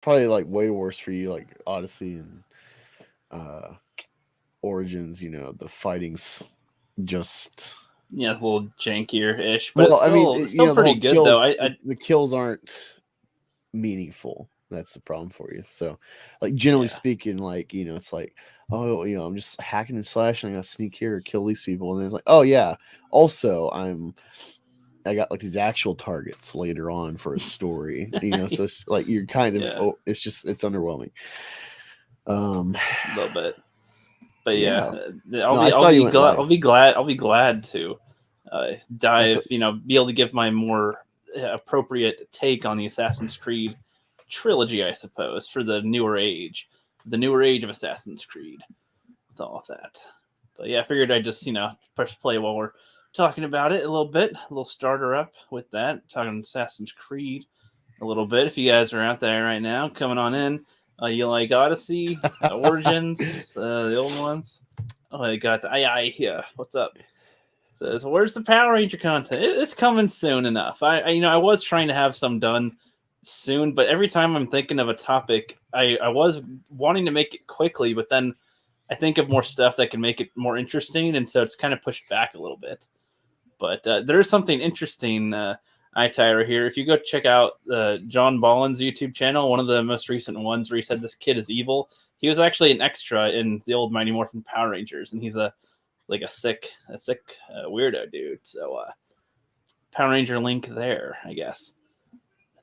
probably like way worse for you, like Odyssey and uh Origins. The fighting's just Yeah, a little jankier ish, but it's well. I mean, still the pretty whole good though. kills, I the kills aren't meaningful. That's the problem for you. So, like generally yeah. speaking, like it's like, oh, I'm just hacking and slashing. I gotta sneak here or kill these people, and then it's like, oh yeah. Also, I got like these actual targets later on for a story. So it's like you're kind of Yeah, oh, it's underwhelming. Um, a little bit. But yeah, yeah. No, I saw you went live. I'll be glad to That's dive. what. Be able to give my more appropriate take on the Assassin's Creed trilogy, I suppose, for the newer age of Assassin's Creed, with all of that. But yeah, I figured I'd just press play while we're talking about it a little bit, a little starter up with that, talking Assassin's Creed a little bit. If you guys are out there right now, coming on in. You like Odyssey, Origins, the old ones? Oh, I got the yeah. What's up? It says, where's the Power Ranger content? It's coming soon enough. I was trying to have some done soon, but every time I'm thinking of a topic, I was wanting to make it quickly, but then I think of more stuff that can make it more interesting, and so it's kind of pushed back a little bit. But there is something interesting, Tyra, here. If you go check out John Bollin's YouTube channel, one of the most recent ones where he said this kid is evil, he was actually an extra in the old Mighty Morphin Power Rangers, and he's a sick weirdo dude. So Power Ranger link there, I guess.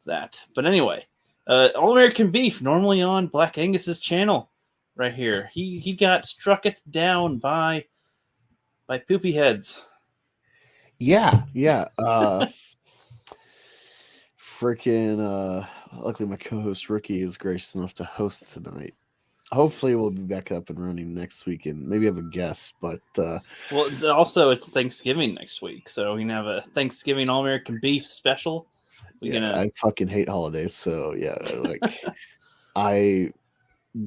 That. But anyway, All American Beef, normally on Black Angus's channel, right here. He got strucketh down by poopy heads. Yeah, yeah. Freaking. Luckily, my co-host Rookie is gracious enough to host tonight. Hopefully, we'll be back up and running next week and maybe have a guest. But Well, also it's Thanksgiving next week, so we can have a Thanksgiving All American Beef special. We yeah, gonna I fucking hate holidays. So yeah, like I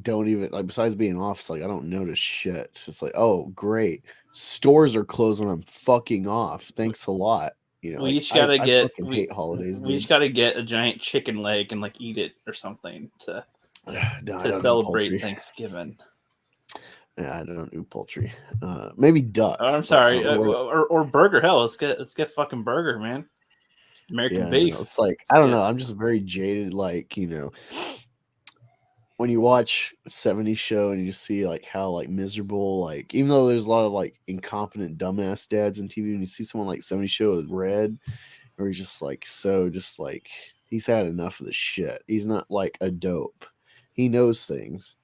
don't even like. Besides being off, it's like I don't notice shit. It's like, oh great, stores are closed when I'm fucking off. Thanks a lot. we Like each gotta I get fucking hate holidays, we dude. each gotta get a giant chicken leg and eat it or something No, I to don't do celebrate poultry. Thanksgiving. Yeah, I don't do poultry. Maybe duck, Oh, I'm but I sorry, don't know where. or burger. Hell, let's get fucking burger, man. American Yeah, no, beef. it's like Let's I don't get know. I'm just very jaded. Like when you watch a '70s show and you just see like how like miserable, like even though there's a lot of like incompetent dumbass dads in TV, and you see someone like '70s show with Red, or he's just like just like he's had enough of the shit. He's not like a dope. He knows things.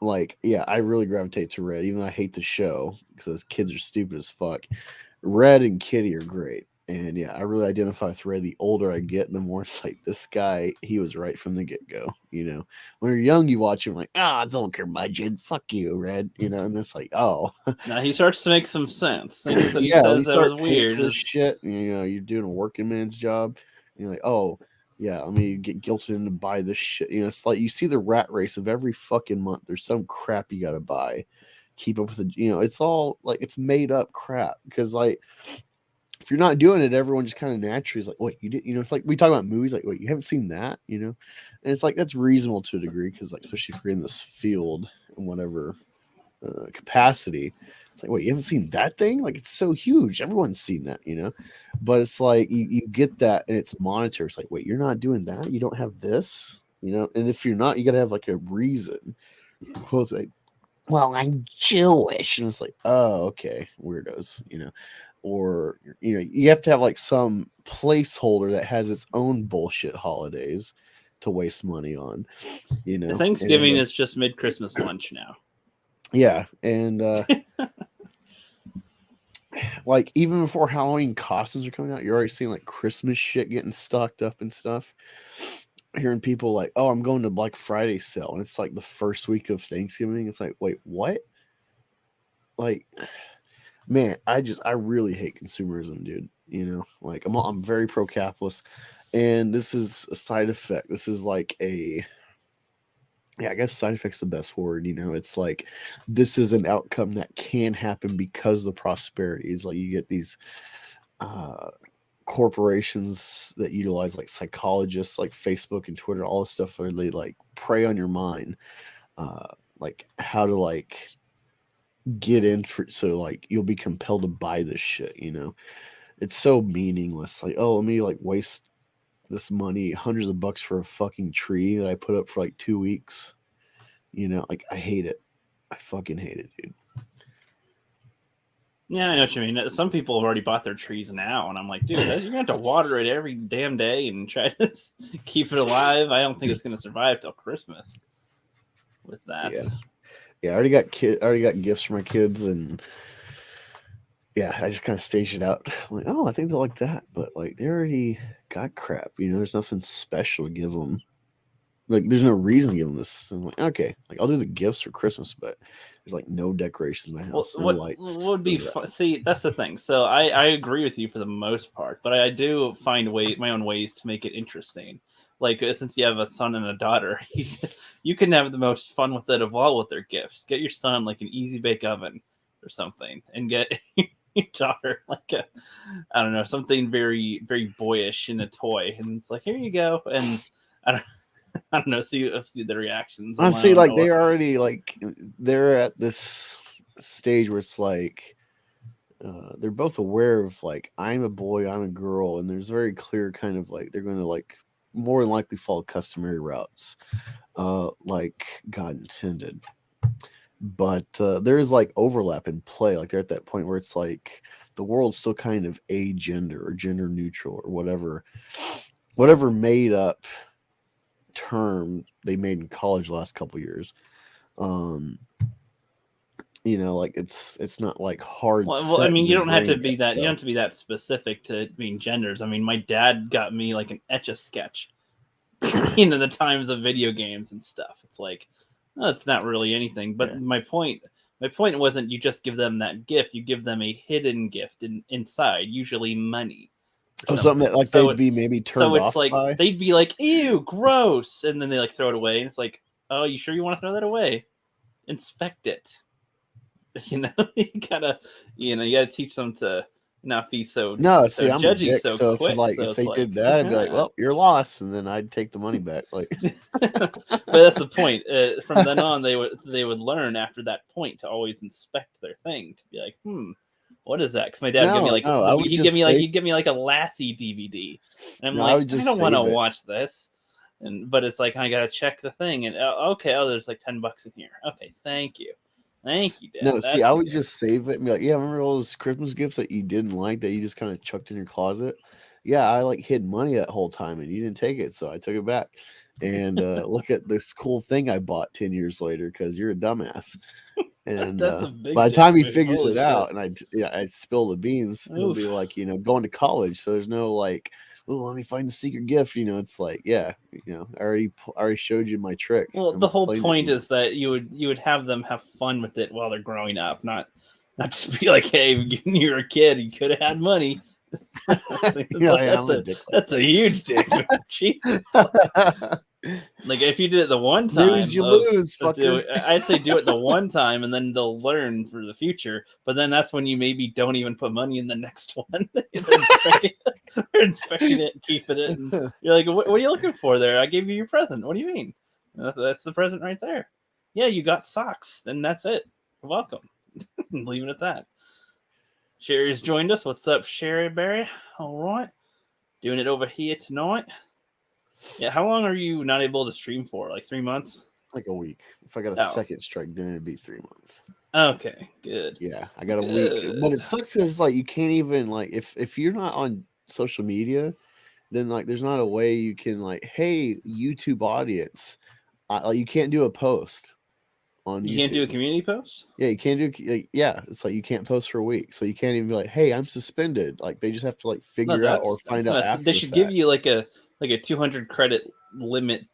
Like yeah, I really gravitate to Red, even though I hate the show because those kids are stupid as fuck. Red and Kitty are great. And yeah, I really identify with Red. The older I get, the more it's like this guy, he was right from the get go. When you're young, you watch him like, it's all curmudgeon. Fuck you, Red. And it's like, oh, now he starts to make some sense. Things that he yeah, when you says that was start paying weird for this is shit, you're doing a working man's job. And you're like, oh, yeah, let me get guilted into buy this shit. It's like you see the rat race of every fucking month. There's some crap you got to buy. Keep up with the, it's all like it's made up crap because like if you're not doing it, everyone just kind of naturally is like, wait, you did, it's like we talk about movies, like, wait, you haven't seen that, and it's like that's reasonable to a degree because, like, especially if you're in this field in whatever capacity, it's like, wait, you haven't seen that thing? Like, it's so huge, everyone's seen that. But it's like you get that, and it's monitored. It's like, wait, you're not doing that, you don't have this, and if you're not, you got to have like a reason. Well, it's like, well, I'm Jewish, and it's like, oh, okay, weirdos. Or you have to have like some placeholder that has its own bullshit holidays to waste money on, and Thanksgiving is just mid Christmas lunch now. yeah, and like even before Halloween costumes are coming out, you're already seeing like Christmas shit getting stocked up and stuff. Hearing people like, oh, I'm going to Black Friday sale, and it's like the first week of Thanksgiving. It's like, wait, what? Like, man, I really hate consumerism, dude. Like I'm very pro capitalist, and this is a side effect. This is like a yeah, I guess side effect's the best word. It's like this is an outcome that can happen because the prosperity is like you get these uh corporations that utilize like psychologists, like Facebook and Twitter, all this stuff, where they like prey on your mind, like how to like get in for, so like you'll be compelled to buy this shit. It's so meaningless. Like, oh, let me like waste this money, hundreds of bucks for a fucking tree that I put up for like 2 weeks. Like I hate it. I fucking hate it, dude. Yeah, I know what you mean. Some people have already bought their trees now, and I'm like, dude, you're gonna have to water it every damn day and try to keep it alive. I don't think it's gonna survive till Christmas. With that, yeah, I already got gifts for my kids, and yeah, I just kind of staged it out. I'm like, oh, I think they'll like that, but like they already got crap. There's nothing special to give them. Like, there's no reason to give them this. I'm like, okay, like I'll do the gifts for Christmas, but there's like no decorations in my house, no lights. What would be fun? See, that's the thing. So I agree with you for the most part, but I do find my own ways to make it interesting. Like, since you have a son and a daughter, you can have the most fun with it of all with their gifts. Get your son like an easy bake oven or something, and get your daughter like I don't know, something very, very boyish in a toy, and it's like, here you go, and I don't know. See the reactions. I see, like they're already like they're at this stage where it's like they're both aware of like I'm a boy, I'm a girl, and there's very clear kind of like they're going to like more than likely follow customary routes, like God intended. But there is like overlap in play. Like they're at that point where it's like the world's still kind of agender or gender neutral or whatever made up term they made in college last couple years. Like it's not like hard. Well, I mean, you don't have to be that. You don't have to be that specific to being genders. I mean, my dad got me like an Etch-a-Sketch. The times of video games and stuff. It's like, it's not really anything. But yeah. My point wasn't you just give them that gift. You give them a hidden gift inside, usually money. Something that like they'd be maybe turned off. So it's like they'd be like, "Ew, gross," and then they like throw it away, and it's like, "Oh, you sure you want to throw that away? Inspect it." You gotta teach them to not be so see, I'm judgy a dick, so quick. If they did that, I'd be like, well, you're lost, and then I'd take the money back. Like, but that's the point. From then on, they would learn after that point to always inspect their thing, to be like, what is that? Because my dad he'd give me like a Lassie DVD, and I'm like, I don't want to watch this. But it's like I gotta check the thing, and okay, there's like $10 in here. Okay, thank you. Thank you, Dad. No, see, I would just save it and be like, yeah, remember all those Christmas gifts that you didn't like that you just kind of chucked in your closet? Yeah, I like hid money that whole time and you didn't take it, so I took it back. And look at this cool thing I bought 10 years later because you're a dumbass. And that's a big by the time he figures it out and I spill the beans, it'll be like, going to college. So there's no like, oh, let me find the secret gift. It's like, yeah, I already showed you my trick. Well, the whole point is that you would have them have fun with it while they're growing up, not just be like, hey, you're a kid, you could have had money. That's a huge dick. Jesus. Like if you did it the one time, you lose. I'd say do it the one time, and then they'll learn for the future. But then that's when you maybe don't even put money in the next one. They're inspecting it, keeping it. And you're like, what are you looking for there? I gave you your present. What do you mean? That's the present right there. Yeah, you got socks. Then that's it. You're welcome. Leave it at that. Sherry's joined us. What's up, Sherry Berry? All right. Doing it over here tonight. Yeah, how long are you not able to stream for? Like 3 months? Like a week. If I got a second strike, then it'd be 3 months. Okay, good. Yeah, I got a week. But it sucks because like you can't even like if you're not on social media, then like there's not a way you can like, hey, YouTube audience, you can't do a post on YouTube. You can't do a community post? Yeah, you can't do. Yeah, it's like you can't post for a week, so you can't even be like, hey, I'm suspended. Like they just have to like figure out or find out. After they should give you like a 200 credit limit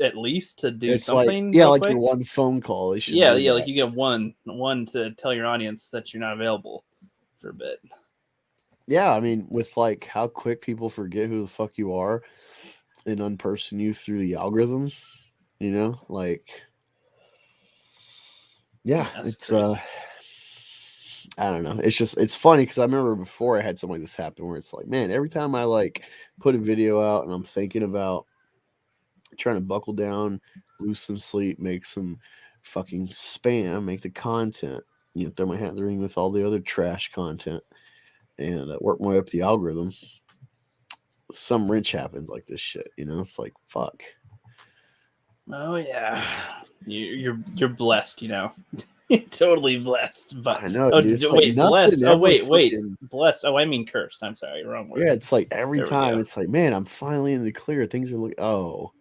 at least to do something. Like, like your one phone call. Like you get one to tell your audience that you're not available for a bit. Yeah, I mean, with like how quick people forget who the fuck you are and unperson you through the algorithm, like, yeah, it's crazy. I don't know. It's funny because I remember before I had something like this happen where it's like, man, every time I like put a video out and I'm thinking about trying to buckle down, lose some sleep, make some fucking spam, make the content, throw my hat in the ring with all the other trash content, and work my way up the algorithm. Some wrench happens like this shit. It's like fuck. Oh yeah, you're blessed. You're totally blessed. But I know, oh dude. It's like wait, blessed. nothing Oh ever wait, freaking. blessed. Oh, I mean cursed. I'm sorry, wrong word. Yeah, it's like every There we time go. it's like, man, I'm finally in the clear. Things are looking. Oh,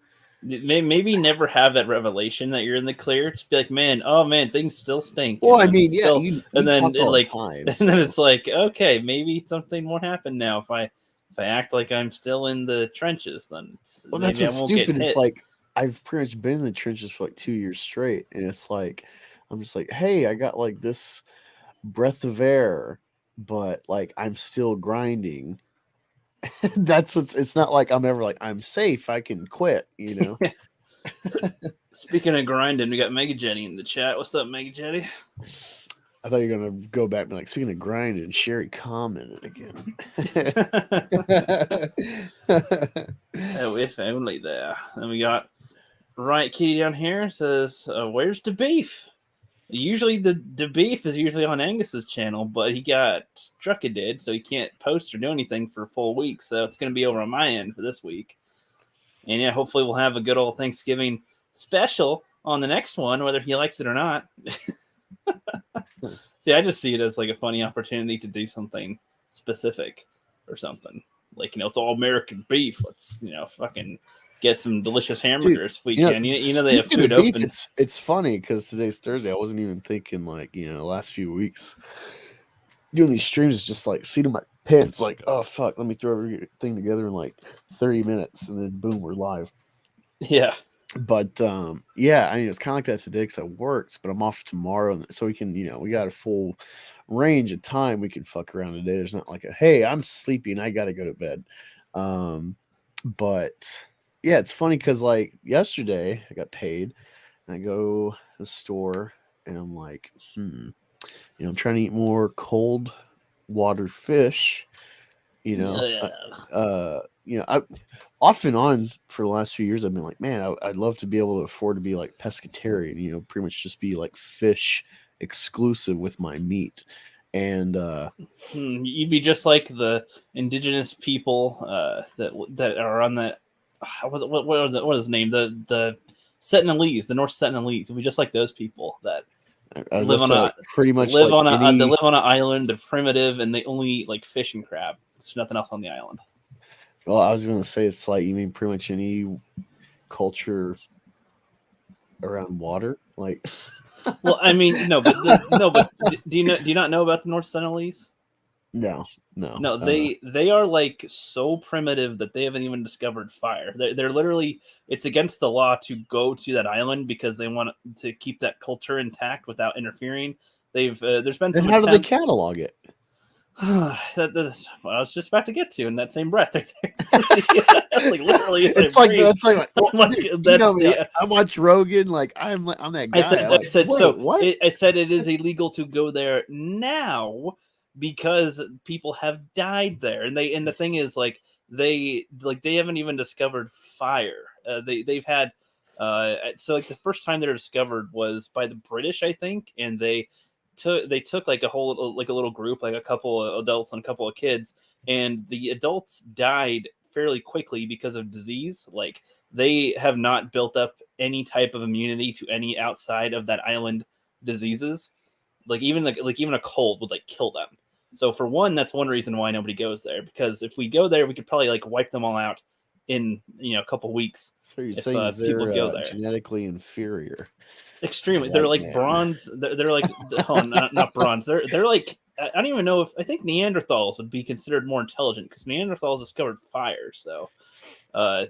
Maybe never have that revelation that you're in the clear. Just be like, man, oh man, things still stink, well, and I then mean, yeah, still, you and we then talk it all the like, time. and then it's like, okay, maybe something won't happen now if I act like I'm still in the trenches. Then Well, that's maybe I what's won't get stupid. Is hit. like I've pretty much been in the trenches for like 2 years straight, and it's like I'm just like, hey, I got like this breath of air, but like I'm still grinding. That's what's. It's not like I'm ever like I'm safe. I can quit. Speaking of grinding, we got Mega Jetty in the chat. What's up, Mega Jetty? I thought you were gonna go back and be like, speaking of grinding, Sherry commented again. Oh, if only there. Then we got Riot Kitty down here says, "Where's the beef?" Usually the beef is usually on Angus's channel, but he got struck a did, so he can't post or do anything for a full week. So it's going to be over on my end for this week. And yeah, hopefully we'll have a good old Thanksgiving special on the next one, whether he likes it or not. See, I just see it as like a funny opportunity to do something specific or something. Like, it's all American beef. Let's, fucking get some delicious hamburgers if we can. They have speaking of food beef, open. it's funny because today's Thursday. I wasn't even thinking like the last few weeks doing these streams, just like seat in my pants, like, oh fuck, let me throw everything together in like 30 minutes, and then boom, we're live. Yeah. But yeah, I mean, it's kind of like that today because I worked, but I'm off tomorrow, so we can, we got a full range of time we can fuck around today. There's not like a hey, I'm sleepy and I got to go to bed. But yeah, it's funny because like yesterday I got paid, and I go to the store, and I'm like, I'm trying to eat more cold water fish. I off and on for the last few years I've been like, man, I'd love to be able to afford to be like pescatarian, pretty much just be like fish exclusive with my meat. And You'd be just like the indigenous people that are on the what is the name, the Sentinelese, the North Sentinelese. You'd be just like those people that live on a pretty much live like on a any, they live on an island. They're primitive and they only eat like fish and crab. There's nothing else on the island. well, I was gonna say it's like you mean pretty much any culture around water, like. Well, I mean, no, but do you not know about the North Sentinelese? No. No, they are like so primitive that they haven't even discovered fire. They're literally, it's against the law to go to that island because they want to keep that culture intact without interfering. There's been Then some how do they attempts. catalog it? That's what I was just about to get to in that same breath. Like literally, it's like well, like, dude, that's, me, I watch Rogan, like I'm that guy. I said Wait, so. what? I said it is illegal to go there now because people have died there, and the thing is they haven't even discovered fire. They've had so like the first time they're discovered was by the British, I think, and they took like a little group, like a couple of adults and a couple of kids, and the adults died fairly quickly because of disease. Like they have not built up any type of immunity to any outside of that island diseases. Like even a cold would like kill them. So for one, that's one reason why nobody goes there, because if we go there, we could probably like wipe them all out in a couple weeks. So you're If saying people they're go there, genetically inferior? extremely, they're White like man. bronze. They're like oh, not bronze. They're like, I don't even know if, I think Neanderthals would be considered more intelligent because Neanderthals discovered fire. So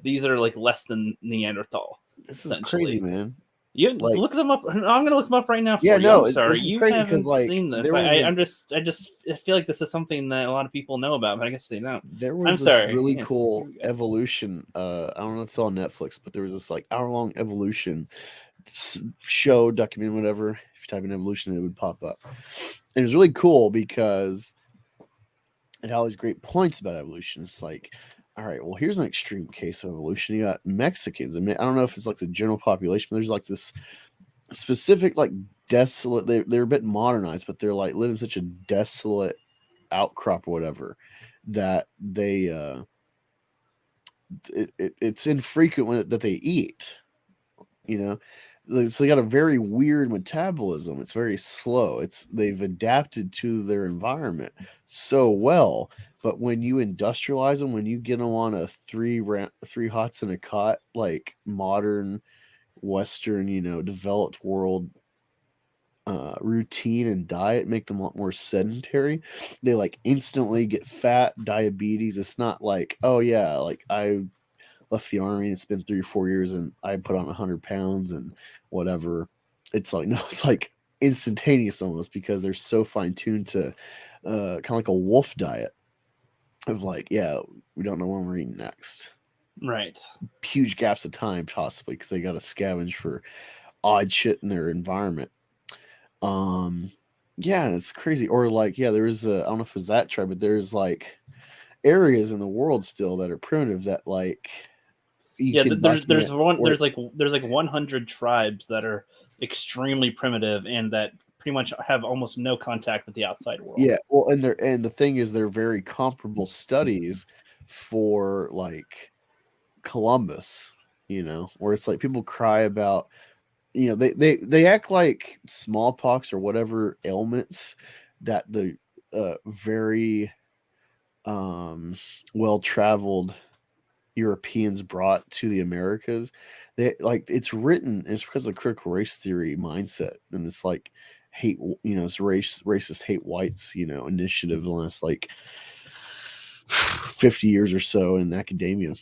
these are like less than Neanderthal. This is crazy, man. You Like, look them up. I'm gonna look them up right now for yeah, you. no, I'm sorry, this is you crazy haven't because like seen this. there was I feel like this is something that a lot of people know about, but I guess they don't. there was I'm this sorry. really Yeah, cool here we go. evolution. I don't know if it's on Netflix, but there was this like hour-long evolution show, document, whatever. If you type in evolution, it would pop up. And it was really cool because it had all these great points about evolution. It's like, all right, well, here's an extreme case of evolution. You got Mexicans. I mean, I don't know if it's like the general population, but there's like this specific, like, desolate. They're a bit modernized, but they're like living such a desolate outcrop or whatever that it's infrequent that they eat. You know, so they got a very weird metabolism. It's very slow. They've adapted to their environment so well. But when you industrialize them, when you get them on a three hots and a cot, like modern Western, developed world routine and diet, make them a lot more sedentary. They like instantly get fat, diabetes. It's not like, oh yeah, like I left the army and it's been 3 or 4 years and I put on 100 pounds and whatever. It's like, no, it's like instantaneous almost, because they're so fine tuned to kind of like a wolf diet of like, yeah, we don't know when we're eating next. Right. Huge gaps of time possibly because they got to scavenge for odd shit in their environment. Um, yeah, it's crazy. Or like, yeah, there is I don't know if it was that tribe, but there's like areas in the world still that are primitive that like you Yeah, can there's document where. there's like 100 tribes that are extremely primitive and that pretty much have almost no contact with the outside world. Yeah, well, and the thing is, they're very comparable studies for like Columbus, where it's like people cry about, they act like smallpox or whatever ailments that the very well traveled Europeans brought to the Americas. They like it's written. It's because of the critical race theory mindset and this like hate. It's racist hate whites. Initiative the last like 50 years or so in academia.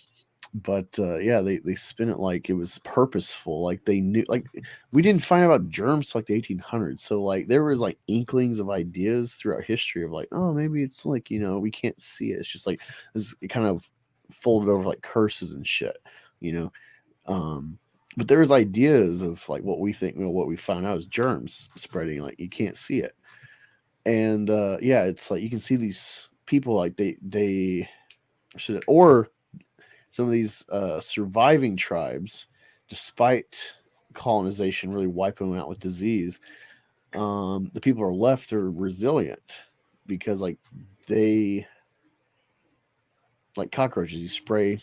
But yeah, they spin it like it was purposeful. Like they knew. Like we didn't find out about germs till like the 1800s. So like there was like inklings of ideas throughout history of like, oh, maybe it's like we can't see it. It's just like this. It kind of folded over like curses and shit. You know, but there was ideas of like what we think, what we found out is germs spreading. Like you can't see it, and yeah, it's like you can see these people like they should, or some of these surviving tribes, despite colonization really wiping them out with disease, the people who are left are resilient because like they like cockroaches. You spray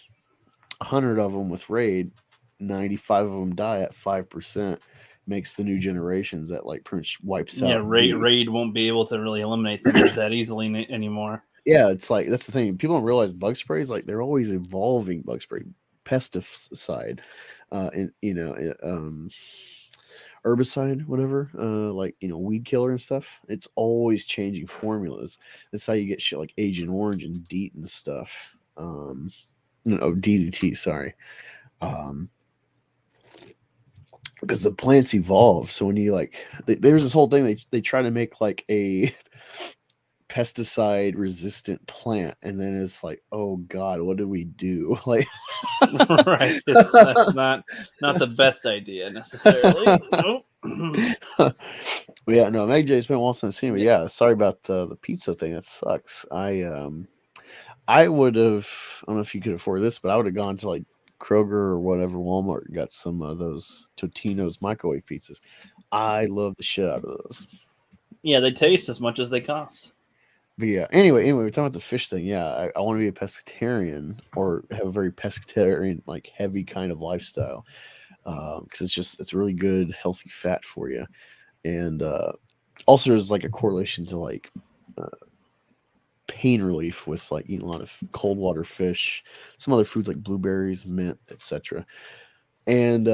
100 of them with Raid, 95 of them die at 5%. Makes the new generations that like pretty much wipes Yeah, out the. Raid won't be able to really eliminate them that easily anymore. Yeah, it's like that's the thing. People don't realize bug sprays like they're always evolving. Bug spray, pesticide, and herbicide, whatever, like weed killer and stuff. It's always changing formulas. That's how you get shit like Agent Orange and DEET and stuff. No, DDT. Sorry. Um, because the plants evolve. So when you like, there's this whole thing they try to make like a pesticide resistant plant, and then it's like, oh god, what do we do? Like, Right. That's not the best idea necessarily. Nope. yeah, no, Meg J, it's been a while since I've seen, but yeah, sorry about the pizza thing. That sucks. I would have. I don't know if you could afford this, but I would have gone to like Kroger or whatever, Walmart, and got some of those Totino's microwave pizzas. I love the shit out of those. Yeah, they taste as much as they cost. But yeah, anyway, we're talking about the fish thing. Yeah, I want to be a pescatarian or have a very pescatarian, like heavy kind of lifestyle, because it's really good, healthy fat for you, and also there's like a correlation to like uh, pain relief with like eating a lot of cold water fish, some other foods like blueberries, mint, etc. And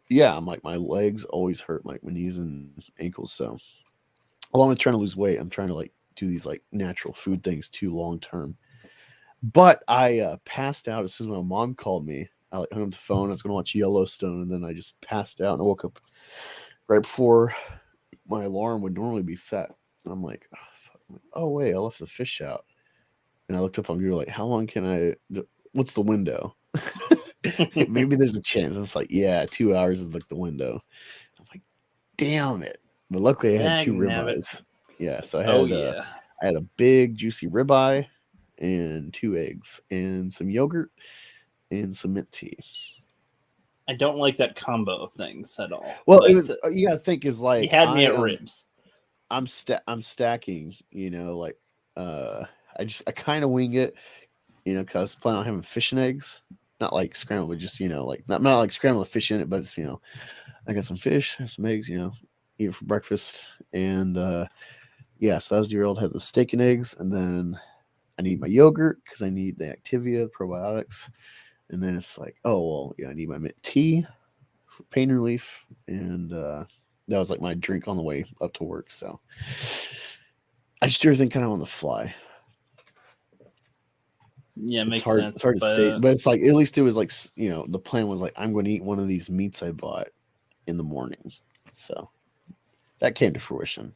yeah, I'm like my legs always hurt, like my knees and ankles. So along with trying to lose weight, I'm trying to like do these like natural food things too long term. But I passed out as soon as my mom called me. I like hung up the phone. I was going to watch Yellowstone, and then I just passed out and I woke up right before my alarm would normally be set. I'm like, oh, fuck. I'm like, oh wait, I left the fish out. And I looked up on Google, like, how long can I? What's the window? Maybe there's a chance. It's like, yeah, 2 hours is like the window. I'm like, damn it. But luckily I had two Dag nabbit. ribeyes. Yeah, so Oh yeah. I had a big juicy ribeye and 2 eggs and some yogurt and some mint tea. I don't like that combo of things at all. Well, it But was you gotta think is you like had me at ribs. I'm stacking, like I kind of wing it, because I was planning on having fish and eggs, not like scrambled, but just like not like scrambled fish in it, but it's I got some fish, have some eggs, eat it for breakfast, and yeah, so that was the old had the steak and eggs, and then I need my yogurt because I need the Activia probiotics, and then it's like, oh well, I need my mint tea for pain relief, and that was like my drink on the way up to work. So I just do everything kind of on the fly. Yeah, It's makes hard. sense. It's hard to state, but it's like at least it was like the plan was like I'm going to eat one of these meats I bought in the morning, so that came to fruition.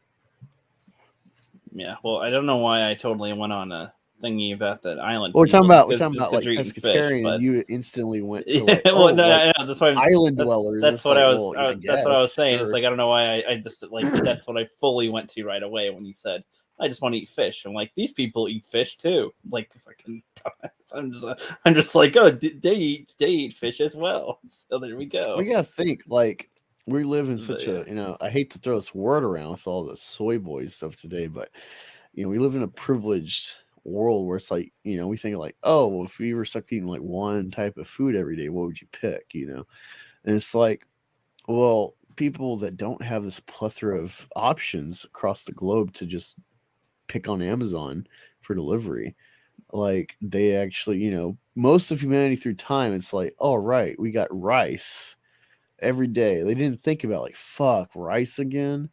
Yeah, well, I don't know why I totally went on a thingy about that island. Well, People, we're talking about like you're eating fish, pescatarian, and but you instantly went to yeah, like, oh, well, no, like no, that's why island dwellers. that's It's what like, I was. well, yeah, I That's what I was guess, saying. sure. It's like I don't know why I just like that's what I fully went to right away when you said I just want to eat fish. I'm like, these people eat fish too. Like fucking dumbass. I'm just like, oh, they eat fish as well. So there we go. We gotta think like we live in such Yeah. a I hate to throw this word around with all the soy boys stuff today, but we live in a privileged world where it's like we think like, oh well, if you were stuck eating like one type of food every day, what would you pick? And it's like, well, people that don't have this plethora of options across the globe to just pick on Amazon for delivery, like they actually most of humanity through time, it's like, all right, we got rice every day. They didn't think about like, fuck, rice again.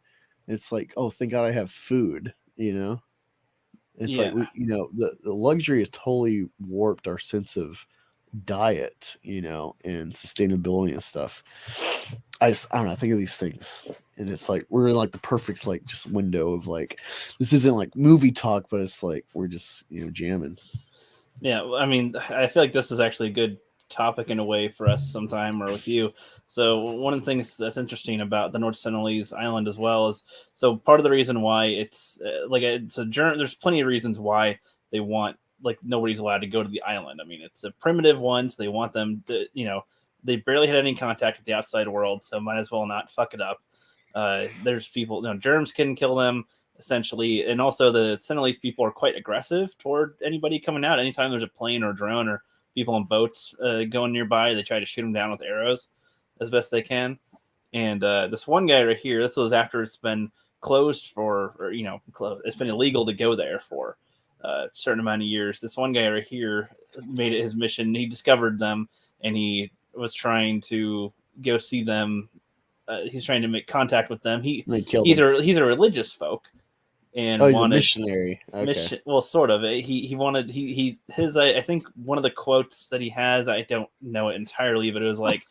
It's like, oh, thank God I have food. It's like Yeah. the luxury has totally warped our sense of diet, and sustainability and stuff. I don't know. I think of these things, and it's like we're in like the perfect like just window of like this isn't like movie talk, but it's like we're just jamming. Yeah, I mean, I feel like this is actually a good topic in a way for us sometime or with you. So one of the things that's interesting about the North Sentinelese Island as well is so part of the reason why it's like it's a journey. There's plenty of reasons why they want like nobody's allowed to go to the island. I mean, it's a primitive one, so they want them to they barely had any contact with the outside world, so might as well not fuck it up. There's people, germs can kill them essentially, and also the Sentinelese people are quite aggressive toward anybody coming out. Anytime there's a plane or a drone or people on boats going nearby, they try to shoot them down with arrows as best they can. And this one guy right here, this was after it's been closed for, or it's been illegal to go there for a certain amount of years. This one guy right here made it his mission. He discovered them, and he was trying to go see them. He's trying to make contact with them. He's a religious folk, and he's a missionary. Okay. Well, sort of. He wanted his. I think one of the quotes that he has, I don't know it entirely, but it was like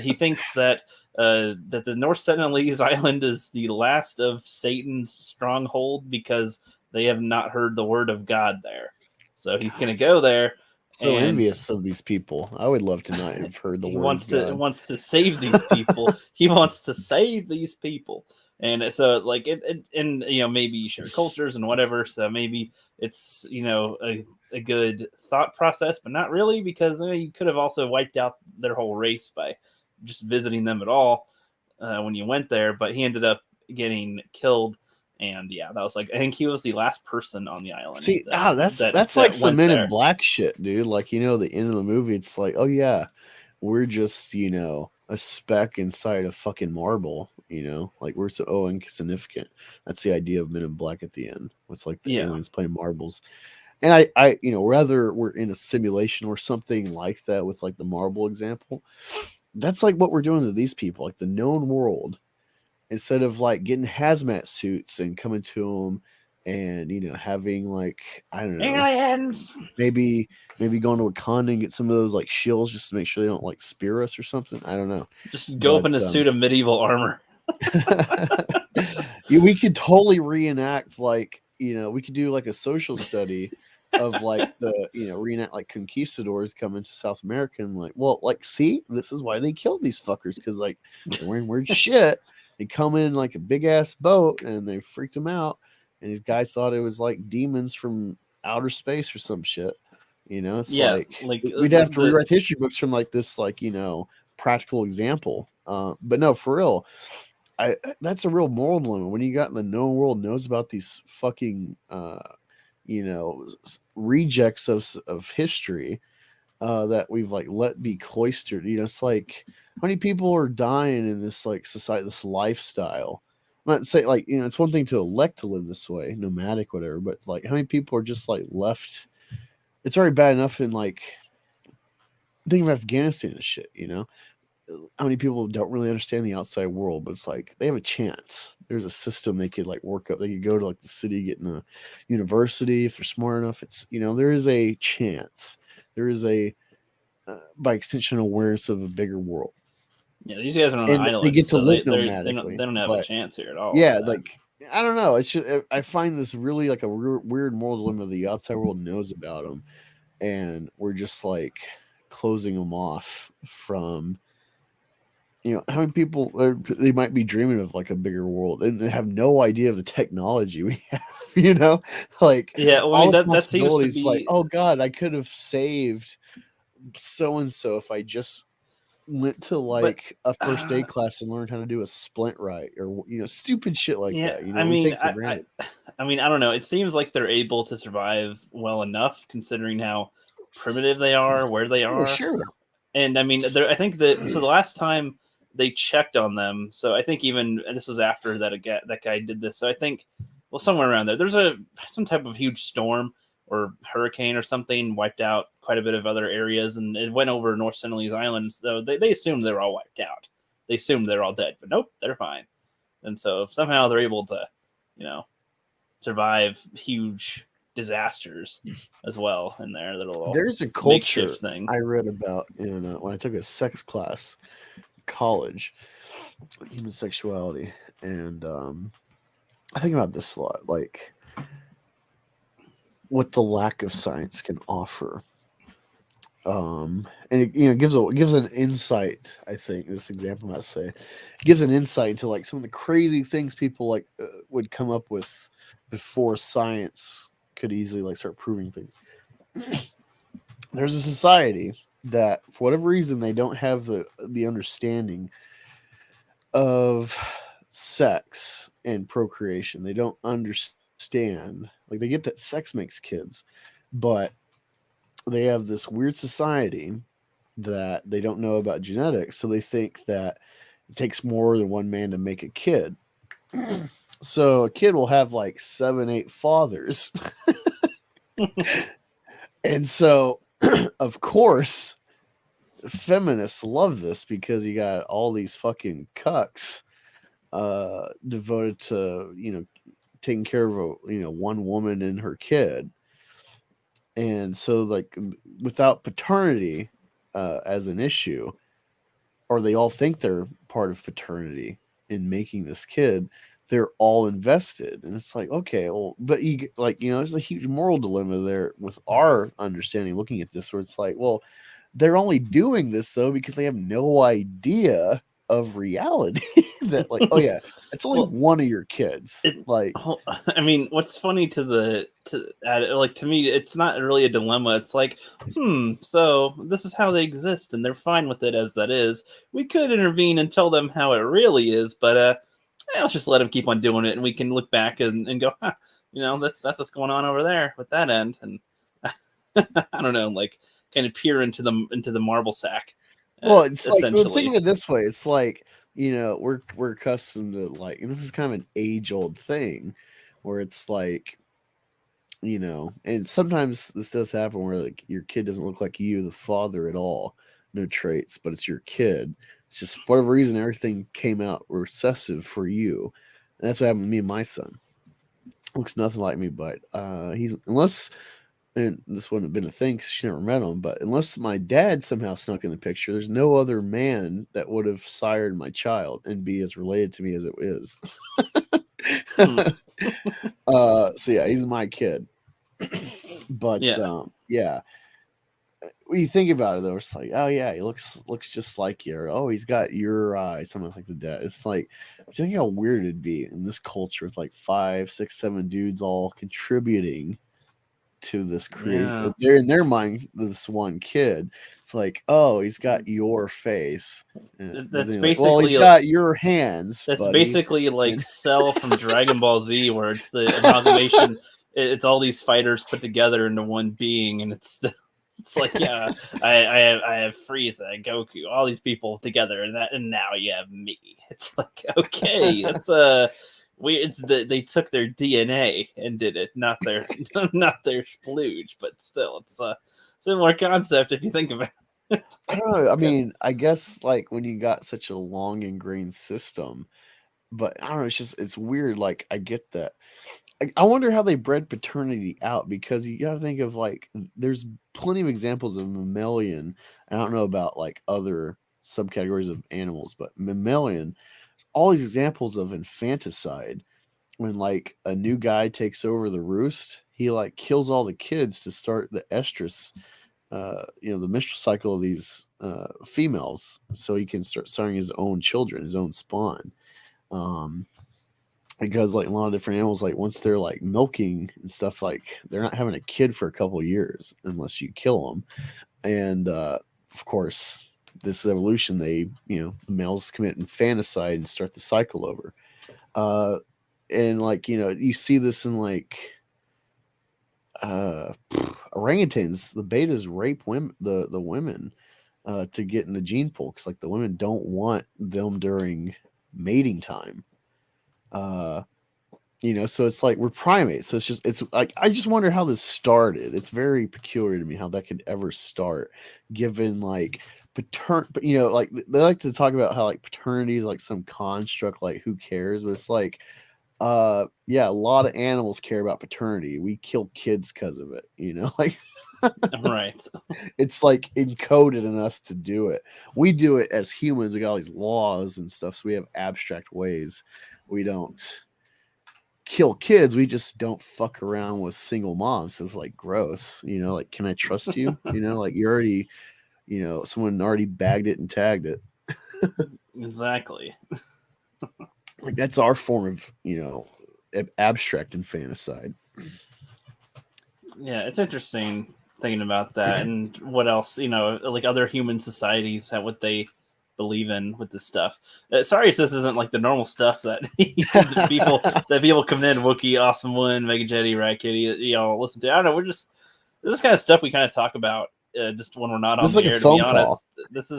he thinks that that the North Sentinelese Island is the last of Satan's stronghold because they have not heard the word of God there. So he's going to go there. So envious of these people. I would love to not have heard the word. He wants to save these people. He wants to save these people. And so, like, and maybe you share cultures and whatever. So maybe it's a good thought process, but not really, because you could have also wiped out their whole race by just visiting them at all when you went there. But he ended up getting killed, and yeah, that was like I think he was the last person on the island. See, that's like some Men in Black shit, dude. Like the end of the movie, it's like, oh yeah, we're just a speck inside a fucking marble, like we're so insignificant. That's the idea of Men in Black at the end. It's like the aliens playing marbles. And I rather we're in a simulation or something like that with like the marble example. That's like what we're doing to these people, like the known world, instead of like getting hazmat suits and coming to them and having like, I don't know, aliens. Maybe going to Wakanda and get some of those like shills just to make sure they don't like spear us or something. I don't know. Just go up in a suit of medieval armor. We could totally reenact like we could do like a social study of like the reenact like conquistadors coming to South America and like, well, like, see, this is why they killed these fuckers, because like they're wearing weird shit. They come in like a big ass boat and they freaked them out, and these guys thought it was like demons from outer space or some shit. It's Yeah, like like we'd have to rewrite history books from like this, like practical example. But no, for real, that's a real moral dilemma when you got in the known world knows about these fucking rejects of history that we've like let be cloistered. It's like how many people are dying in this like society, this lifestyle. I'm not saying like it's one thing to elect to live this way, nomadic, whatever, but like how many people are just like left? It's already bad enough in like think of Afghanistan and shit. How many people don't really understand the outside world, but it's like they have a chance. There's a system they could like work up. They could go to like the city, get in a university if they're smart enough. It's there is a chance. There is a by extension awareness of a bigger world, yeah, these guys are on an and they island, get to so live they nomadically. don't have a But chance here at all for yeah, that. like I don't know. It's just I find this really like a weird moral dilemma. The outside world knows about them, and we're just like closing them off from how many people they might be dreaming of like a bigger world and they have no idea of the technology we have, like Yeah, well, I mean all the that seems to possibilities, like, be, oh god, I could have saved so and so if I just went to but like a first aid class and learned how to do a splint right, or stupid shit like yeah, that, I we mean, take for granted. I mean, I don't know. It seems like they're able to survive well enough considering how primitive they are, where they Yeah, are, sure. and I mean, I think that so the last time they checked on them, so I think even and this was after that guy did this, so I think well somewhere around there, there's some type of huge storm or hurricane or something wiped out quite a bit of other areas, and it went over North Sentinelese Islands. So they assumed they were all wiped out. They assumed they're all dead, but nope, they're fine. And so if somehow they're able to, you know, survive huge disasters as well in their little There's a culture makeshift thing. I read about in when I took a sex class in college, human sexuality, and I think about this a lot, like what the lack of science can offer. And it gives an insight. I think this example, I might say, gives an insight into like some of the crazy things people like would come up with before science could easily like start proving things. There's a society that, for whatever reason, they don't have the understanding of sex and procreation. They don't understand. Like they get that sex makes kids, but they have this weird society that they don't know about genetics, so they think that it takes more than one man to make a kid. So a kid will have like 7, 8 fathers. And so, of course, feminists love this because you got all these fucking cucks devoted to taking care of one woman and her kid. And so like without paternity as an issue, or they all think they're part of paternity in making this kid, they're all invested. And it's like, okay, well, but you like there's a huge moral dilemma there with our understanding looking at this, where it's like, well, they're only doing this though because they have no idea of reality. That like, oh yeah, it's only Well, one of your kids. Like, I mean, what's funny to me, it's not really a dilemma. It's like, so this is how they exist, and they're fine with it as that is. We could intervene and tell them how it really is, but let's just let them keep on doing it, and we can look back and go, that's what's going on over there with that end, and I don't know, like kind of peer into the marble sack. well, it's like, well, Essentially, think of it this way. It's like, we're accustomed to like, and this is kind of an age old thing where it's like, and sometimes this does happen where like your kid doesn't look like you, the father, at all, no traits, but it's your kid. It's just for whatever reason everything came out recessive for you, and that's what happened to me and my son. Looks nothing like me, but he's unless and this wouldn't have been a thing because she never met him, but unless my dad somehow snuck in the picture, there's no other man that would have sired my child and be as related to me as it is. hmm. So yeah, he's my kid. But Yeah. yeah, when you think about it though, it's like, oh yeah, he looks just like you. Or, oh, he's got your eyes, something like that. It's like, do you think how weird it'd be in this culture with like 5, 6, 7 dudes all contributing to this create? Yeah. They're in their mind, this one kid. It's like, oh, he's got your face, but That's then like, well, he's basically got your hands, that's buddy. basically like And Cell from Dragon Ball Z, where it's the amalgamation. It's all these fighters put together into one being, and it's like, yeah, I have Frieza, Goku, all these people together, and now you have me. It's like, okay, that's they took their DNA and did it, not their not their splooge, but still, it's a similar concept if you think about it. I don't know. It's I good. mean, I guess like when you got such a long ingrained system, but I don't know. It's just it's weird. Like I get that. I wonder how they bred paternity out because you got to think of like there's plenty of examples of mammalian. I don't know about like other subcategories of animals, but mammalian. All these examples of infanticide when like a new guy takes over the roost, he like kills all the kids to start the estrus, the menstrual cycle of these females, so he can start starting his own children, his own spawn. Um, because like a lot of different animals, like once they're like milking and stuff, like they're not having a kid for a couple of years unless you kill them. And of course, this is evolution. They, the males commit infanticide and start the cycle over. Uh, and like you see this in like uh orangutans. The betas rape women, the women, to get in the gene pool because like the women don't want them during mating time. uh so it's like we're primates, so it's like I just wonder how this started. It's very peculiar to me how that could ever start, given like but like they like to talk about how like paternity is like some construct, like who cares, but it's like yeah, a lot of animals care about paternity. We kill kids because of it, like Right. it's like encoded in us to do it. We do it as humans. We got all these laws and stuff, so we have abstract ways. We don't kill kids. We just don't fuck around with single moms. It's like gross, like, can I trust you? Like you already, someone already bagged it and tagged it. Exactly. Like that's our form of, abstract infanticide. Yeah, it's interesting thinking about that and what else, like other human societies have what they believe in with this stuff. Sorry if this isn't like the normal stuff that that people come in, Wookie, Awesome One, Mega Jetty, Rat Kitty, listen to. I don't know. This is kind of stuff we kind of talk about just when we're not This on is the like a air. To be phone call. honest, this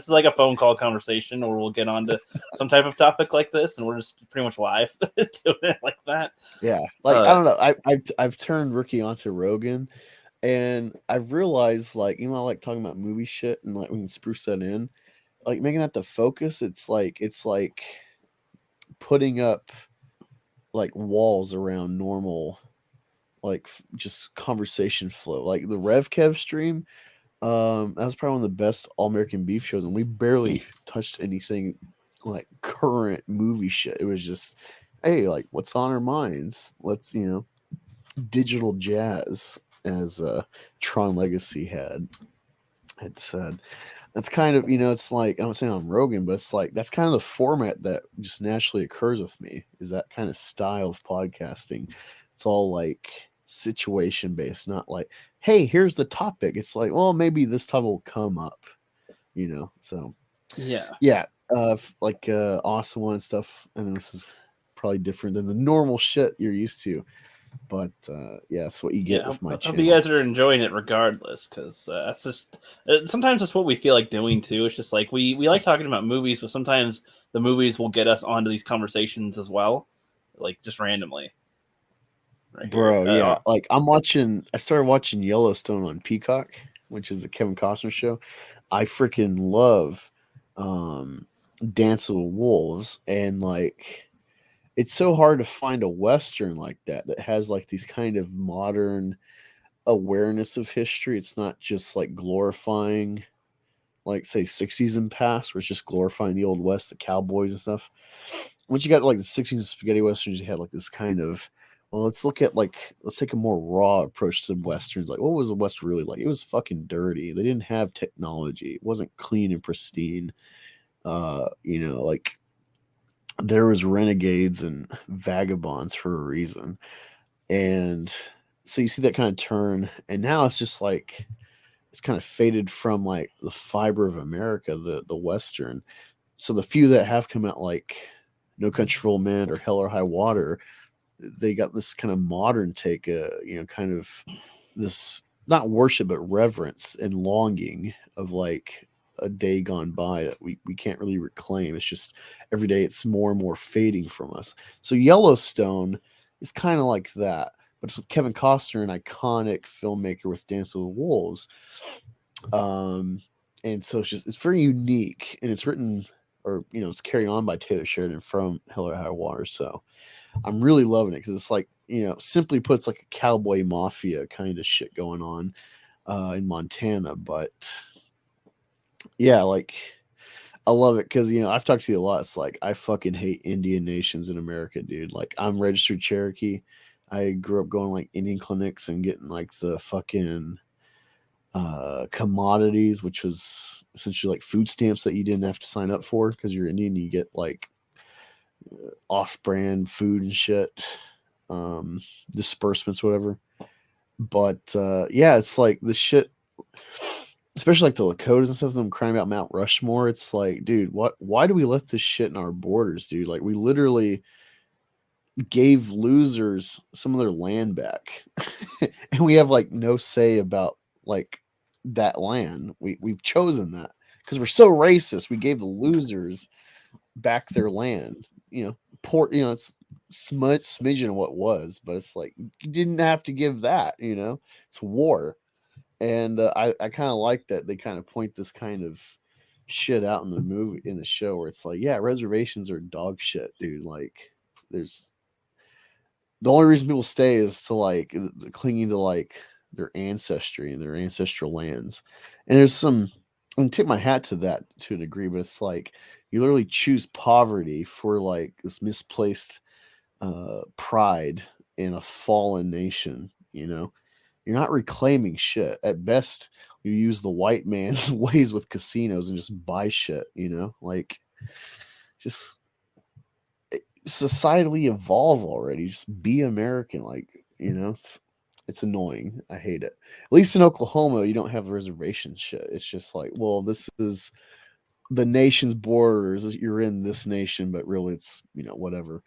is like a phone call conversation, or we'll get on to some type of topic like this, and we're just pretty much live doing it like that. Yeah, like I don't know. I've turned Ricky onto Rogan, and I've realized like I like talking about movie shit, and like we can spruce that in, like making that the focus. It's like putting up like walls around normal, like just conversation flow. Like the Rev Kev stream, that was probably one of the best All American Beef shows, and we barely touched anything like current movie shit. It was just, hey, like what's on our minds? Let's digital jazz, as Tron Legacy had said. That's kind of it's like I'm not saying I'm Rogan, but it's like that's kind of the format that just naturally occurs with me. Is that kind of style of podcasting? It's all like situation based, not like, hey, here's the topic. It's like, well, maybe this topic will come up, So Yeah. yeah, like awesome one and stuff. And this is probably different than the normal shit you're used to. But yeah, that's what you get Yeah, with my hope you channel. guys are enjoying it regardless, because that's just sometimes that's what we feel like doing too. It's just like we like talking about movies, but sometimes the movies will get us onto these conversations as well, like just randomly. Right here, Bro, yeah. Like I started watching Yellowstone on Peacock, which is the Kevin Costner show. I freaking love Dance of the Wolves, and like it's so hard to find a western like that has like these kind of modern awareness of history. It's not just like glorifying like say 60s and past, where it's just glorifying the old west, the cowboys and stuff. Once you got like the 60s spaghetti westerns, you had like this kind of Well, let's take a more raw approach to westerns. Like, what was the West really like? It was fucking dirty. They didn't have technology. It wasn't clean and pristine. Like there was renegades and vagabonds for a reason. And so you see that kind of turn, and now it's just like it's kind of faded from like the fiber of America, the Western. So the few that have come out, like No Country for Old Men or Hell or High Water, they got this kind of modern take, kind of this not worship but reverence and longing of like a day gone by that we can't really reclaim. It's just every day it's more and more fading from us. So Yellowstone is kind of like that, but it's with Kevin Costner, an iconic filmmaker with Dance with Wolves. Um, and so it's very unique, and it's written or it's carried on by Taylor Sheridan from Hell or High Water. So I'm really loving it because it's like simply put, it's like a cowboy mafia kind of shit going on in Montana. But yeah, like I love it because I've talked to you a lot. It's like I fucking hate Indian nations in America, dude. Like I'm registered Cherokee. I grew up going like Indian clinics and getting like the fucking commodities, which was essentially like food stamps that you didn't have to sign up for because you're Indian. You get like off-brand food and shit, um, disbursements, whatever. But yeah, it's like the shit, especially like the Lakotas and stuff. Them crying about Mount Rushmore. It's like, dude, what? Why do we let this shit in our borders, dude? Like we literally gave losers some of their land back, and we have like no say about like that land. We've chosen that because we're so racist. We gave the losers back their land. Poor. It's smidgen of what was, but it's like you didn't have to give that. It's war, and I kind of like that they kind of point this kind of shit out in the movie in the show where it's like, yeah, reservations are dog shit, dude. Like, there's the only reason people stay is to like clinging to like their ancestry and their ancestral lands. And there's some I'm tip my hat to that to a degree, but it's like you literally choose poverty for like this misplaced pride in a fallen nation. You're not reclaiming shit. At best, you use the white man's ways with casinos and just buy shit. Like just societally evolve already. Just be American. Like, it's annoying. I hate it. At least in Oklahoma, you don't have reservation shit. It's just like, well, this is the nation's borders. You're in this nation, but really it's, whatever.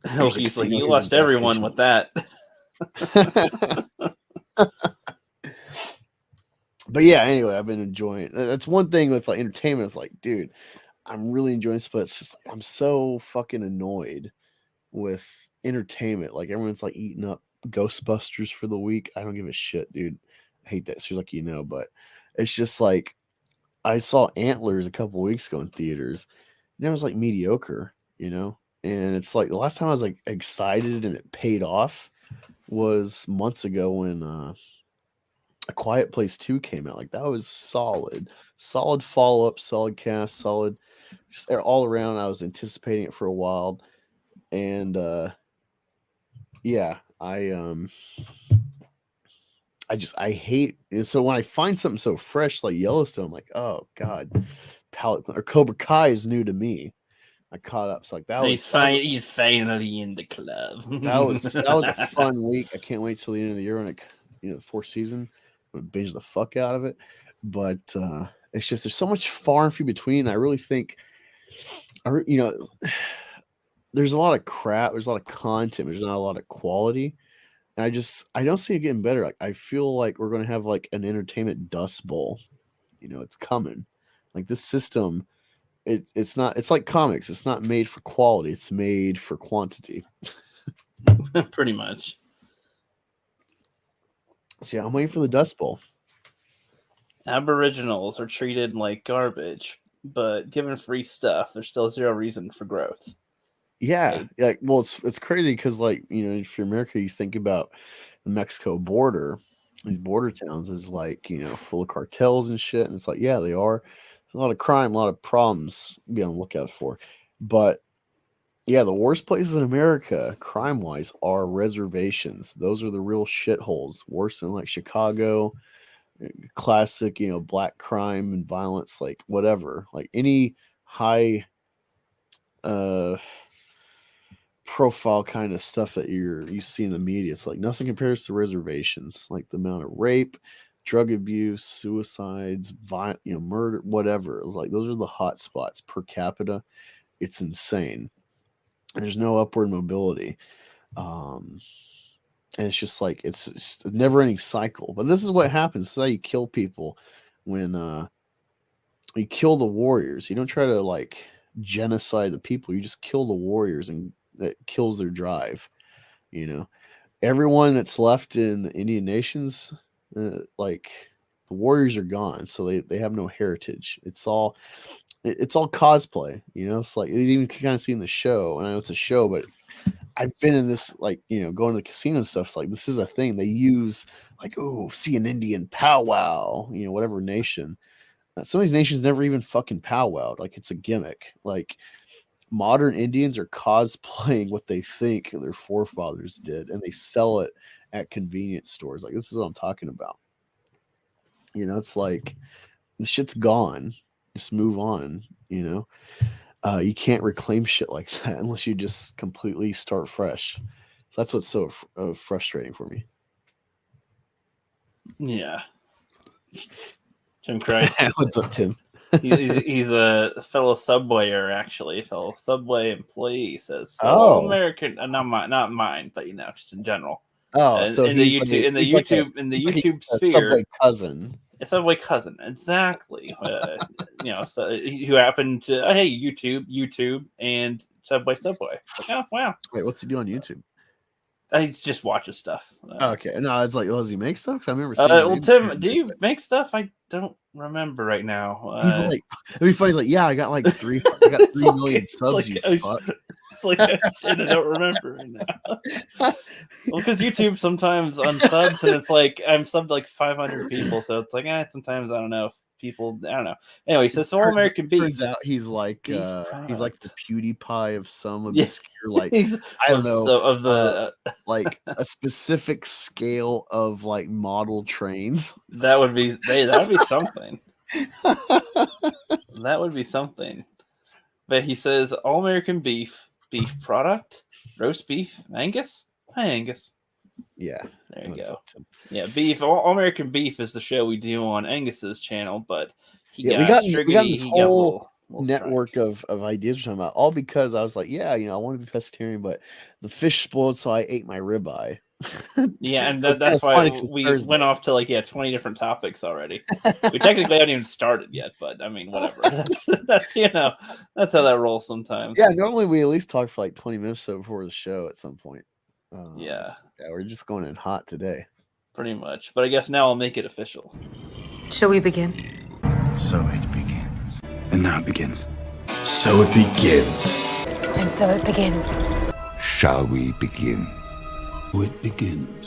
Oh, Here's a he's like, casino, you here's a lost gas everyone station. with that. But yeah, anyway, I've been enjoying. That's one thing with like entertainment. It's like, dude, I'm really enjoying this, but it's just like I'm so fucking annoyed with entertainment. Like everyone's like eating up Ghostbusters for the week. I don't give a shit, dude. I hate that. Series, like but it's just like I saw Antlers a couple weeks ago in theaters, and it was like mediocre, And it's like the last time I was like excited and it paid off was months ago when A Quiet Place 2 came out. Like that was solid. Solid follow-up, solid cast, solid just all around. I was anticipating it for a while. And yeah, I hate, and so when I find something so fresh like Yellowstone, I'm like, oh god, or Cobra Kai is new to me. I caught up. So like He's fine. He's finally in the club. that was a fun week. I can't wait till the end of the year when the fourth season, I'm gonna binge the fuck out of it. But it's just there's so much far and few between. I really think, there's a lot of crap. There's a lot of content. There's not a lot of quality. And I don't see it getting better. Like I feel like we're gonna have like an entertainment dust bowl. It's coming. Like this system, it's not. It's like comics. It's not made for quality. It's made for quantity. Pretty much. So yeah, I'm waiting for the dust bowl. Aboriginals are treated like garbage, but given free stuff, there's still zero reason for growth. Yeah, yeah. Well, it's crazy because like if you're America, you think about the Mexico border. These border towns is like full of cartels and shit, and it's like yeah, they are. There's a lot of crime, a lot of problems to be on the lookout for, but Yeah, the worst places in America, crime wise, are reservations. Those are the real shitholes. Worse than like Chicago, classic, black crime and violence, like whatever. Like any high uh profile kind of stuff that you see in the media. It's like nothing compares to reservations. Like the amount of rape, drug abuse, suicides, murder, whatever. It was like those are the hot spots per capita. It's insane. And there's no upward mobility. Um, and it's just like it's a never-ending cycle. But this is what happens. This is how you kill people when you kill the warriors. You don't try to like genocide the people. You just kill the warriors, and that kills their drive. You know, everyone that's left in the Indian nations, like the warriors are gone, so they have no heritage. It's all cosplay. It's like you even kind of see in the show. I know it's a show, but I've been in this, like, going to the casino stuff. It's like this is a thing they use, like, oh, see an Indian powwow, whatever nation. Some of these nations never even fucking powwowed. Like it's a gimmick. Like modern Indians are cosplaying what they think their forefathers did, and they sell it at convenience stores. Like this is what I'm talking about. It's like the shit's gone. Just move on. You can't reclaim shit like that unless you just completely start fresh. So that's what's so frustrating for me. Yeah. Tim Christ. What's up, Tim? He's a fellow Subwayer, actually. A fellow Subway employee. He says, "So all American, not mine, but just in general." Oh, so in the YouTube sphere, Subway cousin. A Subway cousin, exactly. So who happened to hey YouTube, and Subway. Like, oh wow. Wait, what's he do on YouTube? He just watches stuff. Okay, no, it's like, does he make stuff? Because I remember seeing. Well, Tim, do you make stuff? I don't remember right now. He's like, it'd be funny. He's like, yeah, I got like 3 million subs. You fuck. It's like I don't remember right now. Well, because YouTube sometimes unsubs, and it's like I'm subbed like 500 people, so it's like sometimes I don't know if people, I don't know. Anyway, so All American Beef. Turns out he's like the PewDiePie of some obscure, like I don't know, so of the like a specific scale of like model trains. That would be something. That would be something. But he says All American Beef product, roast beef, Angus. Hi, Angus. Yeah, there you go. Yeah, beef. All American Beef is the show we do on Angus's channel, but we got this whole network of ideas we're talking about, all because I was like, I want to be pescatarian, but the fish spoiled, so I ate my ribeye. Yeah, and that's why we went off to 20 different topics already. We technically haven't even started yet, but I mean, whatever. That's that's how that rolls sometimes. Yeah, normally we at least talk for like 20 minutes before the show at some point. Yeah, we're just going in hot today. Pretty much. But I guess now I'll make it official. Shall we begin? So it begins. And now it begins. So it begins. And so it begins. Shall we begin? It begins.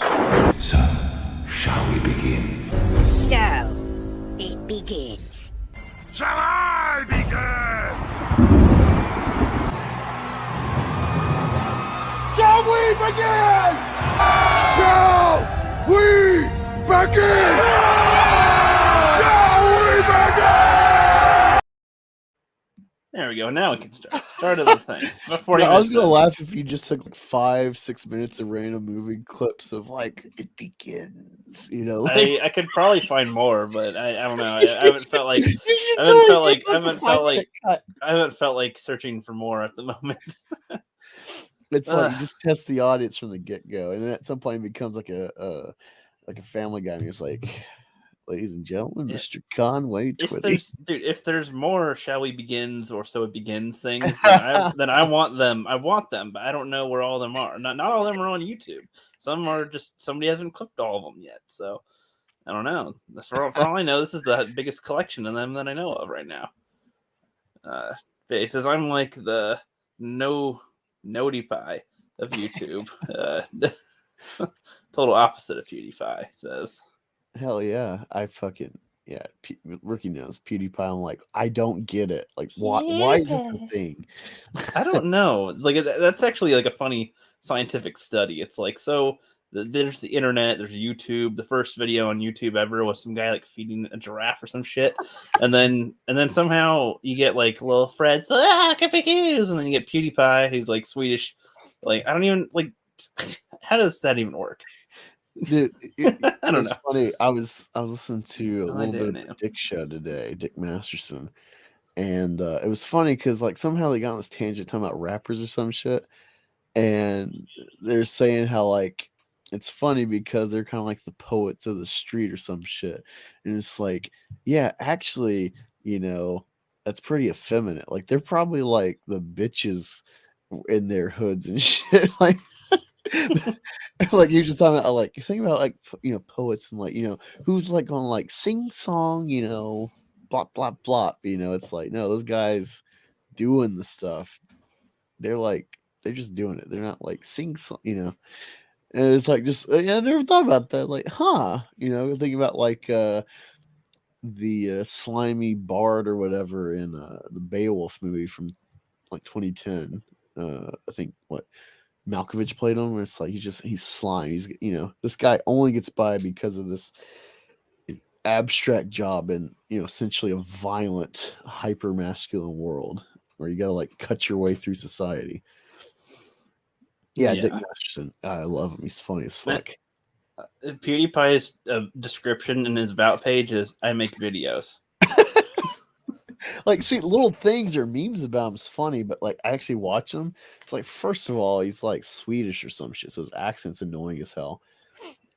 So, shall we begin? So, it begins. Shall I begin? Shall we begin? Shall we begin? Shall we begin? There we go. Now we can start. Started the thing. I was gonna laugh if you just took like 5-6 minutes of random movie clips of like it begins. I could probably find more, but I don't know. I haven't felt like I haven't felt like searching for more at the moment. It's like you just test the audience from the get go, and then at some point it becomes like a Family Guy, and he's like, ladies and gentlemen, Mr. Conway Twitty. If there's more Shall We Begins or So It Begins things, then I want them. I want them, but I don't know where all of them are. Not all of them are on YouTube. Some are just somebody hasn't clipped all of them yet. So I don't know. For all I know, this is the biggest collection of them that I know of right now. He says I'm like the PewDiePie of YouTube. Total opposite of PewDiePie, says. Hell yeah. I Yeah, Rookie knows PewDiePie. I'm like, I don't get it. Like, why is it a thing? I don't know. Like that's actually like a funny scientific study. It's like there's the internet, there's YouTube. The first video on YouTube ever was some guy like feeding a giraffe or some shit, and then somehow you get like little Fred's Capicus, and then you get PewDiePie, who's like Swedish. Like I don't even like. How does that even work? Dude, I don't it's know. funny. I was listening to a I little bit do of the now. Dick Show today, Dick Masterson, and it was funny because like somehow they got on this tangent talking about rappers or some shit, and they're saying how like it's funny because they're kind of like the poets of the street or some shit, and it's like, yeah, actually, that's pretty effeminate. Like they're probably like the bitches in their hoods and shit, like. Like you're just talking about like you think about like poets and like who's like going like sing song blop blop blop it's like no, those guys doing the stuff, they're just doing it, they're not like sing song and it's like just I never thought about that, like thinking about like the slimy bard or whatever in the Beowulf movie from like 2010. I think what Malkovich played him. It's like he's slime. He's this guy only gets by because of this abstract job in essentially a violent, hyper masculine world where you gotta like cut your way through society. Yeah, Dick Masterson. I love him. He's funny as fuck. PewDiePie's description in his about page is "I make videos." Like, see, little things or memes about him's funny, but like I actually watch him. It's like, first of all, he's like Swedish or some shit, so his accent's annoying as hell.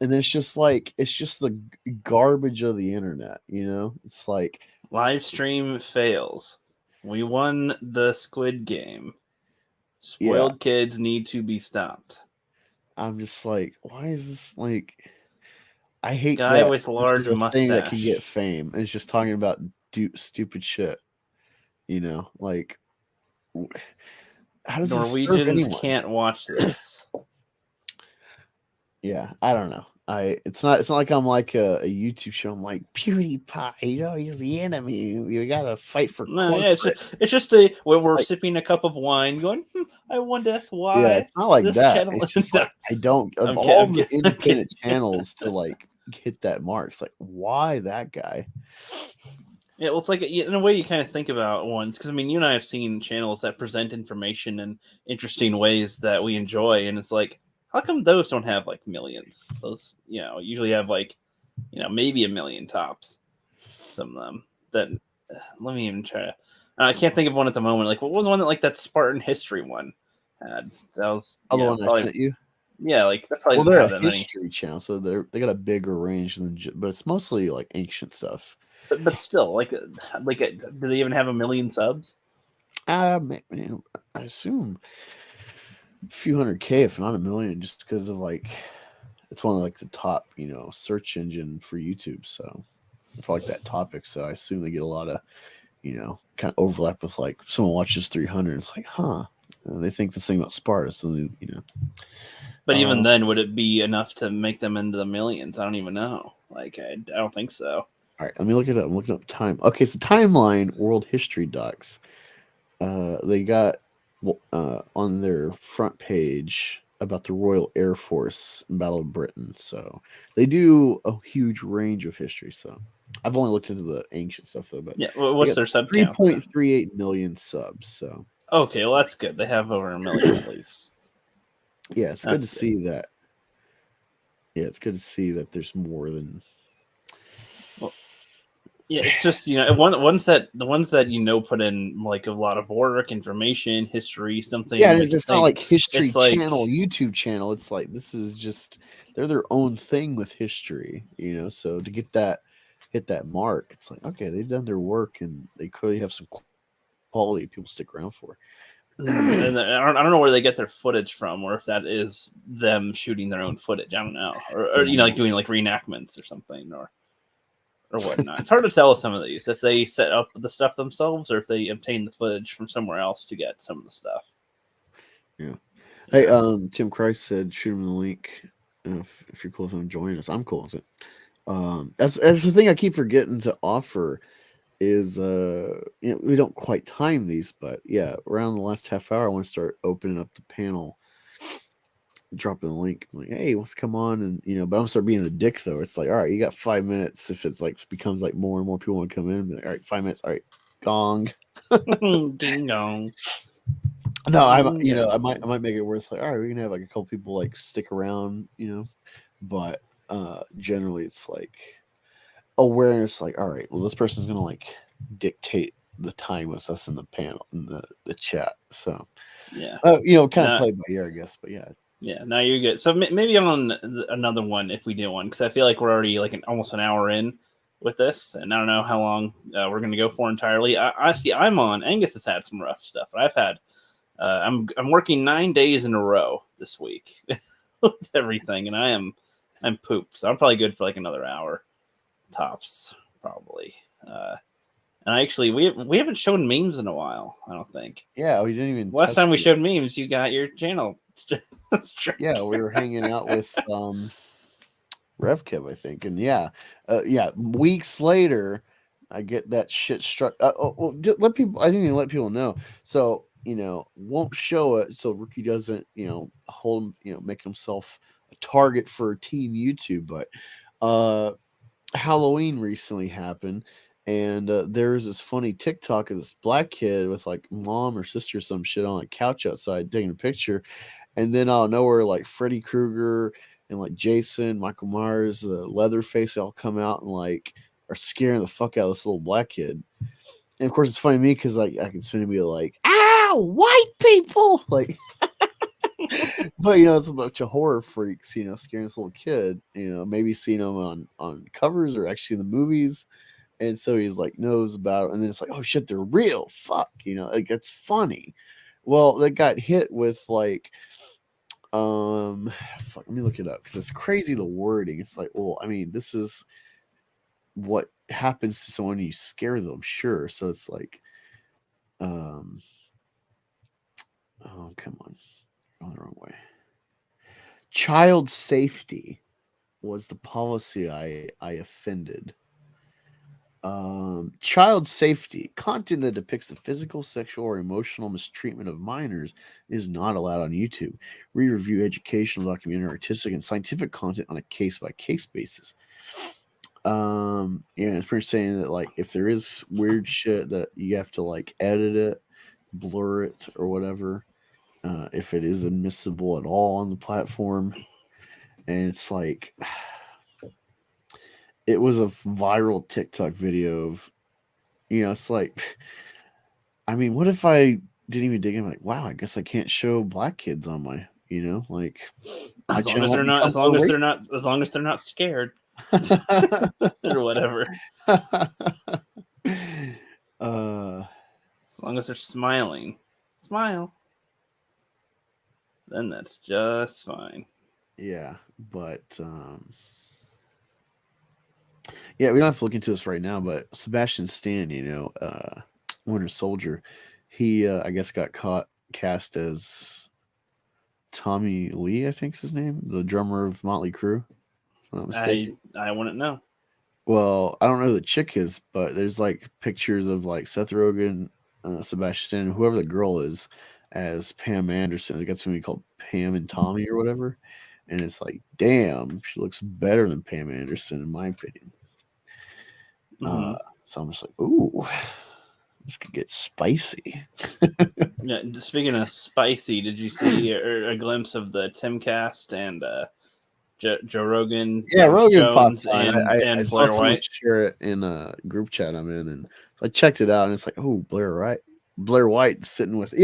And then it's just the garbage of the internet, It's like Live stream fails. We won the Squid Game. Spoiled kids need to be stopped. I'm just like, why is this like? I hate Guy that with this large is a thing that can get mustache. fame. And it's just talking about stupid shit, like how does this serve Norwegians anyone? can't watch this. Yeah, I don't know. It's not like I'm like a YouTube show. I'm like PewDiePie, he's the enemy. We gotta fight for No, yeah, corporate. it's just when we're sipping a cup of wine, going, I wonder why. Yeah, it's not like this that. channel It's is just like I don't of I'm all kidding, the I'm kidding. independent channels to like hit that mark. It's like, why that guy? Yeah, well, it's like in a way you kind of think about ones because I mean, you and I have seen channels that present information in interesting ways that we enjoy, and it's like, how come those don't have like millions? Those usually have like maybe a million tops. Some of them that let me even try to. I can't think of one at the moment. Like what was one that like that Spartan history one had? That was Oh, the one probably, I sent you. Yeah, like that probably Well, doesn't they're have a that many. history channel, so they got a bigger range than, but it's mostly like ancient stuff. But still, like, do they even have a million subs? I assume a few hundred K, if not a million, just because of like it's one of like the top, search engine for YouTube. So for like that topic, so I assume they get a lot of, kind of overlap with like someone watches 300. It's like, huh? They think this thing about Sparta, so they, But even then, would it be enough to make them into the millions? I don't even know. Like, I don't think so. All right, let me look it up. I'm looking up time. Okay, so timeline world history docs. They got on their front page about the Royal Air Force and Battle of Britain. So they do a huge range of history. So I've only looked into the ancient stuff though. But yeah, what's their sub count? 3.38 million subs. So okay, well that's good. They have over a million at least. Yeah, it's good to see that. Yeah, it's good to see that there's more than. Well, yeah, it's just the ones that put in like a lot of work, information, history, something. Yeah, like it's not like history it's like, channel, YouTube channel. It's like this is just they're their own thing with history, So to hit that mark, it's like okay, they've done their work and they clearly have some quality people stick around for. And I don't know where they get their footage from, or if that is them shooting their own footage. I don't know, or like doing like reenactments or something, or whatnot. It's hard to tell with some of these if they set up the stuff themselves or if they obtain the footage from somewhere else to get some of the stuff. Yeah. Hey, Tim Christ said, shoot him the link if you're cool with him joining us. I'm cool with it. That's the thing I keep forgetting to offer is we don't quite time these, but yeah, around the last half hour I want to start opening up the panel, dropping a link like, hey, let's come on, and but I'm gonna start being a dick though. It's like, all right, you got 5 minutes. If it's like becomes like more and more people want to come in, like, all right, 5 minutes, all right, gong. Ding dong. No, I Bingo. might make it where it's like, all right, we can have like a couple people like stick around, but generally it's like awareness, like, all right, well, this person's gonna like dictate the time with us in the panel in the chat. So Yeah. kind of play by ear, I guess. But yeah. Yeah, no, you're good. So maybe on another one if we do one, because I feel like we're already like almost an hour in with this, and I don't know how long we're going to go for entirely. I see. I'm on. Angus has had some rough stuff, but I've had. I'm working 9 days in a row this week with everything, and I'm pooped. So I'm probably good for like another hour, tops probably. And actually, we haven't shown memes in a while. I don't think. Yeah, we didn't even. Last time we showed memes, you got your channel. Yeah, we were hanging out with RevKev, I think, and yeah, weeks later, I get that shit struck. Let people. I didn't even let people know. So won't show it so Rookie doesn't hold make himself a target for Team YouTube. But Halloween recently happened. And there's this funny TikTok of this black kid with like mom or sister or some shit on a couch outside taking a picture. And then out of nowhere, like Freddy Krueger and like Jason, Michael Myers, Leatherface, they all come out and like are scaring the fuck out of this little black kid. And of course, it's funny to me because like I can spin and be like, "Ow, white people!" Like, but it's a bunch of horror freaks, scaring this little kid. Maybe seeing them on covers or actually in the movies. And so he's like knows about it, and then it's like, oh shit, they're real. Fuck, like it's funny. Well, they got hit with like, fuck, let me look it up because it's crazy the wording. It's like, well, I mean, this is what happens to someone when you scare them, sure. So it's like, oh come on, going the wrong way. Child safety was the policy I offended. Child safety content that depicts the physical, sexual, or emotional mistreatment of minors is not allowed on YouTube. We review educational, documentary, artistic, and scientific content on a case-by-case basis. It's pretty saying that like if there is weird shit that you have to like edit it, blur it, or whatever, if it is admissible at all on the platform, and it's like. It was a viral TikTok video of, it's like, I mean, what if I didn't even dig in? Like, wow, I guess I can't show black kids on my, like, as long as they're not scared or whatever. As long as they're smiling, then that's just fine. Yeah, but yeah, we don't have to look into this right now, but Sebastian Stan, Winter Soldier, he I guess got cast as Tommy Lee, I think's his name, the drummer of Motley Crue. If I'm not mistaken. I wouldn't know. Well, I don't know who the chick is, but there's like pictures of like Seth Rogen, Sebastian Stan, whoever the girl is, as Pam Anderson. I guess when we called Pam and Tommy or whatever. And it's like, damn, she looks better than Pam Anderson, in my opinion. So I'm just like, ooh, this could get spicy. Yeah, speaking of spicy, did you see a glimpse of the Timcast and Joe Rogan? Yeah, Rogan Jones popped on. and I Blair saw White share it in a group chat I'm in, and so I checked it out, and it's like, oh, Blair White sitting with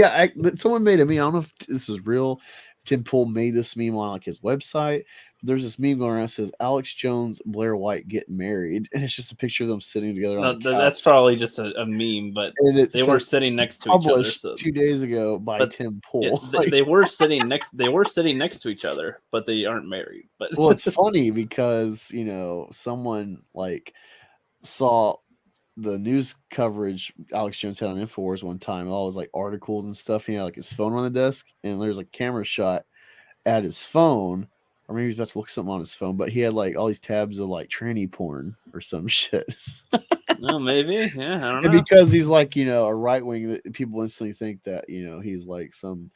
someone made a meme. I don't know if this is real. Tim Pool made this meme on like his website. There's this meme going around that says Alex Jones, Blair White get married, and it's just a picture of them sitting together. That's probably just a meme, but they were sitting next to each other. So, 2 days ago by Tim Pool. Yeah, they were sitting next. They were sitting next to each other, but they aren't married. But well, it's funny because someone like saw the news coverage Alex Jones had on InfoWars one time. All his like articles and stuff. He had like his phone on the desk, and there's a camera shot at his phone or maybe he was about to look something on his phone, but he had like all these tabs of like tranny porn or some shit. No, maybe. Yeah, I don't And know. because he's like, a right wing, people instantly think that, he's like some,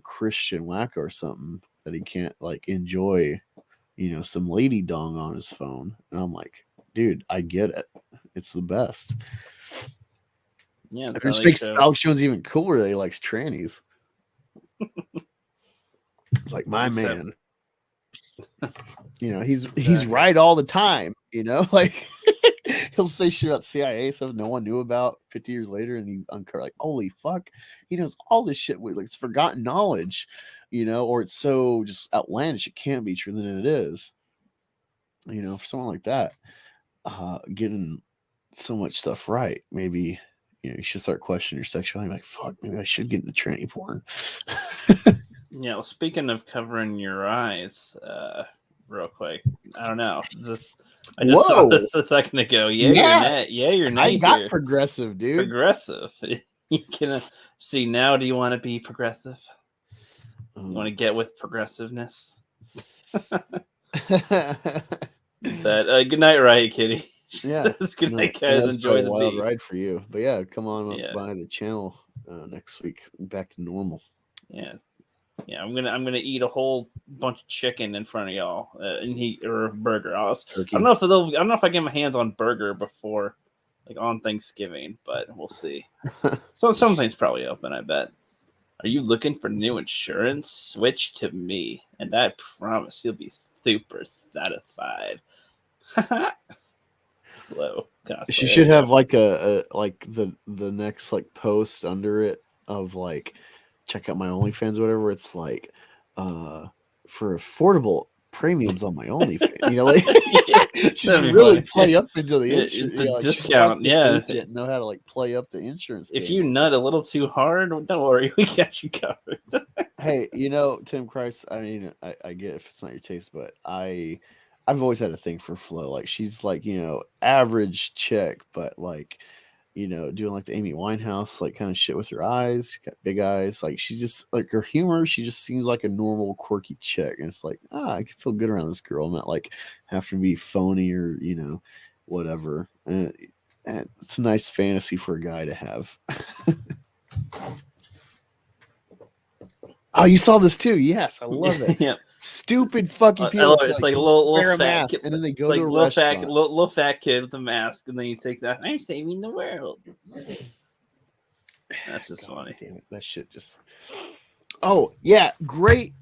Christian wacko or something, that he can't like enjoy, some lady dong on his phone. And I'm like, dude, I get it. It's the best. Yeah, It that's how just they makes show. Alex Jones even cooler that he likes trannies. It's like, my Except- man. He's right all the time, like he'll say shit about CIA stuff no one knew about 50 years later, and he uncover like, holy fuck, he knows all this shit with like it's forgotten knowledge, or it's so just outlandish it can't be true than it is. For someone like that, getting so much stuff right, maybe you should start questioning your sexuality. Like, fuck, maybe I should get into tranny porn. Yeah, well, speaking of covering your eyes, real quick, I don't know. I just saw Whoa. this a second ago. Yeah, Yes! your I nature. got progressive, dude. Progressive. You can see now. Do you want to be progressive? You want to get with progressiveness? Good night, Riot Kitty. Yeah, It's good night, guys. That's Enjoy been the a wild beat. ride for you. But yeah, come on up Yeah. by the channel next week. Back to normal. Yeah, yeah. I'm gonna eat a whole bunch of chicken in front of y'all, or a burger. I don't know if I get my hands on burger before, like on Thanksgiving, but we'll see. So something's probably open, I bet. Are you looking for new insurance? Switch to me, and I promise you'll be super satisfied. Flow. She should have like a like the next like post under it of like, check out my OnlyFans or whatever. It's like for affordable premiums on my OnlyFans. Like she should really play up into the insurance, discount. Yeah, agent know how to like play up the insurance. If you nut a little too hard, don't worry, we got you covered. Hey, Tim Christ. I mean, I get if it's not your taste, but I've always had a thing for Flo. Like she's like, average chick, but like, doing like the Amy Winehouse like kind of shit with her eyes, got big eyes. Like she just like her humor, she just seems like a normal quirky chick. And it's like, I can feel good around this girl. I'm not like having to be phony or, whatever. And it's a nice fantasy for a guy to have. Oh, you saw this too? Yes, I love it. Yeah. Stupid fucking people. I love it. It's like a little fat mask, kid, and then they go like to a little fat kid with a mask, and then he takes that. I'm saving the world. That's just funny. Damn it, that shit just. Oh yeah, great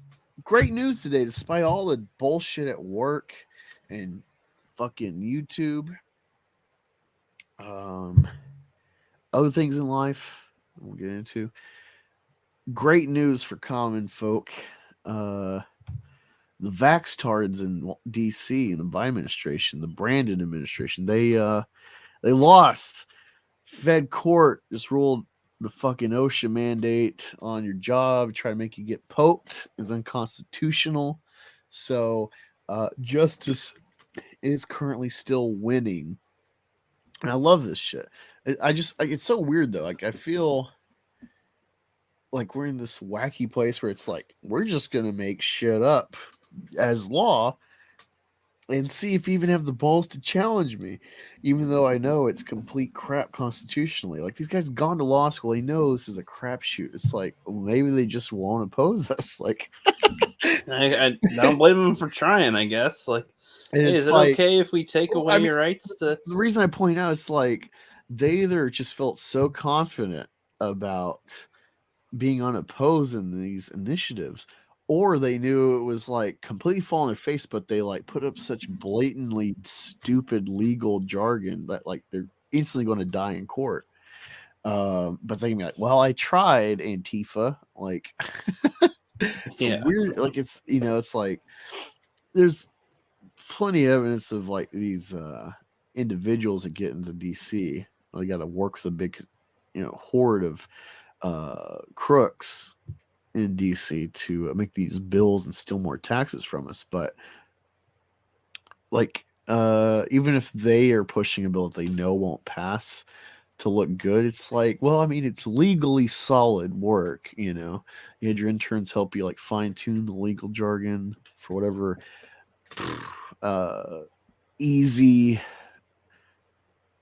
news today. Despite all the bullshit at work and fucking YouTube, other things in life we'll get into. Great news for common folk. The Vaxtards in DC in the Biden administration, the Brandon administration, they lost. Fed court just ruled the fucking OSHA mandate on your job, try to make you get poked, is unconstitutional. So justice is currently still winning. And I love this shit. It's so weird though. Like I feel like we're in this wacky place where it's like we're just gonna make shit up as law and see if you even have the balls to challenge me, even though I know it's complete crap constitutionally. Like these guys have gone to law school, they know this is a crapshoot. It's like, well, maybe they just won't oppose us. Like I don't blame them for trying, I guess. Like, hey, is it like, okay if we take away your rights to? The reason I point out is like they either just felt so confident about being unopposed in these initiatives, or they knew it was like completely fall on their face, but they like put up such blatantly stupid legal jargon that like they're instantly going to die in court. But they can be like, well, I tried, Antifa. Like it's weird. Like it's it's like there's plenty of evidence of like these individuals that get into DC. They got to work with a big horde of crooks in DC to make these bills and steal more taxes from us. But like even if they are pushing a bill that they know won't pass, to look good. It's like, well, I mean, it's legally solid work, you know. You had your interns help you like fine tune the legal jargon for whatever easy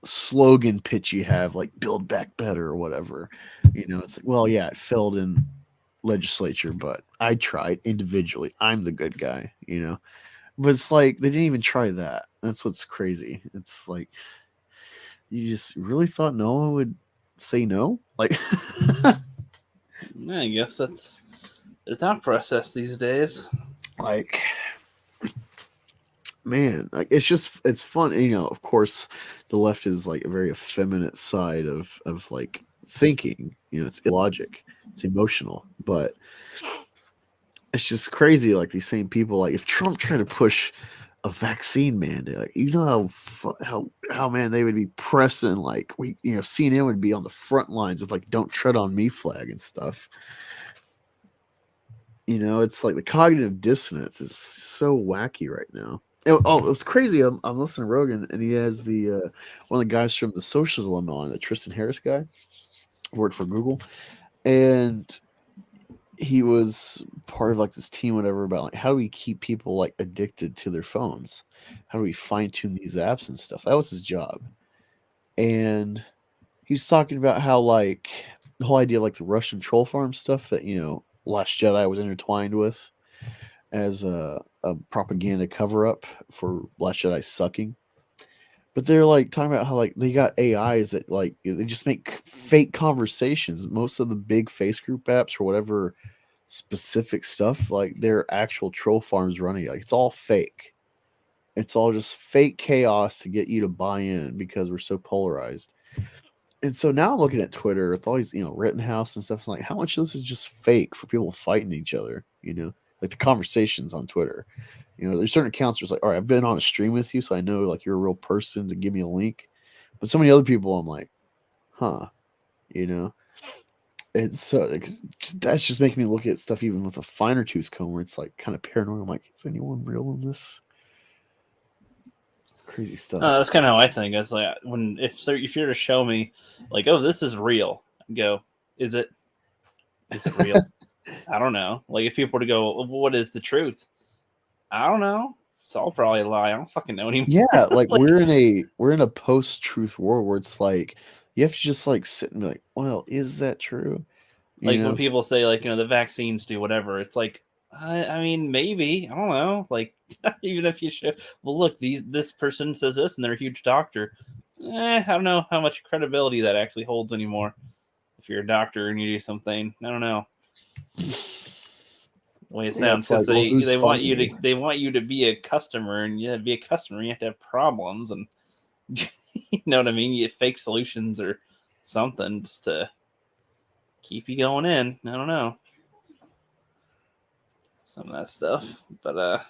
slogan pitch you have, like build back better or whatever. You know, it's like, well, yeah, it failed in legislature, but I tried individually. I'm the good guy, you know. But it's like they didn't even try that. That's what's crazy. It's like you just really thought no one would say no? Like Yeah, I guess that's their thought process these days. like man, like it's fun. You know, of course the left is like a very effeminate side of like thinking. You know, it's illogic, it's emotional, but it's just crazy. Like these same people, like if Trump tried to push a vaccine mandate, like, you know how man they would be pressing, like CNN would be on the front lines with like "Don't tread on me" flag and stuff. You know, it's like the cognitive dissonance is so wacky right now. It was crazy. I'm listening to Rogan, and he has the one of the guys from the Social Dilemma on, the Tristan Harris guy, worked for Google, and he was part of like this team, whatever, about like how do we keep people like addicted to their phones? How do we fine tune these apps and stuff? That was his job, and he was talking about how like the whole idea of like the Russian troll farm stuff that Last Jedi was intertwined with as a propaganda cover up for Last Jedi sucking. But they're like talking about how like they got AIs that like they just make fake conversations. Most of the big face group apps or whatever specific stuff, like they're actual troll farms running. Like it's all fake. It's all just fake chaos to get you to buy in because we're so polarized. And so now I'm looking at Twitter with all these, Rittenhouse and stuff. It's like, how much of this is just fake for people fighting each other? Like the conversations on Twitter. There's certain accounts where it's like, all right, I've been on a stream with you, so I know like you're a real person to give me a link. But so many other people, I'm like, huh, It's so that's just making me look at stuff even with a finer tooth comb, where it's like kind of paranoid. I'm like, is anyone real in this? It's crazy stuff. That's kind of how I think. It's like if you're to show me, like, oh, this is real, I go, is it real? I don't know. Like, if people were to go, well, what is the truth? I don't know. It's all probably a lie. I don't fucking know anymore. Yeah, like, we're in a post-truth world where it's like you have to just like sit and be like, well, is that true? Like when people say like, the vaccines do whatever, it's like, I mean, maybe, I don't know. Like, even if you show, well, look, this person says this and they're a huge doctor. I don't know how much credibility that actually holds anymore. If you're a doctor and you do something, I don't know. The way it sounds, because they want you to be a customer, and to be a customer, you have to have problems, and you know what I mean. You fake solutions or something just to keep you going in. I don't know, some of that stuff, but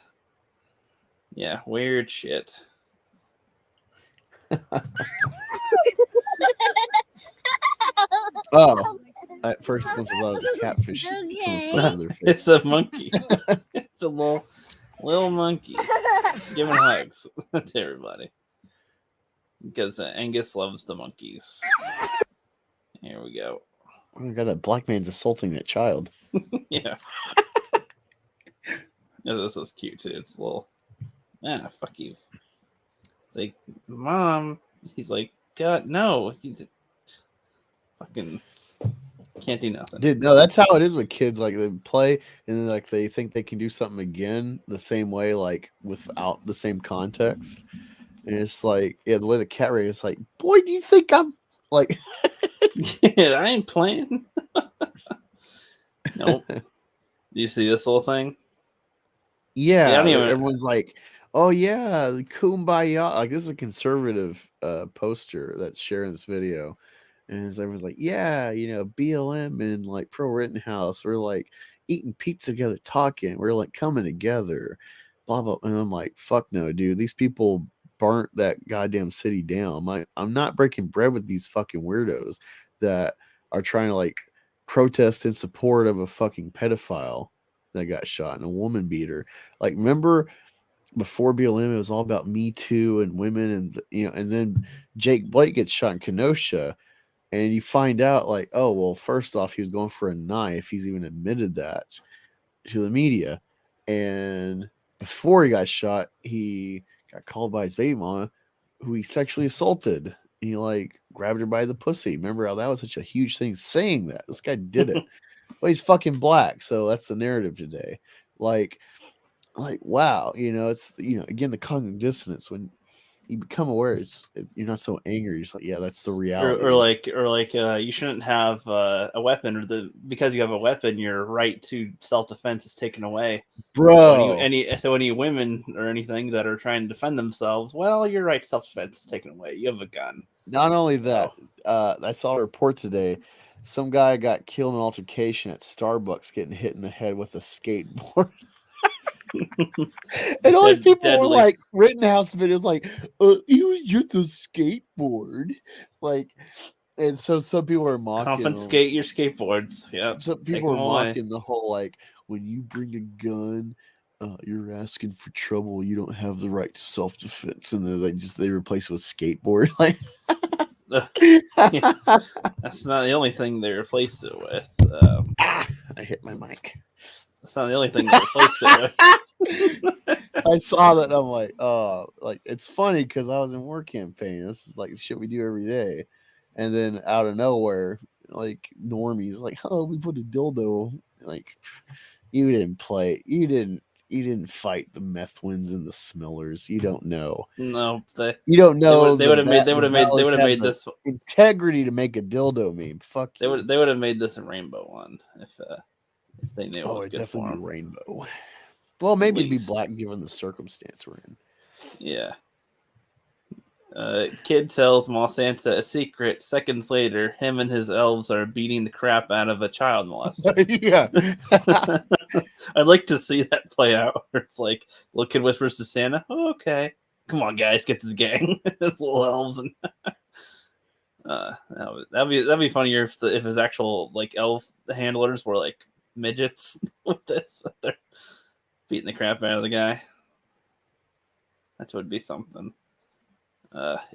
yeah, weird shit. Oh, at first I thought it was a catfish. Someone's putting on their face. It's a monkey. It's a little monkey giving hugs to everybody because Angus loves the monkeys. Here we go. Oh my god, that black man's assaulting that child. Yeah. Yeah, this was cute too. It's a little, fuck you. It's like, Mom. He's like, God, no. He's fucking can't do nothing. Dude, no, that's how it is with kids. Like, they play and then like they think they can do something again the same way, like without the same context. And it's like, yeah, the way the cat rate is like, boy, do you think I'm like Yeah, I ain't playing. Nope. Do you see this little thing? Yeah, everyone's like, oh yeah, the kumbaya. Like, this is a conservative poster that's sharing this video. And everyone's like, yeah, BLM and like pro Rittenhouse, we're like eating pizza together, talking, we're like coming together, blah blah. And I'm like, fuck no, dude. These people burnt that goddamn city down. I'm not breaking bread with these fucking weirdos that are trying to like protest in support of a fucking pedophile that got shot and a woman beater. Like, remember before BLM, it was all about Me Too and women, and and then Jake Blake gets shot in Kenosha. And you find out, like, oh, well, first off, he was going for a knife. He's even admitted that to the media. And before he got shot, he got called by his baby mama, who he sexually assaulted. And he, like, grabbed her by the pussy. Remember how that was such a huge thing saying that? This guy did it. But he's fucking black. So that's the narrative today. Like, wow, it's, again, the cognitive dissonance when you become aware, you're not so angry. You're just like, yeah, that's the reality. Or like, you shouldn't have a weapon, or because you have a weapon, your right to self-defense is taken away, bro. So any women or anything that are trying to defend themselves, well, your right to self-defense is taken away. You have a gun. Not only that, I saw a report today. Some guy got killed in an altercation at Starbucks, getting hit in the head with a skateboard. And all these people were like, Rittenhouse videos, like, he was just a skateboard. Like, and so some people are mocking. Confiscate your skateboards. Yeah. Some people are mocking the whole, like, when you bring a gun, you're asking for trouble. You don't have the right to self-defense. And then they replace it with skateboard. Like, yeah. That's not the only thing they replaced it with. I hit my mic. That's not the only thing they replaced it with. I saw that and I'm like, oh, like, it's funny because I was in work campaign. This is like shit we do every day. And then out of nowhere, like, normies like, oh, we put a dildo. Like, you didn't fight the meth winds and the smellers. You don't know. No, you don't know. They would have made this integrity to make a dildo meme. Fuck. They would have made this a rainbow one if they knew it was good for them. Rainbow. Well, maybe it'd be black given the circumstance we're in. Yeah. Kid tells Santa a secret. Seconds later, him and his elves are beating the crap out of a child molester. Yeah. I'd like to see that play out. Where it's like, little kid whispers to Santa, oh, okay. Come on, guys, get this gang. Little elves. And that'd be funnier if his actual, like, elf handlers were like midgets with this. They're beating the crap out of the guy. That would be something.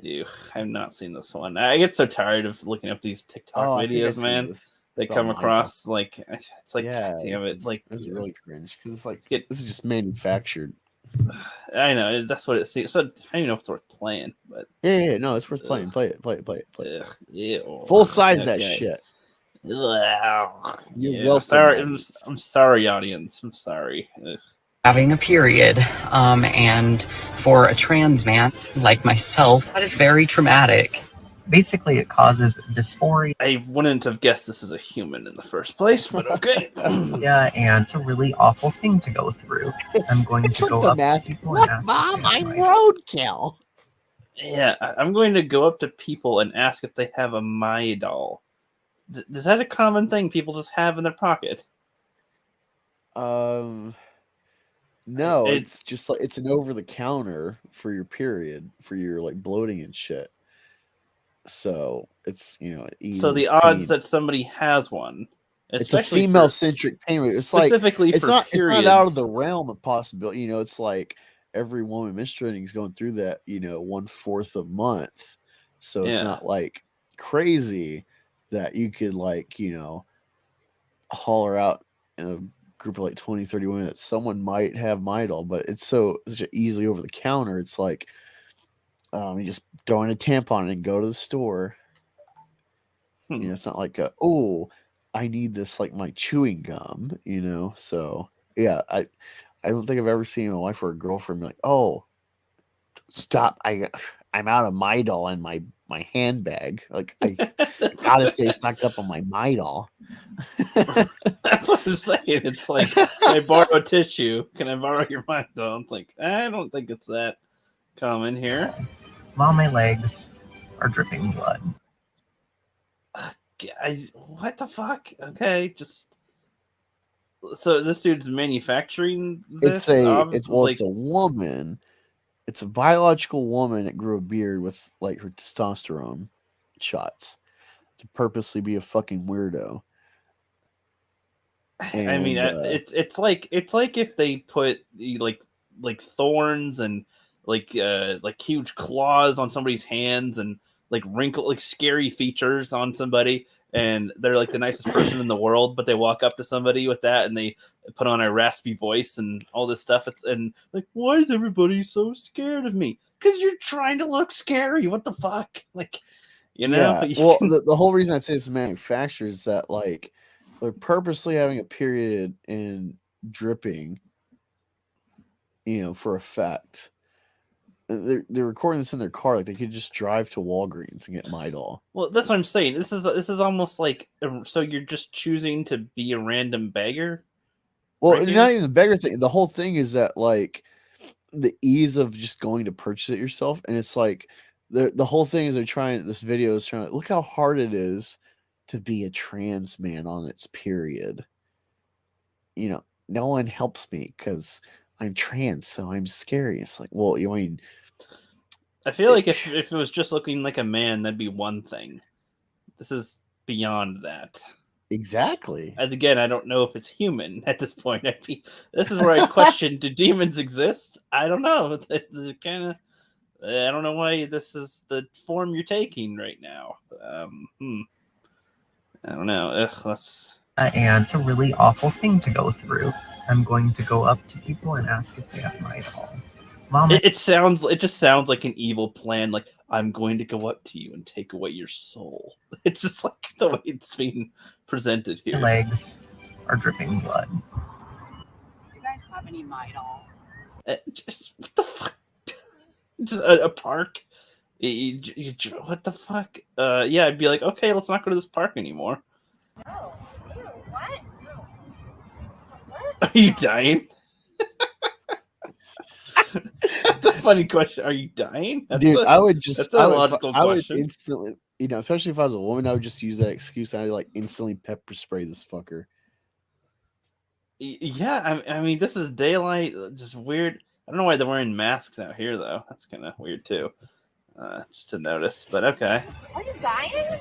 Ew, I've not seen this one. I get so tired of looking up these TikTok videos, man. They come across like, it's like, yeah, God damn it! Like, it's really cringe because it's like, this is just manufactured. I know, that's what it seems. So I don't even know if it's worth playing, but yeah, no, it's worth playing. Play it. Ugh, ew. Full size that shit. Yeah, I'm sorry, audience. I'm sorry. Ugh. Having a period, and for a trans man like myself, that is very traumatic. Basically, it causes dysphoria. I wouldn't have guessed this is a human in the first place, but okay. Yeah, and it's a really awful thing to go through. I'm going to go up to people and ask. Mom, I'm roadkill. Yeah, I'm going to go up to people and ask if they have a My doll. Is that a common thing people just have in their pocket? No, it's just like, it's an over the counter for your period, for your, like, bloating and shit. So it's, so the odds that somebody has one, it's a female centric pain. It's like, it's not out of the realm of possibility. It's like every woman menstruating is going through that, 1/4 a month. So it's not like crazy that you could, like, holler out in a group of like 20, 30 women that someone might have My doll, but it's such easily over the counter. It's like, you just throw in a tampon and go to the store. It's not like I need this, like, my chewing gum, So yeah, I don't think I've ever seen my wife or a girlfriend be like, oh, stop, I'm out of My doll in my handbag. Like, I gotta stay stocked up on my My doll. That's what I'm saying. It's like, can I borrow a tissue? Can I borrow your My doll? It's like, I don't think it's that common here. While my legs are dripping blood. Guys, what the fuck? Okay, just so this dude's manufacturing this. It's a woman. It's a biological woman that grew a beard with, like, her testosterone shots to purposely be a fucking weirdo. And, I mean, it's like if they put like thorns and like huge claws on somebody's hands and like wrinkle, like scary features on somebody, and they're like the nicest person in the world, but they walk up to somebody with that and they put on a raspy voice and all this stuff. And like, why is everybody so scared of me? Because you're trying to look scary. What the fuck? Like, you know? Yeah. Well, the whole reason I say it's manufactured is that like they're purposely having a period and dripping, for effect. They're recording this in their car. Like they could just drive to Walgreens and get Midol. Well, that's what I'm saying. This is almost like so you're just choosing to be a random beggar. Well, right not here? even the beggar thing. The whole thing is that like the ease of just going to purchase it yourself, and it's like the whole thing is they're trying. This video is trying. Look how hard it is to be a trans man on its period. No one helps me because I'm trans, so I'm scary. It's like, well, you mean. I feel like if it was just looking like a man, that'd be one thing. This is beyond that. Exactly. And again, I don't know if it's human at this point. This is where I question: do demons exist? I don't know. Kind of. I don't know why this is the form you're taking right now. I don't know. And it's a really awful thing to go through. I'm going to go up to people and ask if they have Midol. Mom, It just sounds like an evil plan. Like, I'm going to go up to you and take away your soul. It's just like the way it's being presented my here. legs are dripping blood. Do you guys have any Midol? Just what the fuck? Just a park? What the fuck? Yeah, I'd be like, okay, let's not go to this park anymore. No. Ew, what? What? Are you dying? That's a funny question. Are you dying? Dude, I would just. That's a logical I would question. instantly, especially if I was a woman, I would just use that excuse. And I'd like instantly pepper spray this fucker. Yeah, I mean, this is daylight. Just weird. I don't know why they're wearing masks out here, though. That's kind of weird too. Just to notice, but okay. Are you dying?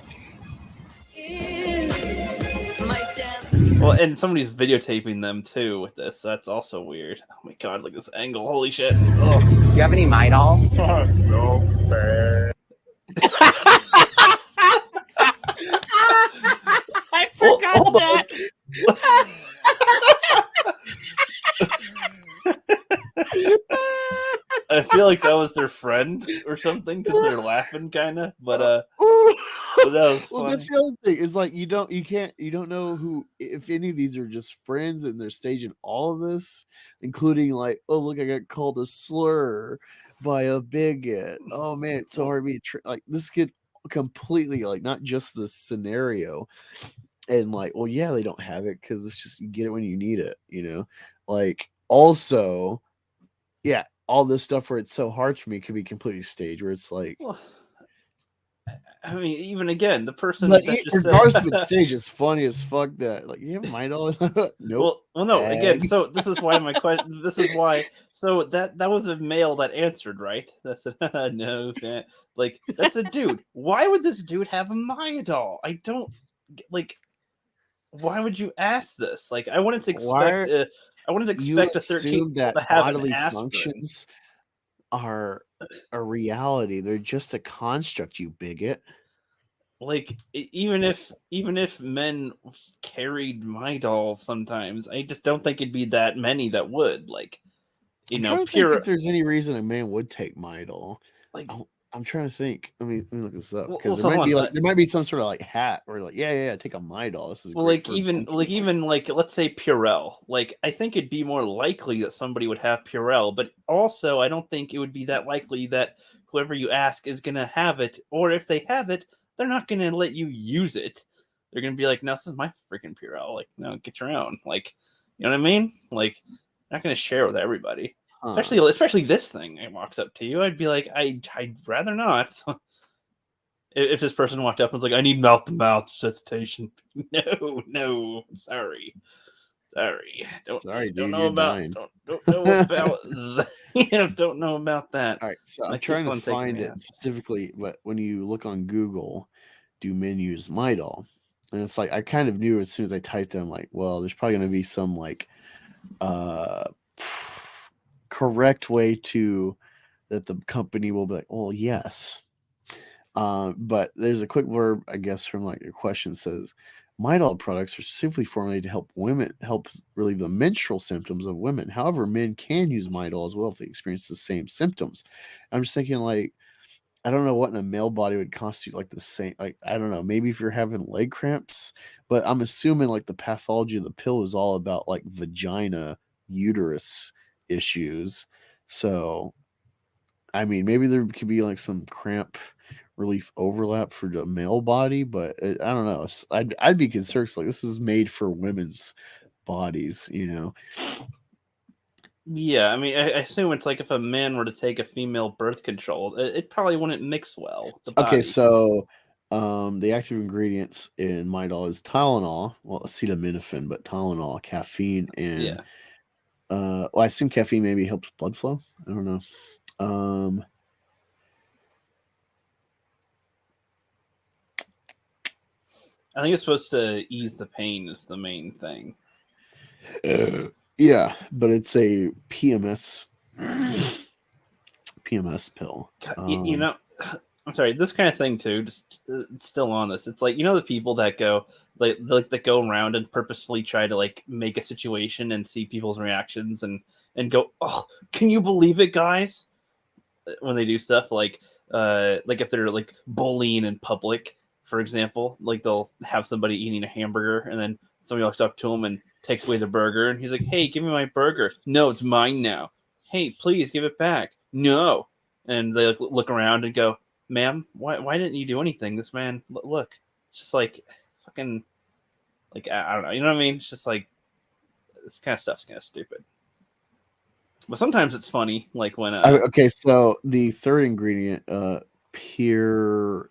Well, and somebody's videotaping them too with this. So that's also weird. Oh my god, look at this angle. Holy shit. Oh. Do you have any Midol? No, man. I forgot that. I feel like that was their friend or something because they're laughing kind of, but that was funny. Well, that's the other thing. Is like you don't know who, if any of these are just friends and they're staging all of this, including like, oh look, I got called a slur by a bigot. Oh man, it's so hard to be like this could completely like not just the scenario, and like, well, yeah, they don't have it because it's just you get it when you need it, like also, yeah. All this stuff where it's so hard for me could be completely staged, where it's like, Well, I mean, even again, the person but that just regardless said, of its stage, it's funny as fuck that like you have Midol. Nope. well, no. Again, Ag. so this is why my question. This is why. So that was a male that answered, right? That's a no. Like that's a dude. Why would this dude have a Myadol? I don't like. Why would you ask this? Like, I wouldn't expect. I wouldn't expect a 13 that to have bodily an aspirin. functions are a reality. They're just a construct, you bigot. Like even if men carried Midol sometimes, I just don't think it'd be that many that would. Like, I'm trying to think if there's any reason a man would take Midol. Like, I'm trying to think. Let me look this up Well, because so there might be some sort of like hat or like yeah, take a Midol. This is well, great like even let's say Purell. Like, I think it'd be more likely that somebody would have Purell, but also I don't think it would be that likely that whoever you ask is gonna have it, or if they have it, they're not gonna let you use it. They're gonna be like, no, this is my freaking Purell. Like, no, get your own. Like, you know what I mean? Like, not gonna share with everybody. Especially this thing. It walks up to you, I'd be like, I'd rather not. If this person walked up and was like, I need mouth-to-mouth resuscitation. No, sorry. Don't know about don't know about that. All right, so I'm trying to find it specifically, but when you look on Google, do men use Midol? And it's like I kind of knew as soon as I typed in, like, well, there's probably going to be some like correct way to that the company will be like, well, yes. But there's a quick blurb, I guess, from like your question says, Midol products are specifically formulated to help relieve the menstrual symptoms of women. However, men can use Midol as well if they experience the same symptoms. I'm just thinking, like, I don't know what in a male body would constitute like the same. Like, I don't know. Maybe if you're having leg cramps, but I'm assuming like the pathology of the pill is all about like vagina, uterus issues. So, I mean, maybe there could be like some cramp relief overlap for the male body, but I don't know. I'd be concerned. 'Cause, like, this is made for women's bodies, you know. Yeah, I mean, I assume it's like if a man were to take a female birth control, it probably wouldn't mix well. The Okay, body. so the active ingredients in Midol is Tylenol, well, acetaminophen, but Tylenol, caffeine, and Yeah. well, I assume caffeine maybe helps blood flow. I don't know. I think it's supposed to ease the pain is the main thing. Yeah, but it's a PMS pill. God, you know, I'm sorry. This kind of thing too. Just still on this. It's like, you know, the people that go like that go around and purposefully try to like make a situation and see people's reactions and go, oh, can you believe it, guys? When they do stuff like if they're like bullying in public, for example, like they'll have somebody eating a hamburger and then somebody walks up to him and takes away the burger and he's like, hey, give me my burger. No, it's mine now. Hey, please give it back. No. And they look around and go, ma'am, why didn't you do anything? This man, look, it's just like fucking, like, I don't know, you know what I mean? It's just like, this kind of stuff's kind of stupid. But sometimes it's funny, like when okay, so the third ingredient, pyrilamine,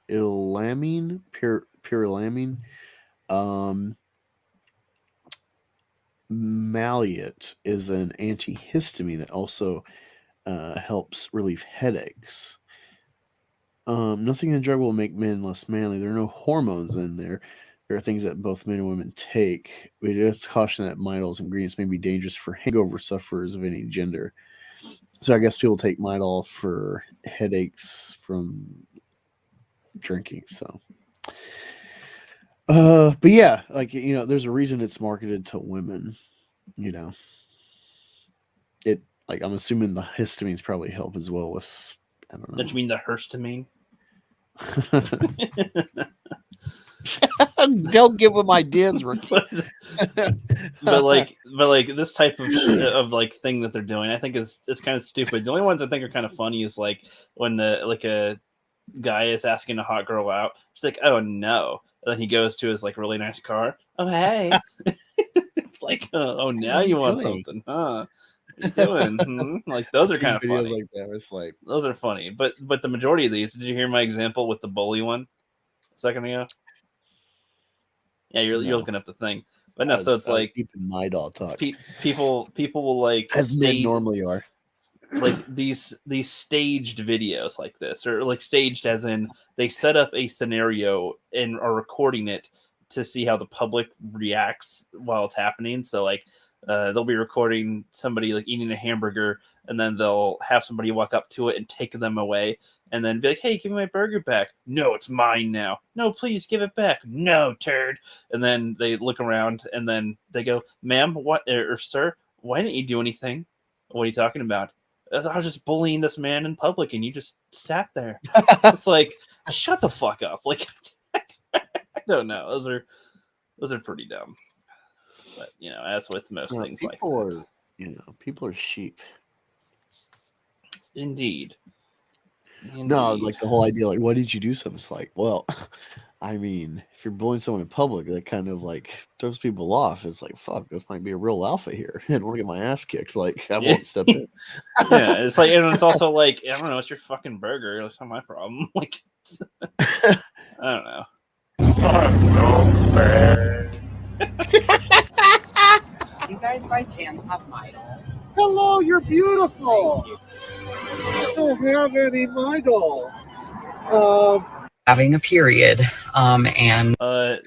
maliate is an antihistamine that also helps relieve headaches. Nothing in the drug will make men less manly. There are no hormones in there. There are things that both men and women take. We just caution that Midol's ingredients may be dangerous for hangover sufferers of any gender. So I guess people take Midol for headaches from drinking. So, but yeah, like, you know, there's a reason it's marketed to women. You know, it, like, I'm assuming the histamines probably help as well with, I don't know. Don't you mean the histamine? Don't give them ideas, Ricky. but like this type of like thing that they're doing, I think is kind of stupid. The only ones I think are kind of funny is like when like a guy is asking a hot girl out. She's like, "Oh no!" And then he goes to his like really nice car. Oh hey, it's like, oh now you want something, huh? What you doing? Like those are kind of funny. Like that. It's like, those are funny, but the majority of these. Did you hear my example with the bully one a second ago? Yeah, you're looking up the thing, but no. So it's like deep in Midol talk. People will like as men normally are. Like these staged videos like this, or like staged as in they set up a scenario and are recording it to see how the public reacts while it's happening. So like they'll be recording somebody like eating a hamburger, and then they'll have somebody walk up to it and take them away, and then be like, "Hey, give me my burger back." No, it's mine now. No, please give it back. No, turd. And then they look around, and then they go, "Ma'am, what or sir, why didn't you do anything? What are you talking about?" I was just bullying this man in public, and you just sat there. It's like, shut the fuck up. Like, I don't know. Those are pretty dumb. But you know, as with most things like that, people are sheep. Indeed. No, like the whole idea, like, why did you do something? It's like, well, I mean, if you're bullying someone in public, that kind of like throws people off. It's like, fuck, this might be a real alpha here. I don't want to get my ass kicked. Like, I won't step in. Yeah, it's like, and it's also like, I don't know, it's your fucking burger. It's not my problem. Like, I don't know. You guys by chance have Midol? Hello, you're beautiful. I don't have any Midol. Having a period, and I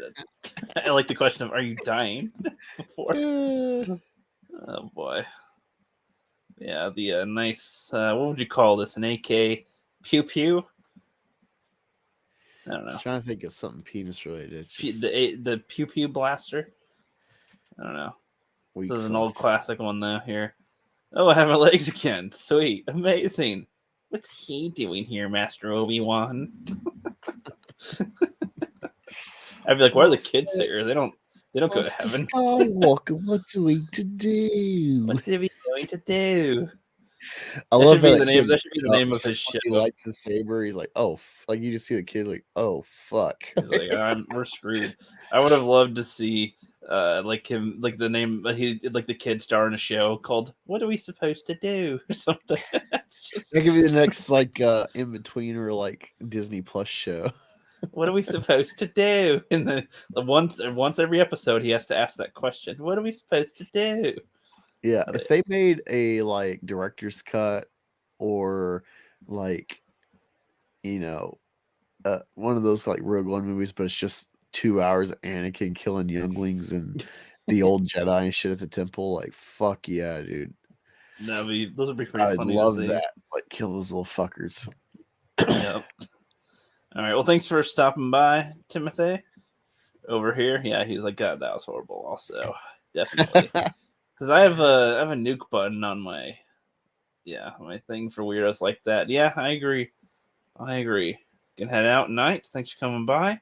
like the question of, are you dying before? Oh boy. Yeah, the nice, what would you call this? An AK pew pew? don't know. I'm trying to think of something penis related. It's just The pew pew blaster. I don't know. weak This is an sauce. old classic one though. Here. Oh, I have my legs again. Sweet, amazing. What's he doing here, Master Obi-Wan? I'd be like, why are the kids here? They don't go to heaven. Skywalker, what do we to do? What are we going to do? I That love should be how the name. kid That should be the name of jumps his when show. He lights the saber. He's like, oh, like you just see the kids like, oh fuck. He's like, we're screwed. I would have loved to see like him, like the name, like the kid star in a show called "What Are We Supposed to Do" or something. That's just That could be the next like in between or like Disney Plus show. what are we supposed to do? And the once every episode, he has to ask that question. What are we supposed to do? Yeah, But- if they made a like director's cut or like one of those like Rogue One movies, but it's just 2 hours of Anakin killing younglings and the old Jedi and shit at the temple, like fuck yeah, dude. those would be pretty I would funny love to see. that. Like kill those little fuckers. Yep. All right. Well, thanks for stopping by, Timothy. Over here, yeah, he's like, God, that was horrible. Also, definitely, because I have a nuke button on my thing for weirdos like that. Yeah, I agree. Can head out tonight. Thanks for coming by.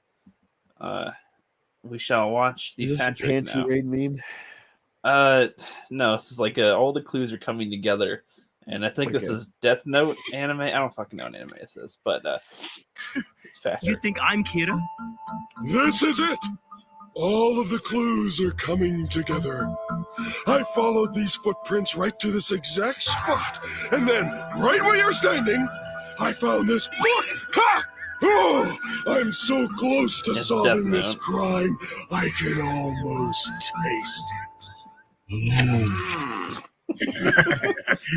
We shall watch the Is this a Patrick panty now. raid meme? No, this is like all the clues are coming together, and I think this Okay. is Death Note anime. I don't fucking know what anime this is, but it's Patrick. You think I'm Kira? This is it! All of the clues are coming together. I followed these footprints right to this exact spot, and then, right where you're standing, I found this book! Ha! Oh, I'm so close to It's solving Death this Note. crime, I can almost taste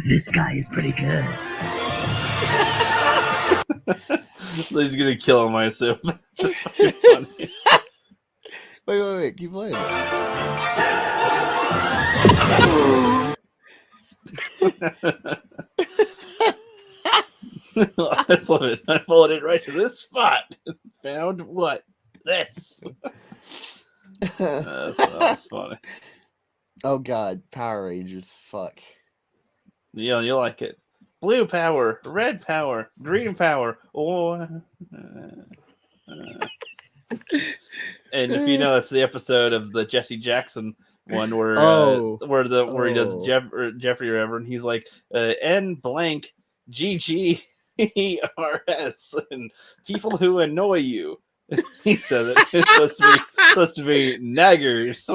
This guy is pretty good. So he's gonna kill him, I assume. That's fucking funny. Wait, keep playing. I just love it. I followed it right to this spot. Found what? This. That's funny. Oh god, Power Rangers, fuck. You'll like it. Blue power, red power, green power, or. And if you know, it's the episode of the Jesse Jackson one where where he does Jeffrey or whatever, and he's like N blank GGERS and people who annoy you. He said it. It's supposed to be naggers.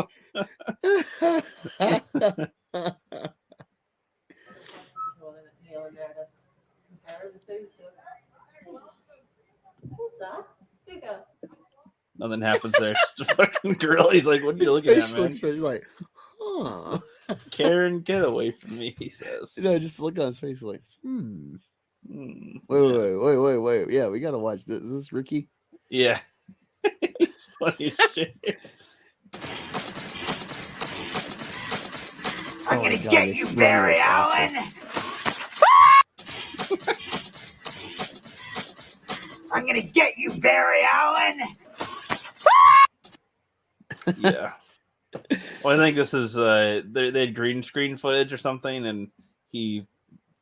Nothing happens there. It's just a fucking girl. He's like, "What are you looking at, man?" He's like, huh. Karen, get away from me, he says. No, just look on his face like, Yes. Wait. Yeah, we gotta watch this. Is this Ricky? Yeah. He's funny as shit. I'm gonna get you, Barry Allen! I'm gonna get you, Barry Allen! Yeah. Well, I think this is they had green screen footage or something, and he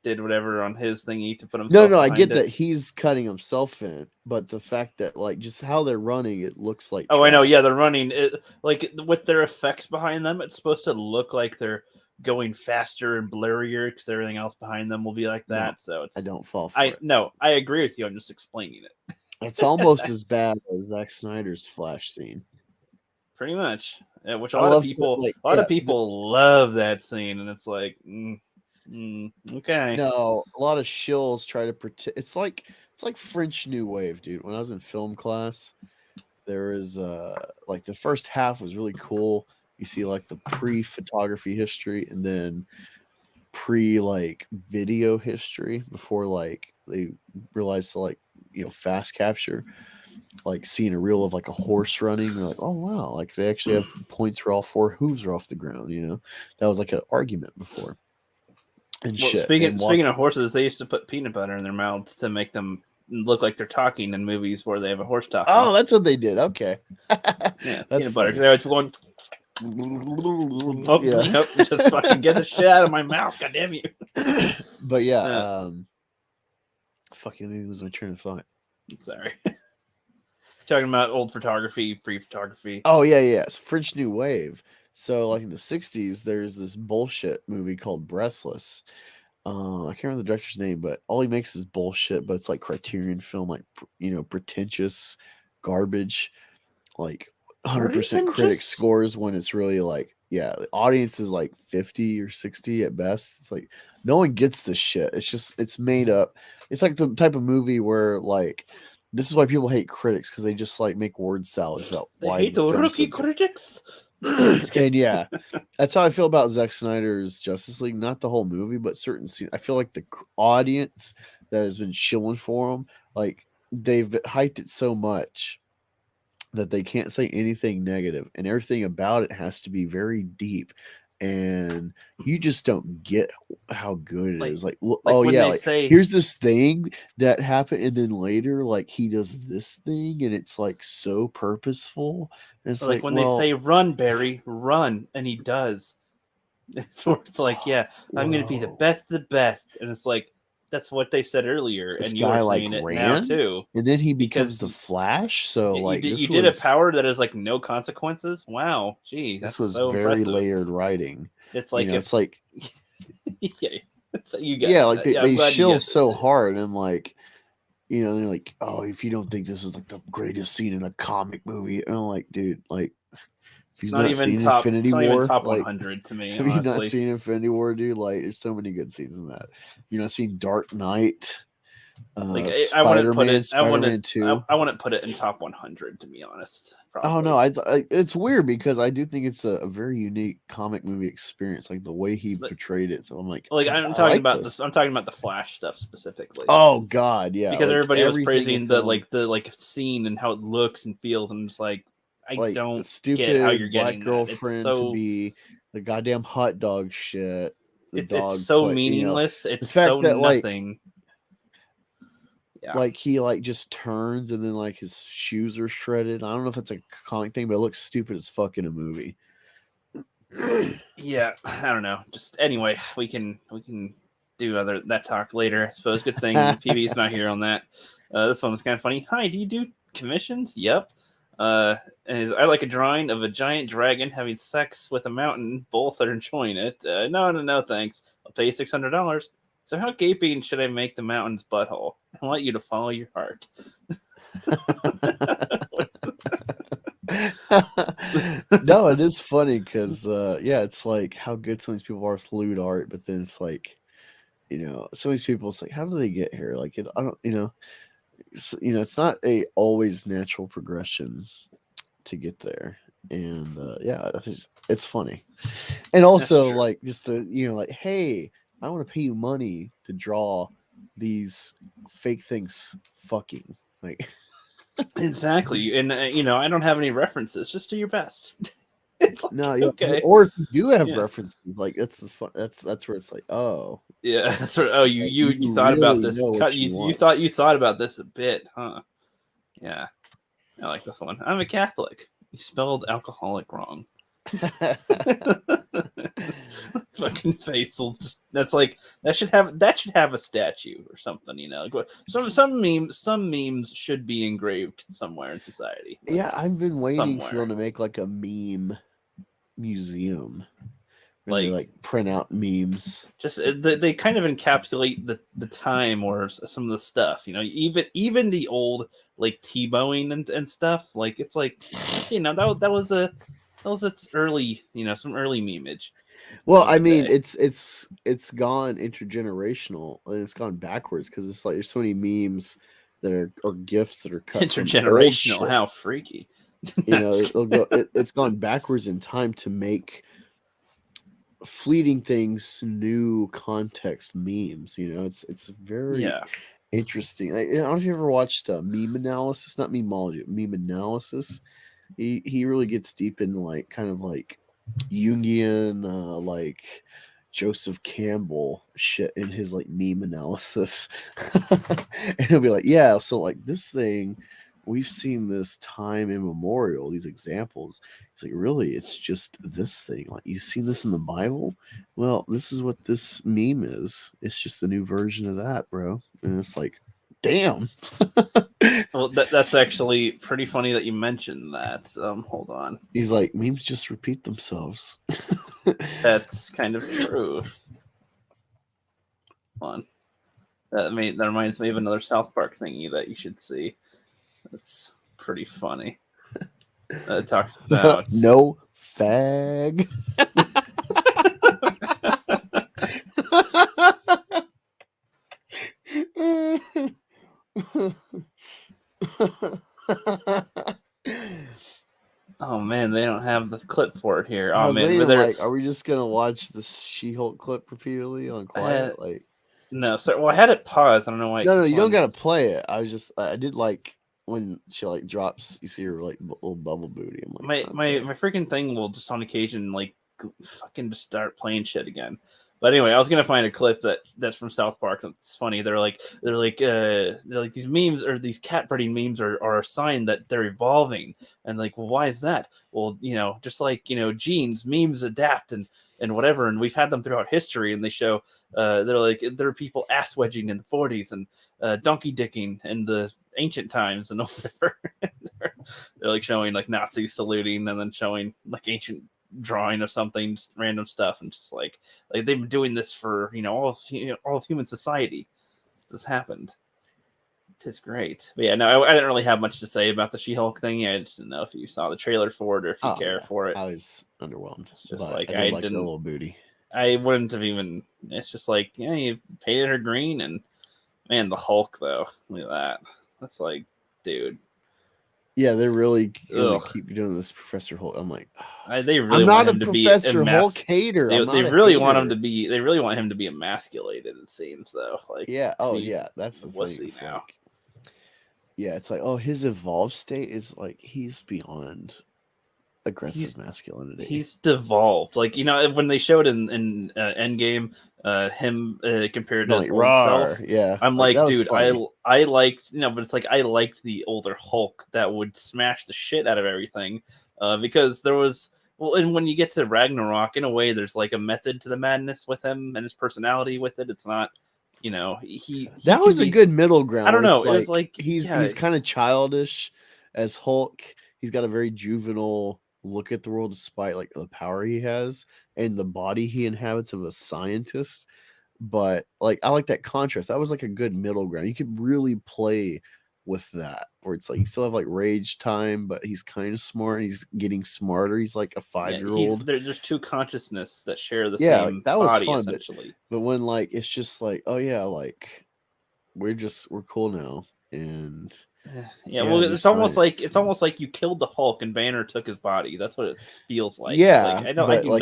did whatever on his thingy to put himself. No, I behind get it. that he's cutting himself in, but the fact that like just how they're running, it looks like. Oh, I know. trash. Yeah, they're running it like with their effects behind them. It's supposed to look like they're going faster and blurrier because everything else behind them will be like that. No, so it's I don't fall for it. No, I agree with you. I'm just explaining it. It's almost as bad as Zack Snyder's Flash scene. Pretty much, yeah, which I a lot of love to, people, like, a lot yeah, of people love that scene, and it's like, okay, No, a lot of shills try to pretend. It's like French New Wave, dude. When I was in film class, there is like the first half was really cool. You see like the pre-photography history and then pre like video history before like they realized to like fast capture. Like seeing a reel of like a horse running, they're like, oh wow, like they actually have points where all four hooves are off the ground. That was like an argument before. And well, shit. speaking of horses, they used to put peanut butter in their mouths to make them look like they're talking in movies where they have a horse talking. Oh, that's what they did. Okay. Yeah, That's peanut butter. funny. They're going. Oh, Yeah. yep, just fucking get the shit out of my mouth, goddamn you. But yeah, fucking lose my train of thought. Sorry. Talking about old photography, pre-photography. Oh yeah, yeah. It's French New Wave. So like in the '60s, there's this bullshit movie called Breathless. I can't remember the director's name, but all he makes is bullshit. But it's like Criterion film, like pretentious garbage, like 100% critic scores when it's really like, yeah, the audience is like 50 or 60 at best. It's like no one gets this shit. It's made up. It's like the type of movie where like this is why people hate critics because they just like make word salads about They why hate the the film's rookie so good. critics. And yeah, that's how I feel about Zack Snyder's Justice League. Not the whole movie, but certain scenes. I feel like the audience that has been shilling for him, like they've hyped it so much that they can't say anything negative, and everything about it has to be very deep. And you just don't get how good it is. Like oh when yeah, they like say- here's this thing that happened, and then later, like he does this thing, and it's like so purposeful. And it's like when they say run, Barry, run, and he does. It's like, yeah, I'm gonna be the best of the best. And it's like that's what they said earlier, this and you guy are like saying it now ran too. and then he becomes Because the Flash. So like you did a power that has like no consequences. Wow, gee, that's this was so very impressive. layered writing. It's like it's like yeah, you get yeah, like they I'm glad you shill get so hard, and like they're like, oh, if you don't think this is like the greatest scene in a comic movie, and I'm like, dude, like if you've not even seen top. Infinity It's not even War, top like 100 to me. have you not Honestly, seen Infinity War, dude? Like there's so many good scenes in that. You not seen Dark Knight? like Spider-Man, I wouldn't put it. Spider-Man 2. I wouldn't put it in top 100 to be honest. Probably. Oh no, it's weird because I do think it's a very unique comic movie experience, like the way he portrayed it. So I'm like I'm talking about this. I'm talking about the Flash stuff specifically. Oh God, yeah, because like, everybody was everything praising is the on- like scene and how it looks and feels, and I'm just like I like the don't stupid get how you're black getting girlfriend that. It's so to be the goddamn hot dog shit. The dog it's so play, meaningless. the It's fact so that nothing. like he like just turns and then like his shoes are shredded. I don't know if that's a comic thing, but it looks stupid as fuck in a movie. Yeah, I don't know. Just anyway, we can do that talk later. I suppose. Good thing PB's not here on that. This one was kind of funny. Hi, do you do commissions? Yep. I like a drawing of a giant dragon having sex with a mountain. Both are enjoying it. No, thanks. I'll pay you $600. So how gaping should I make the mountain's butthole? I want you to follow your heart. No, it is funny because yeah, it's like how good some of these people are with lewd art, but then it's like some of these people, it's like how do they get here? Like I don't it's not a always natural progression to get there. And yeah, I think it's funny. And also like just the like, hey, I want to pay you money to draw these fake things fucking like exactly. And I don't have any references, just do your best. It's like, no, yeah, okay. Or if you do have references, like that's the fun. That's where it's like, oh, yeah. That's right. Oh, you thought about this. You thought about this a bit, huh? Yeah, I like this one. I'm a Catholic. You spelled alcoholic wrong. Fucking faithful. That's like that should have a statue or something. Like some memes should be engraved somewhere in society. Like, yeah, I've been waiting for somewhere. them to make like a meme museum, like print out memes. Just they kind of encapsulate the time or some of the stuff. Even the old like T-bowing and stuff. Like it's like that was its early some early memeage. Well, I mean, it's gone intergenerational and it's gone backwards because it's like there's so many memes that are gifts that are cut intergenerational. How freaky! It's gone backwards in time to make fleeting things new context memes. It's very interesting. I don't know if you ever watched meme analysis, not memeology, meme analysis. He really gets deep in like kind of like Jungian, like Joseph Campbell shit in his like meme analysis. And he'll be like, yeah, so like this thing, we've seen this time immemorial, these examples. It's like, really, it's just this thing. Like, you've seen this in the Bible? Well, this is what this meme is. It's just a new version of that, bro. And it's like, damn. Well, that's actually pretty funny that you mentioned that. Hold on. He's like, memes just repeat themselves. That's kind of true. Hold on. That reminds me of another South Park thingy that you should see. That's pretty funny. It talks about no fag. Oh man, they don't have the clip for it here. I Oh was man, waiting, like, are we just gonna watch the She-Hulk clip repeatedly on quiet? Like, no, sir. Well, I had it paused. I don't know why. no, you don't gotta play it. I did like when she like drops. You see her like little bubble booty. I'm like, my freaking thing will just on occasion like fucking just start playing shit again. But anyway, I was gonna find a clip that's from South Park. It's funny. They're like these memes or these cat breeding memes are a sign that they're evolving. And like, well, why is that? Well, just like genes, memes adapt and whatever. And we've had them throughout history. And they show they're like there are people ass wedging in the 40s and donkey dicking in the ancient times and whatever. they're like showing like Nazis saluting and then showing like ancient drawing of something, just random stuff, and just like they've been doing this for all of human society. This happened. It's great. But yeah, no, I didn't really have much to say about the She-Hulk thing. I just didn't know if you saw the trailer for it or if you care for it. I was underwhelmed. It's just but like I didn't. the little booty. I wouldn't have even. It's just like you painted her green, and man, the Hulk though. Look at that. That's like, dude. Yeah, they really keep doing this Professor Hulk. I'm like, they really I'm want not him a to be Professor Hulk hater. They really want him to be. They really want him to be emasculated. It seems though. Like that's the thing. Now. Like, it's like his evolved state is like he's beyond aggressive masculinity. He's devolved. Like when they showed in Endgame, him compared to his old self. Yeah, I'm like dude, funny. I liked but it's like I liked the older Hulk that would smash the shit out of everything, because there was and when you get to Ragnarok, in a way, there's like a method to the madness with him and his personality with it. It's not. He that was a good middle ground. I don't know. It was like he's kind of childish as Hulk. He's got a very juvenile look at the world despite like the power he has and the body he inhabits of a scientist. But like I like that contrast. That was like a good middle ground. You could really play with that where it's like you still have like rage time, but he's kind of smart. He's getting smarter. He's like a 5-year-old. There's two consciousness that share the same like, that was body fun, essentially. But when like it's just like, oh yeah, like we're cool now. And well, it's almost like you killed the Hulk and Banner took his body. That's what it feels like. Yeah, it's like, I do not you're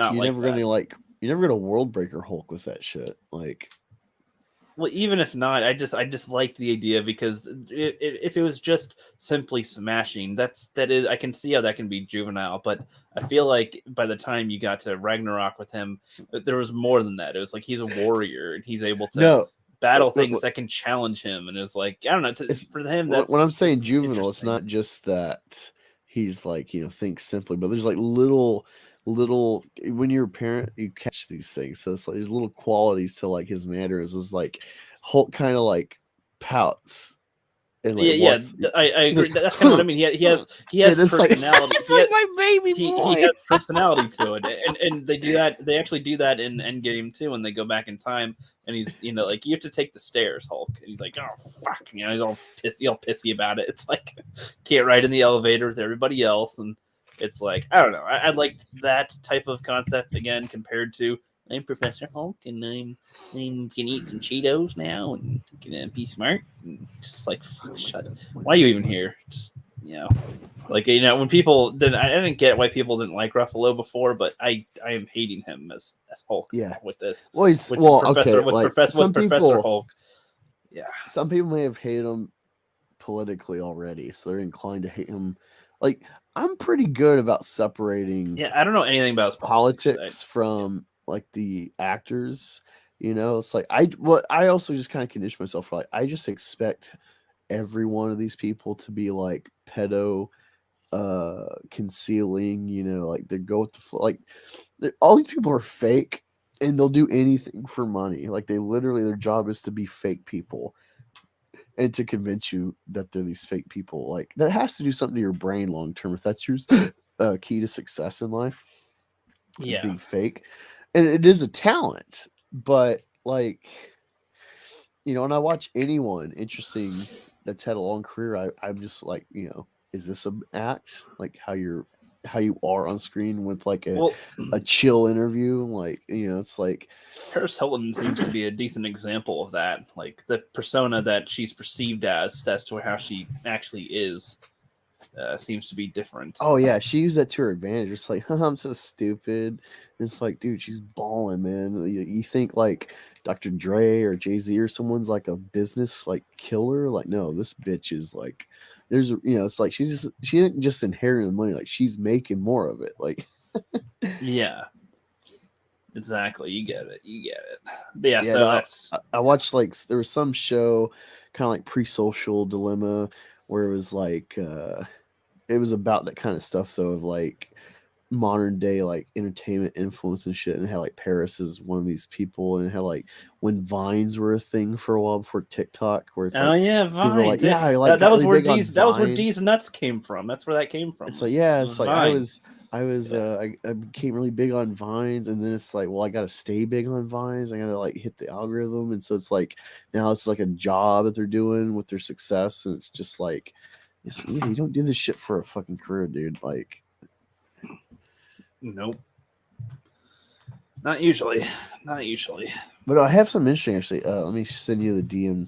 like never gonna world breaker Hulk with that shit. Like, well, even if not, I just like the idea because if it was just simply smashing, that is I can see how that can be juvenile. But I feel like by the time you got to Ragnarok with him, there was more than that. It was like he's a warrior and he's able to battle things that can challenge him, and it's like I don't know. For him, that's when I'm saying juvenile, it's not just that he's like thinks simply, but there's like little when you're a parent, you catch these things. So it's like there's little qualities to like his manners. Is like Hulk kind of like pouts. And like I agree. That's kind of what I mean. He has personality. It's like my baby boy. He has personality to it, and they do that. They actually do that in Endgame too. When they go back in time, and he's like you have to take the stairs, Hulk, and he's like, oh fuck, he's all pissy about it. It's like can't ride in the elevator with everybody else, and it's like I don't know. I liked that type of concept again compared to I'm Professor Hulk and I'm can eat some Cheetos now and can be smart. And it's just like fuck, shut up. Why are you even here? Just like when people then I didn't get why people didn't like Ruffalo before, but I am hating him as Hulk. With this. Well, Professor Hulk. Yeah, some people may have hated him politically already, so they're inclined to hate him. Like I'm pretty good about separating. Yeah, I don't know anything about his politics from like the actors. You know, it's like I also just kind of condition myself for like I just expect every one of these people to be like pedo concealing, you know, like they go with the like all these people are fake and they'll do anything for money. Like they literally their job is to be fake people and to convince you that they're these fake people. Like that has to do something to your brain long term if that's your key to success in life is being fake. And it is a talent, but like you know, when I watch anyone interesting that's had a long career, I'm just like, you know, is this an act? Like how you are on screen with like a chill interview? Like, you know, it's like Paris Hilton seems to be a decent example of that. Like the persona that she's perceived as to how she actually is seems to be different. oh yeah, she used that to her advantage. It's like, I'm so stupid. It's like, dude, she's balling, man. You think like Dr. Dre or Jay-Z or someone's like a business like killer? Like, no, this bitch is like, there's you know, it's like she didn't just inherit the money, like she's making more of it. Like, yeah, exactly. You get it. But yeah, yeah, so no, that's I watched like there was some show, kind of like Pre-Social Dilemma, where it was like it was about that kind of stuff though of like modern day like entertainment influence and shit, and had like Paris is one of these people, and had like when Vines were a thing for a while before TikTok, where it's like yeah, people were like, Vines. yeah, I like that got was really where big on D's that was where Vine. D's nuts came from. That's where that came from. It's like, yeah, it's like Vines. I became really big on Vines, and then it's like, well, I gotta stay big on Vines. I gotta like hit the algorithm, and so it's like now it's like a job that they're doing with their success, and it's just like, yeah, you don't do this shit for a fucking career, dude. Like, nope, not usually. but I have some interesting actually. Let me send you the DM.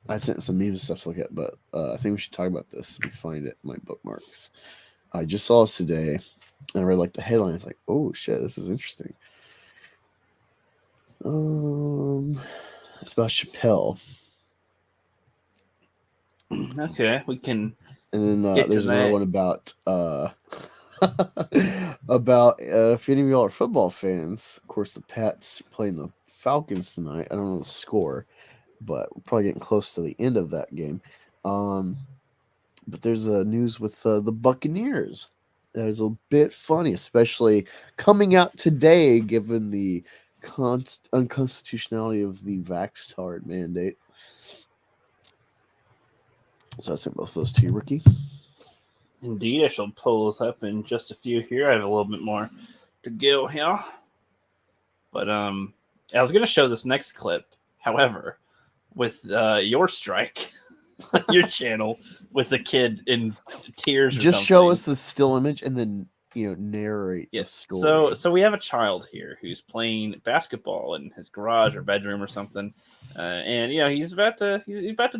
I sent some memes and stuff to look at, but I think we should talk about this. Let me find it in my bookmarks. I just saw this today, and I read like the headlines. Like, oh shit, this is interesting. It's about Chappelle. Okay, we can. And then get there's to another that. one about about if any of y'all are football fans. Of course, the Pats playing the Falcons tonight. I don't know the score, but we're probably getting close to the end of that game. But there's news with the Buccaneers. That is a bit funny, especially coming out today, given the unconstitutionality of the Vax card mandate. So I sent both of those to you, Ricky. Indeed, I shall pull those up in just a few here. I have a little bit more to go here. But I was going to show this next clip, however, with your strike, your channel, with the kid in tears. Just show us the still image and then narrate the story. So we have a child here who's playing basketball in his garage or bedroom or something, and he's about to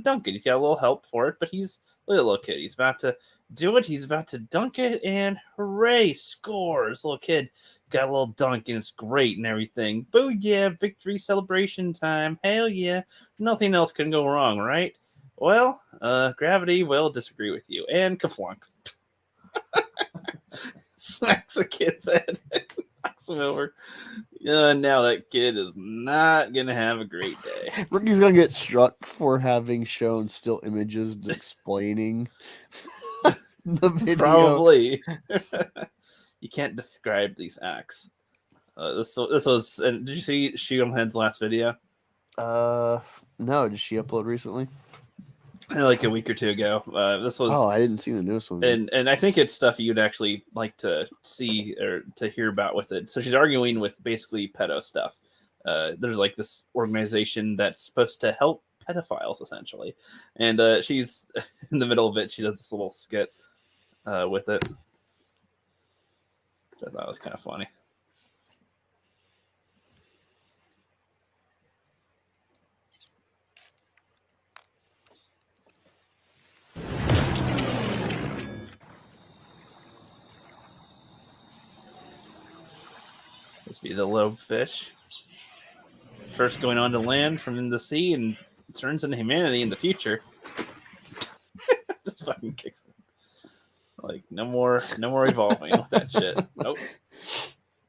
dunk it. He's got a little help for it, but he's a little kid. He's about to do it. He's about to dunk it, and hooray! Scores! Little kid got a little dunk, and it's great and everything. Booyah! Victory celebration time! Hell yeah! Nothing else can go wrong, right? Well, gravity will disagree with you, and kaflunk. Smacks a kid's head, knocks him over. Now that kid is not gonna have a great day. Ricky's gonna get struck for having shown still images explaining the video. Probably. You can't describe these acts. This was. Did you see Sheilhead's last video? No. Did she upload recently? Like a week or two ago. This was. Oh, I didn't see the newest one. And I think it's stuff you'd actually like to see or to hear about with it. So she's arguing with basically pedo stuff. There's like this organization that's supposed to help pedophiles essentially, and she's in the middle of it. She does this little skit with it. I thought was kind of funny. This be the lobe fish. First going on to land from the sea and turns into humanity in the future. Just fucking kicks it. Like no more evolving with that shit. Nope.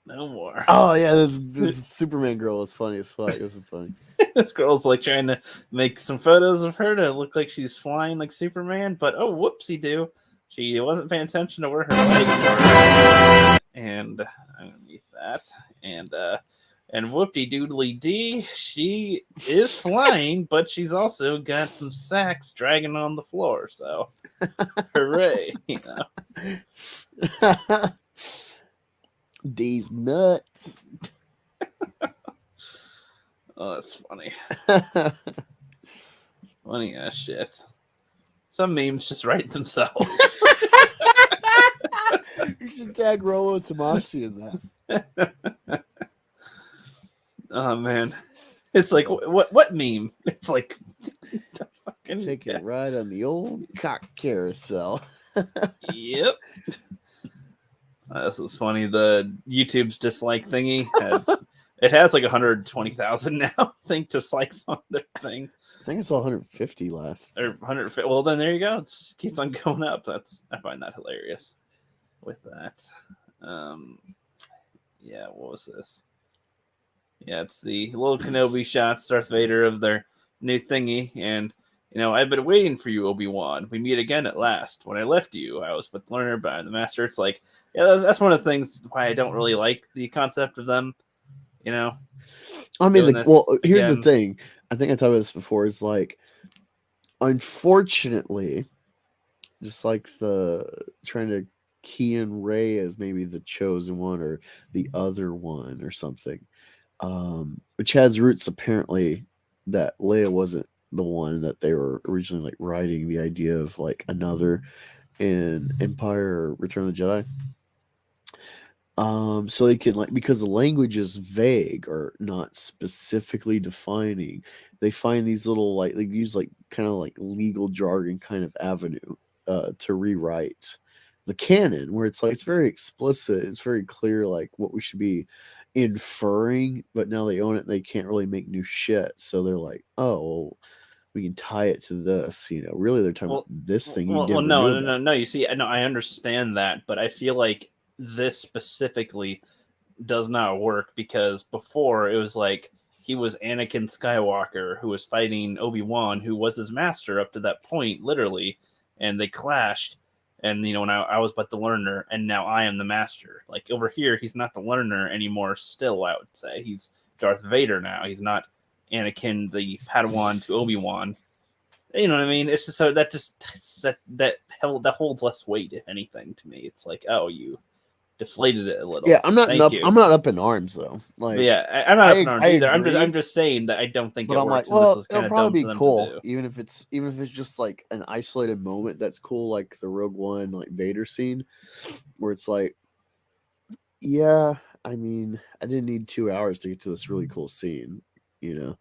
No more. Oh yeah, this Superman girl is funny as fuck. This is funny. This girl's like trying to make some photos of her to look like she's flying like Superman, but oh, whoopsie do. She wasn't paying attention to where her legs were. And underneath that. And whoopty doodly dee, she is flying, but she's also got some sacks dragging on the floor. So, hooray! You know. These nuts. Oh, that's funny. Funny as shit. Some memes just write themselves. You should tag Rolo Tomasi in that. Oh man, it's like what meme? It's like fucking take it right on the old cock carousel. Yep. This is funny. The YouTube's dislike thingy. It has like 120,000 now. I think dislikes on their thing. I think it's 150 last. Or 150. Well, then there you go. It just keeps on going up. I find that hilarious. With that, yeah. What was this? Yeah, it's the little Kenobi shots, Darth Vader of their new thingy, and I've been waiting for you, Obi-Wan. We meet again at last. When I left you, I was but the learner, but I'm the master. It's like, yeah, that's one of the things why I don't really like the concept of them. I mean, here's the thing. I think I talked about this before. Is like, unfortunately, just like the trying to key in Rey as maybe the chosen one or the other one or something, which has roots apparently that Leia wasn't the one that they were originally like writing the idea of like another in Empire or Return of the Jedi. So they can like, because the language is vague or not specifically defining, they find these little like they use like kind of like legal jargon kind of avenue to rewrite the canon, where it's like it's very explicit, it's very clear like what we should be inferring, but now they own it and they can't really make new shit. So they're like, oh well, we can tie it to this, really they're talking about this thing. No. You see, I understand that, but I feel like this specifically does not work because before it was like he was Anakin Skywalker who was fighting Obi-Wan, who was his master up to that point, literally, and they clashed. And now I was but the learner, and now I am the master. Like over here, he's not the learner anymore. Still, I would say he's Darth Vader now. He's not Anakin, the Padawan to Obi-Wan. You know what I mean? It's just so that holds less weight, if anything, to me. It's like, oh, you deflated it a little. Yeah, I'm not up in arms though. Like, yeah, I'm not up in arms either. I'm just saying that I don't think it works. Like, well, it'll probably be cool, even if it's just like an isolated moment that's cool, like the Rogue One like Vader scene, where it's like, yeah, I mean, I didn't need 2 hours to get to this really cool scene, But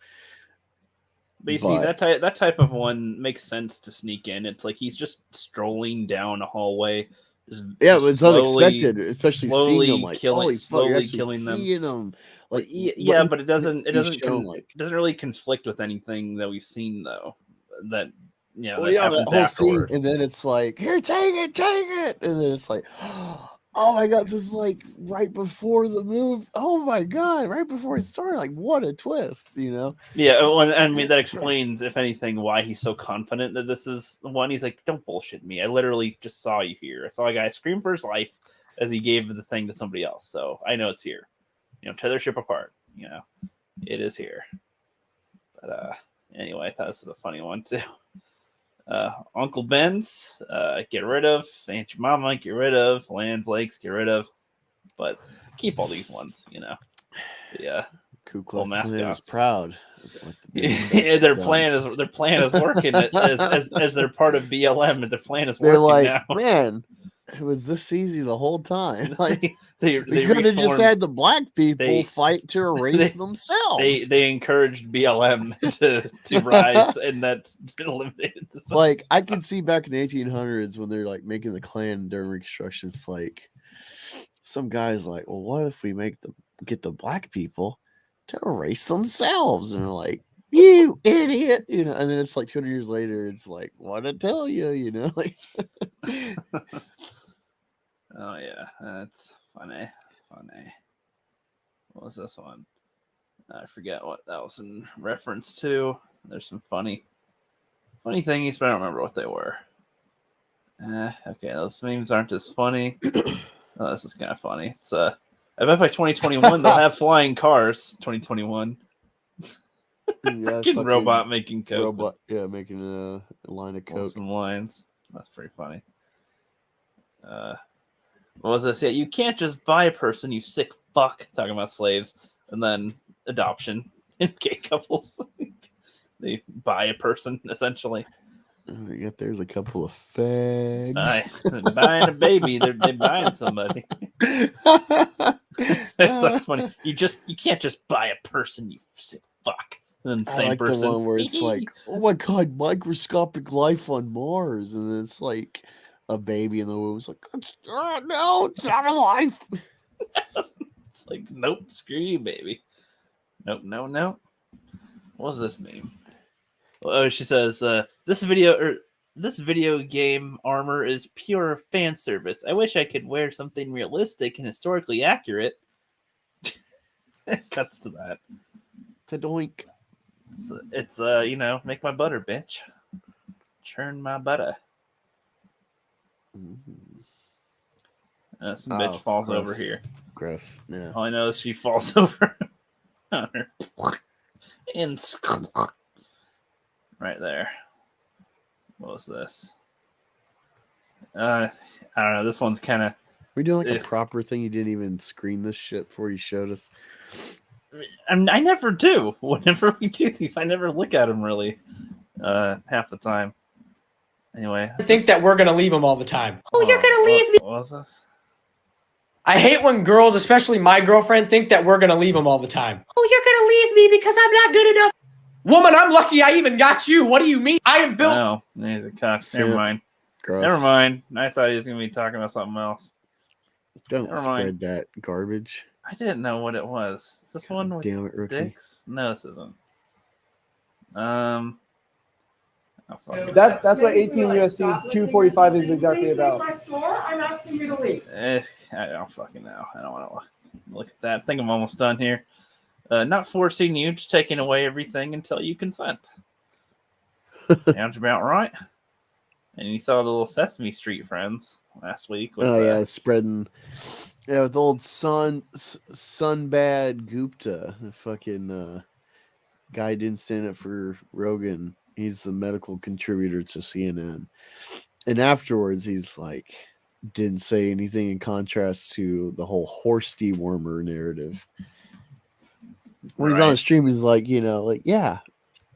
you see, that type of one makes sense to sneak in. It's like he's just strolling down a hallway. It's unexpected, especially seeing him like slowly killing them. Seeing them, like but it doesn't really conflict with anything that we've seen though. That that happens whole afterwards. Scene, and then it's like, here, take it, and then it's like, oh my god, this is like right before the move. Oh my god, right before it started. Like, what a twist, Yeah, I mean that explains, if anything, why he's so confident that this is the one. He's like, don't bullshit me. I literally just saw you here. I saw a guy scream for his life as he gave the thing to somebody else. So I know it's here. Tear their ship apart. It is here. But anyway, I thought this was a funny one too. Uncle Ben's, get rid of. Aunt Jemima, get rid of. Land's Lakes, get rid of. But keep all these ones, Yeah. Ku Klux Klan is proud. Yeah, their plan is working as they're part of BLM, and their plan is working. They're like, now. Man, it was this easy the whole time. Like they could have just had the black people fight to erase themselves. They encouraged BLM to rise, and that's been eliminated. Like I can see back in the 1800s when they're like making the Klan during Reconstruction. It's like some guys like, well, what if we get the black people to erase themselves? And they're like, you idiot, and then it's like 200 years later, it's like, what I tell you, like. Oh yeah, that's funny. What was this one? I forget what that was in reference to. There's some funny thingies, but I don't remember what they were. Okay, those memes aren't as funny. Oh, this is kind of funny. It's I bet by 2021 they'll have flying cars. 2021. Yeah, Fucking robot making coke. Robot, yeah, making a line of coke. Some lines. That's pretty funny. What was this? Yeah, you can't just buy a person, you sick fuck. Talking about slaves, and then adoption in gay couples. They buy a person essentially. Yet there's a couple of fags. They're buying a baby. They're buying somebody. That's funny. You can't just buy a person, you sick fuck. And then the same I like person. the one where it's like, oh my god, microscopic life on Mars, and it's like a baby in the womb. It's like, no, it's not a life. It's like, nope, screw you, baby. Nope, no. What was this meme? Oh, she says, this video game armor is pure fan service. I wish I could wear something realistic and historically accurate. It cuts to that. It's a doink. It's make my butter, bitch. Churn my butter. Some bitch falls gross. over here. Gross. Yeah. All I know is she falls over on her. Right there. What was this? I don't know. This one's kind of. We're doing like a proper thing. You didn't even screen this shit before you showed us. I never do. Whenever we do these, I never look at them really. Half the time. Anyway, I think that we're gonna leave them all the time. Oh, you're gonna leave me. What was this? I hate when girls, especially my girlfriend, think that we're gonna leave them all the time. Oh, you're gonna leave me because I'm not good enough. Woman, I'm lucky I even got you. What do you mean? I am built. Oh, he's a cock. Never mind. Gross. Never mind. I thought he was gonna be talking about something else. Don't Never spread mind. that garbage. I didn't know what it was. Is this one with Damn it, Rookie. dicks? No, this isn't. Oh, fuck. That's what 18 USC 245 is exactly about. I'm asking you to leave. I don't fucking know. I don't want to look at that. I think I'm almost done here. Not forcing you, just taking away everything until you consent. Sounds about right. And you saw the little Sesame Street friends last week. With yeah, spreading. Yeah, with old Sunbad Gupta, the fucking guy didn't stand up for Rogan. He's the medical contributor to CNN. And afterwards, he's like, didn't say anything in contrast to the whole horse dewormer narrative. When he's on the stream, he's like, yeah,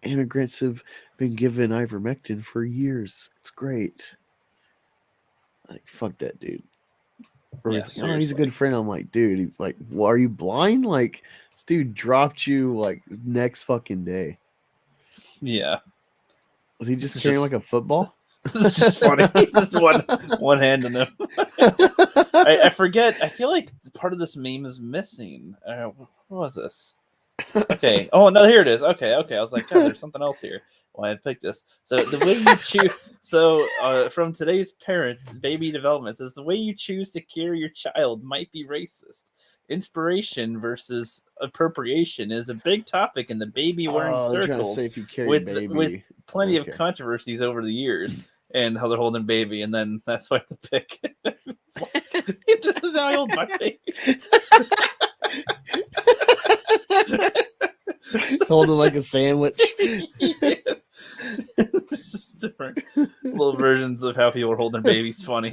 immigrants have been given ivermectin for years. It's great. Like, fuck that dude. Or Yeah, he's like, he's a good friend. I'm like, dude, he's like, well, are you blind? Like, this dude dropped you like next fucking day. Yeah. Was he just carrying like a football? This is just funny. He's just one hand in him. I forget. I feel like part of this meme is missing. What was this? Okay. Oh no, here it is. Okay. I was like, God, there's something else here. Why I picked this. So the way you choose. So from today's parent, baby development says the way you choose to carry your child might be racist. Inspiration versus appropriation is a big topic in the baby wearing circles with plenty of controversies over the years and how they're holding baby, and then that's why the pick. It's like, it just is how I hold my baby. Hold it like a sandwich. Yes. It's just different little versions of how people are holding their babies. Funny.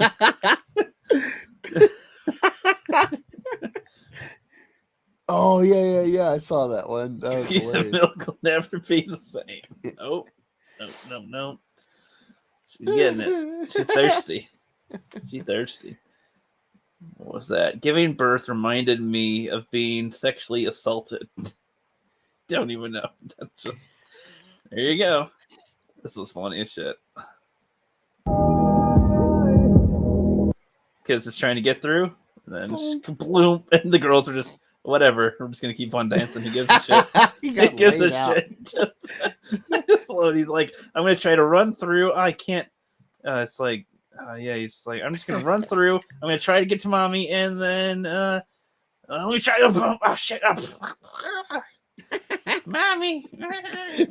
Oh yeah. I saw that one. That was Piece of milk will never be the same. Nope. No. She's getting it. She's thirsty. What was that? Giving birth reminded me of being sexually assaulted. Don't even know. That's just there you go. This is funny as shit. This kid's just trying to get through, and then just kabloom, and the girls are just whatever. We're just gonna keep on dancing. He gives a shit. He gives a shit. He's like, I'm gonna try to run through. I can't. It's like, yeah. He's like, I'm just gonna run through. I'm gonna try to get to mommy, and then Let me try to. Oh shit! Mommy.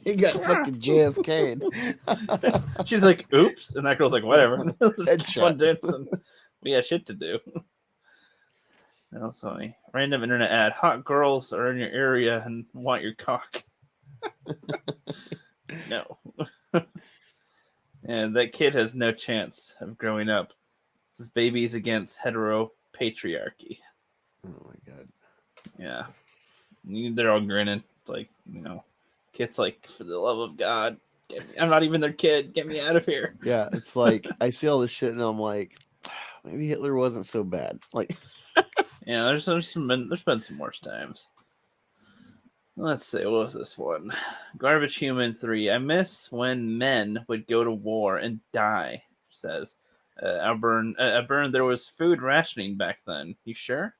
He got fucking JFK. She's like, "Oops," and that girl's like, "Whatever." Just keep on Headshot. dancing. We got shit to do. That's funny. Random internet ad: hot girls are in your area and want your cock. No. And that kid has no chance of growing up. This is babies against hetero patriarchy. Oh my god. Yeah. They're all grinning. It's like, kids like, for the love of God, I'm not even their kid. Get me out of here. Yeah, it's like I see all this shit and I'm like, maybe Hitler wasn't so bad. Like, yeah, there's been some worse times. Let's see, what was this one? Garbage Human 3. I miss when men would go to war and die, says. Alburn, there was food rationing back then. You sure?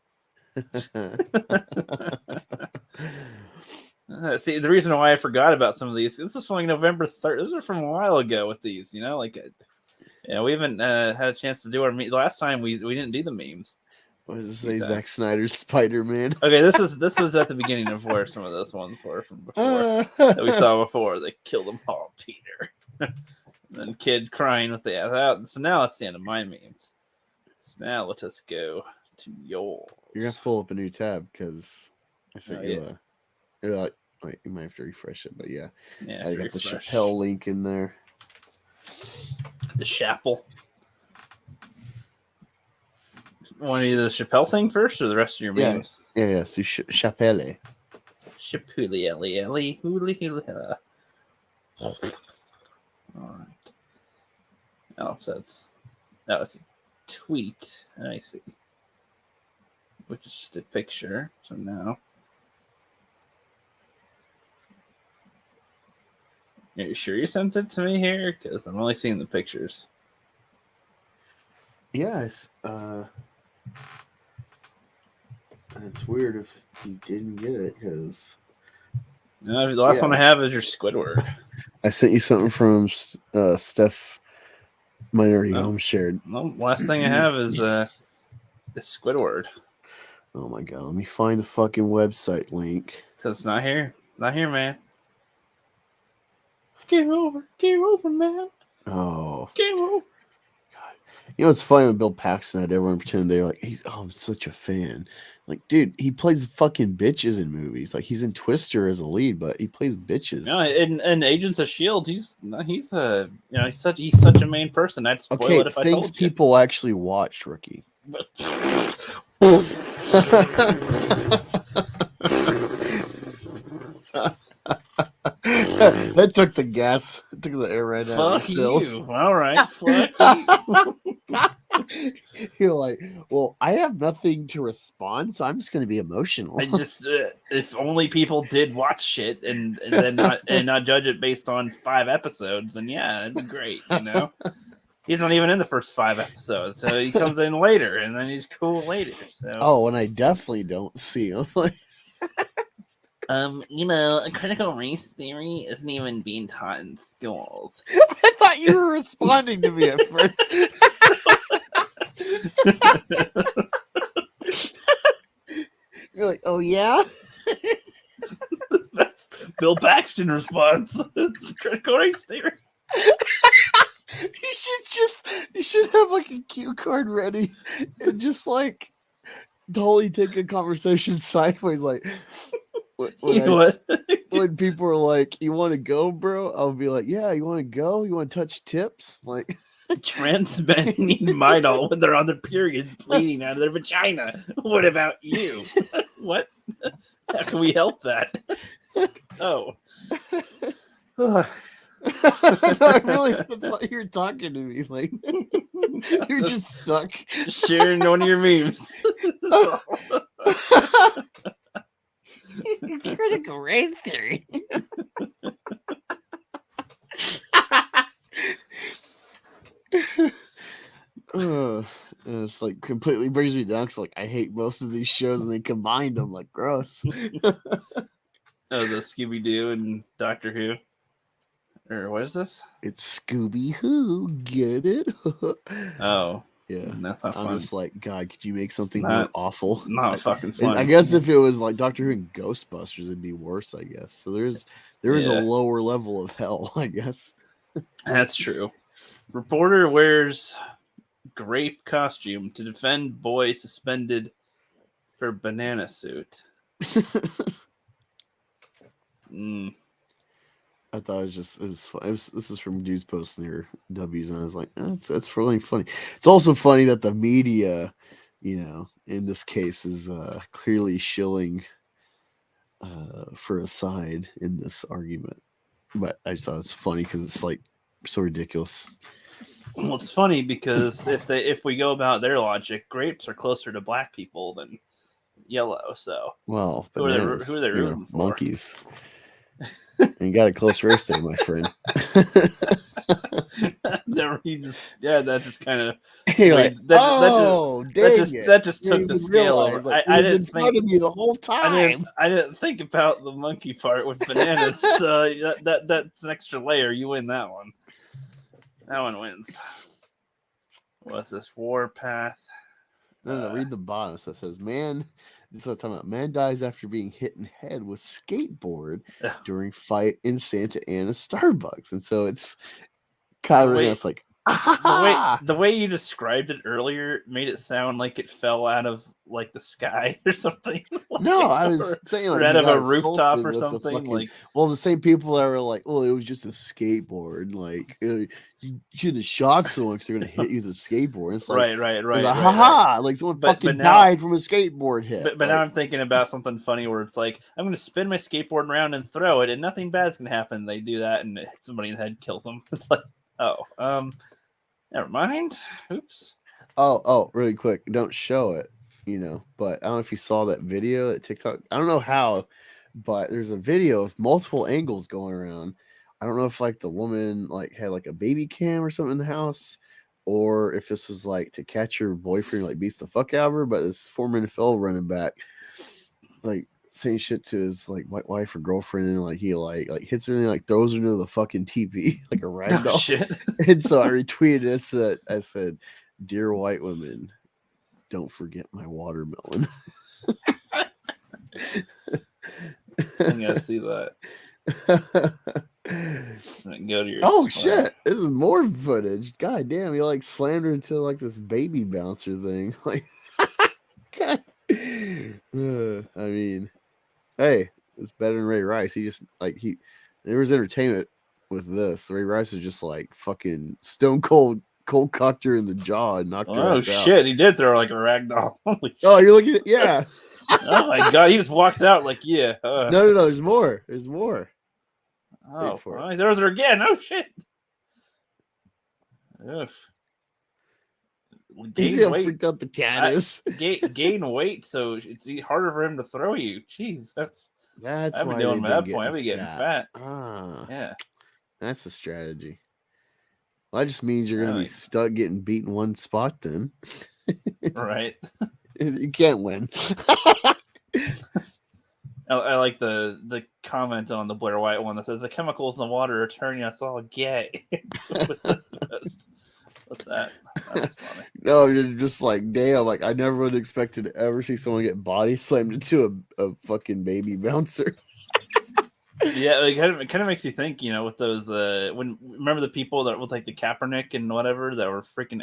See, the reason why I forgot about some of these, this is from like November 3rd. This is from a while ago with these, we haven't had a chance to do our the last time we didn't do the memes. What does it say? Zack Snyder's Spider-Man. Okay, this is at the beginning of where some of those ones were from before that we saw before. They killed them all, Peter. And then kid crying with the ass out. So now it's the end of my memes. So now let us go to yours. You're gonna pull up a new tab because I sent you yeah. wait, you might have to refresh it, but yeah. Yeah, I got the Chappelle link in there. The Chapel. Want to do the Chappelle thing first or the rest of your memes? Yeah. So Chappelle. Chapuli, Ellie, huli, hula. All right. Oh, so that was a tweet. I see. Which is just a picture. So now. Are you sure you sent it to me here? Because I'm only seeing the pictures. Yes. It's weird if you didn't get it because. No, the last one I have is your Squidward. I sent you something from Steph Minority Home shared. Well, last thing I have is Squidward. Oh my god, let me find the fucking website link. So it's not here. Not here, man. Game over, man. Oh. Game over. God. You know what's funny with Bill Paxton had everyone pretend they're like, I'm such a fan. Like, dude, he plays fucking bitches in movies. Like, he's in Twister as a lead, but he plays bitches. No, in Agents of S.H.I.E.L.D., he's such a main person. I'd spoil it if I told you. Things people actually watch, Rookie. That took the gas. It took the air right out of yourself. You. All right. Fuck you. You're like, well, I have nothing to respond, so I'm just going to be emotional. I just, if only people did watch shit and then not judge it based on 5 episodes, then yeah, it'd be great, He's not even in the first 5 episodes, so he comes in later, and then he's cool later. So. Oh, and I definitely don't see him. critical race theory isn't even being taught in schools. I thought you were responding to me at first. You're like, oh yeah? That's Bill Paxton response. It's critical race theory. You should have like a cue card ready and just like totally take a conversation sideways. Like, when people are like, "You want to go, bro?" I'll be like, "Yeah, you want to go? You want to touch tips?" Like, trans men need Midol when they're on their periods, bleeding out of their vagina. What about you? What? How can we help that? It's like, oh. I really thought you were talking to me. Like, you're just stuck. Sharing one of your memes. Critical race theory. It's like completely brings me down because like I hate most of these shows and they combined them like gross. Oh, the Scooby Doo and Doctor Who. Or what is this? It's Scooby Who. Get it? Oh, Yeah, And that's not I'm fun. just like, God, could you make something It's more not- awful? Not fucking And fun. I guess if it was like Doctor Who and Ghostbusters, it'd be worse. I guess so. There is a Yeah. lower level of hell. I guess. That's true. Reporter wears grape costume to defend boy suspended for banana suit. I thought it was fun. This is from Dude's post near W's, and I was like, that's really funny. It's also funny that the media, in this case, is clearly shilling for a side in this argument. But I just thought it's funny because it's like so ridiculous. Well, it's funny because if we go about their logic, grapes are closer to black people than yellow. So Well, who are they rooting for? Monkeys. And you got a close race there, my friend. That just kind of that just took the scale over. I didn't think of you the whole time. I didn't think about the monkey part with bananas. So that's an extra layer. You win that one. That one wins. What's this? Warpath. No, read the bottom. So it says, man, this is what I'm talking about. Man dies after being hit in head with skateboard during fight in Santa Ana Starbucks. And so it's kind of it's like, the way you described it earlier made it sound like it fell out of like the sky or something. No, I was saying like out of a rooftop or something. The same people that were like, "Oh, it was just a skateboard." Like you should have shot someone because they're gonna hit you with a skateboard. It's like, right. Haha! Like someone fucking died from a skateboard hit. But now I'm thinking about something funny where it's like, I'm gonna spin my skateboard around and throw it, and nothing bad's gonna happen. They do that, and it hits somebody in the head, kills them. It's like, never mind. Oops. Oh, really quick. Don't show it, but I don't know if you saw that video at TikTok. I don't know how, but there's a video of multiple angles going around. I don't know if like the woman like had like a baby cam or something in the house, or if this was like to catch her boyfriend like beats the fuck out of her. But this former NFL running back like saying shit to his like wife or girlfriend, and like he like hits her and like throws her into the fucking TV like a rag doll. Shit. And so I retweeted this. I said, "Dear white women, don't forget my watermelon." I'm gonna see that. Go to your shit! This is more footage. God damn, he like slammed her into like this baby bouncer thing. Like, God. I mean, hey, it's better than Ray Rice. He just like there was entertainment with this. Ray Rice is just like fucking stone cold cocked her in the jaw and knocked her ass out. Oh shit, he did throw like a rag doll. Holy shit. Oh, you're looking at yeah. Oh my god, he just walks out like yeah. No, there's more. There's more. Oh, well, he throws her again. Oh shit. Oof. He's how freaked out the cat is. Gain weight, so it's harder for him to throw you. Jeez, that's I've been why doing they've that point. I've been getting fat. Yeah, that's the strategy. Well, that just means you're gonna be stuck getting beat in one spot then. Right. You can't win. I like the comment on the Blair White one that says the chemicals in the water are turning us all gay. With that, that's funny. No, you're just like, damn, like I never would have expected to ever see someone get body slammed into a fucking baby bouncer. Yeah, it kind of makes you think, with those remember the people that with like the Kaepernick and whatever that were freaking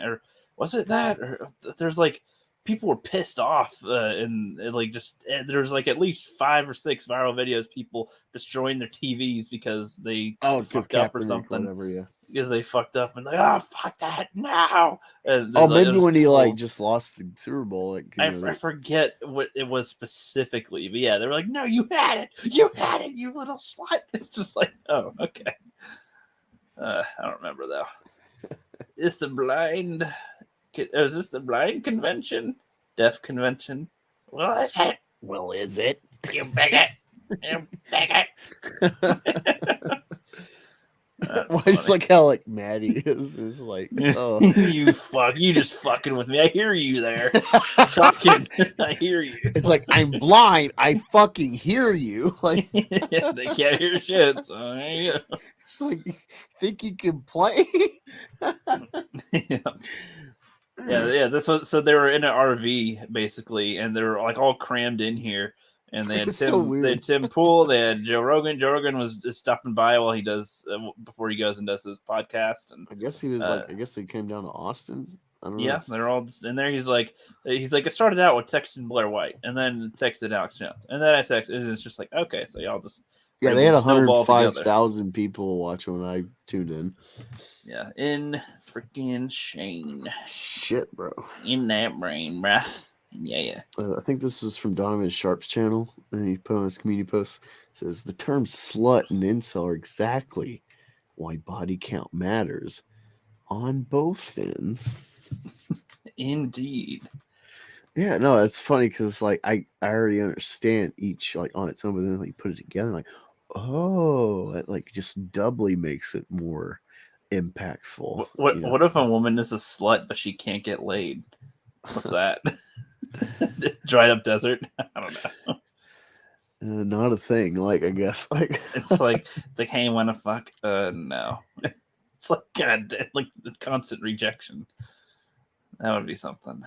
was it that or there's like people were pissed off and like just there's like at least 5 or 6 viral videos people destroying their TVs because they fucked up or something. Whatever, yeah. Because they fucked up and like, fuck that now. And maybe when he like just lost the Super Bowl. Like, I forget what it was specifically, but yeah, they were like, "No, you had it, you little slut." It's just like, oh, okay. I don't remember though. Is this the blind convention? Deaf convention? Well, is it? Well, is it? You bigot. You bigot. Well, I just like how like Maddie is like, oh, you just fucking with me. I hear you there. Talking. I hear you. It's like I'm blind. I fucking hear you. Like yeah, they can't hear shit. So there you go. Like, think you can play? Yeah. Yeah. This was so they were in an RV basically, and they were like all crammed in here. And they had It's so weird. They had Tim Pool, they had Joe Rogan. Joe Rogan was just stopping by while he does before he goes and does his podcast. And I guess he was I guess they came down to Austin. I don't know. Yeah, they're all just in there. He's like, it started out with texting Blair White, and then texted Alex Jones, and then I texted. And it's just like, okay, so y'all just they had snowball 105,000 people watching when I tuned in. Yeah, in freaking Shane. Shit, bro. In that brain, bruh. Yeah. I think this was from Donovan Sharp's channel, and he put on his community post. It says the term slut and incel are exactly why body count matters on both ends. Indeed. Yeah, no, it's funny because it's like I already understand each like on its own, but then like put it together, like, oh, it like just doubly makes it more impactful. What if a woman is a slut but she can't get laid? What's that? Dried up desert? I don't know. Not a thing. Like I guess like it's like hey, wanna fuck? No. It's like God, like the constant rejection. That would be something.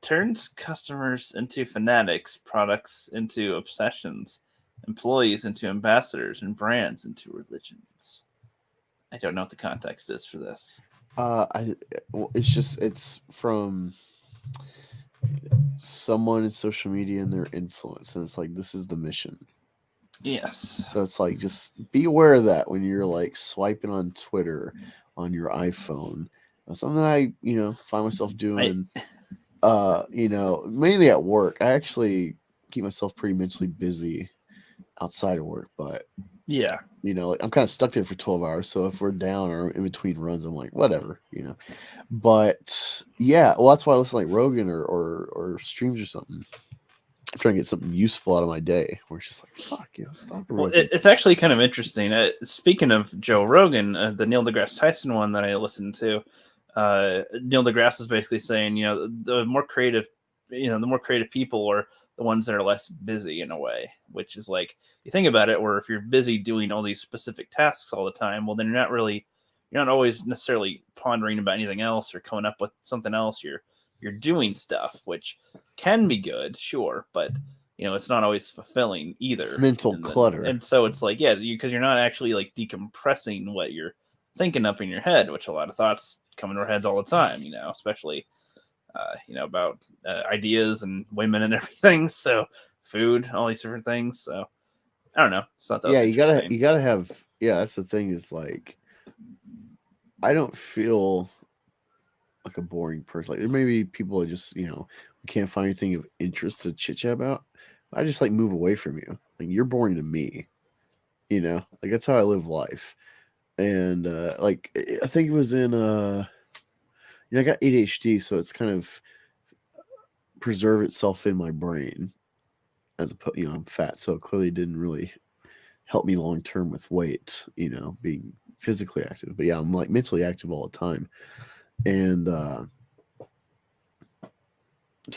Turns customers into fanatics, products into obsessions, employees into ambassadors, and brands into religions. I don't know what the context is for this. It's from someone in social media and their influence, and it's like this is the mission. Yes. So it's like just be aware of that when you're like swiping on Twitter on your iPhone. Something that I find myself doing. Mainly at work. I actually keep myself pretty mentally busy outside of work, but yeah, like I'm kind of stuck there for 12 hours. So if we're down or in between runs, I'm like, whatever, But yeah, well, that's why I listen to like Rogan or streams or something. I'm trying to get something useful out of my day where it's just like, fuck, stop. Well, it's actually kind of interesting. Speaking of Joe Rogan, the Neil deGrasse Tyson one that I listened to, Neil deGrasse is basically saying, the more creative people are the ones that are less busy in a way, which is like, you think about it, where if you're busy doing all these specific tasks all the time, well, then you're not always necessarily pondering about anything else or coming up with something else. You're doing stuff, which can be good, sure, but it's not always fulfilling either. It's mental clutter. And so it's like, yeah, because you're not actually like decompressing what you're thinking up in your head, which a lot of thoughts come into our heads all the time, especially about ideas and women and everything. So food, all these different things. So I don't know. It's not that. Yeah, you gotta have. Yeah, that's the thing. Is like, I don't feel like a boring person. Like there may be people that just we can't find anything of interest to chit chat about. I just like move away from you. Like you're boring to me. Like that's how I live life. And like I think it was in I got ADHD, so it's kind of preserve itself in my brain as I'm fat, so it clearly didn't really help me long term with weight, being physically active. But yeah, I'm like mentally active all the time. And so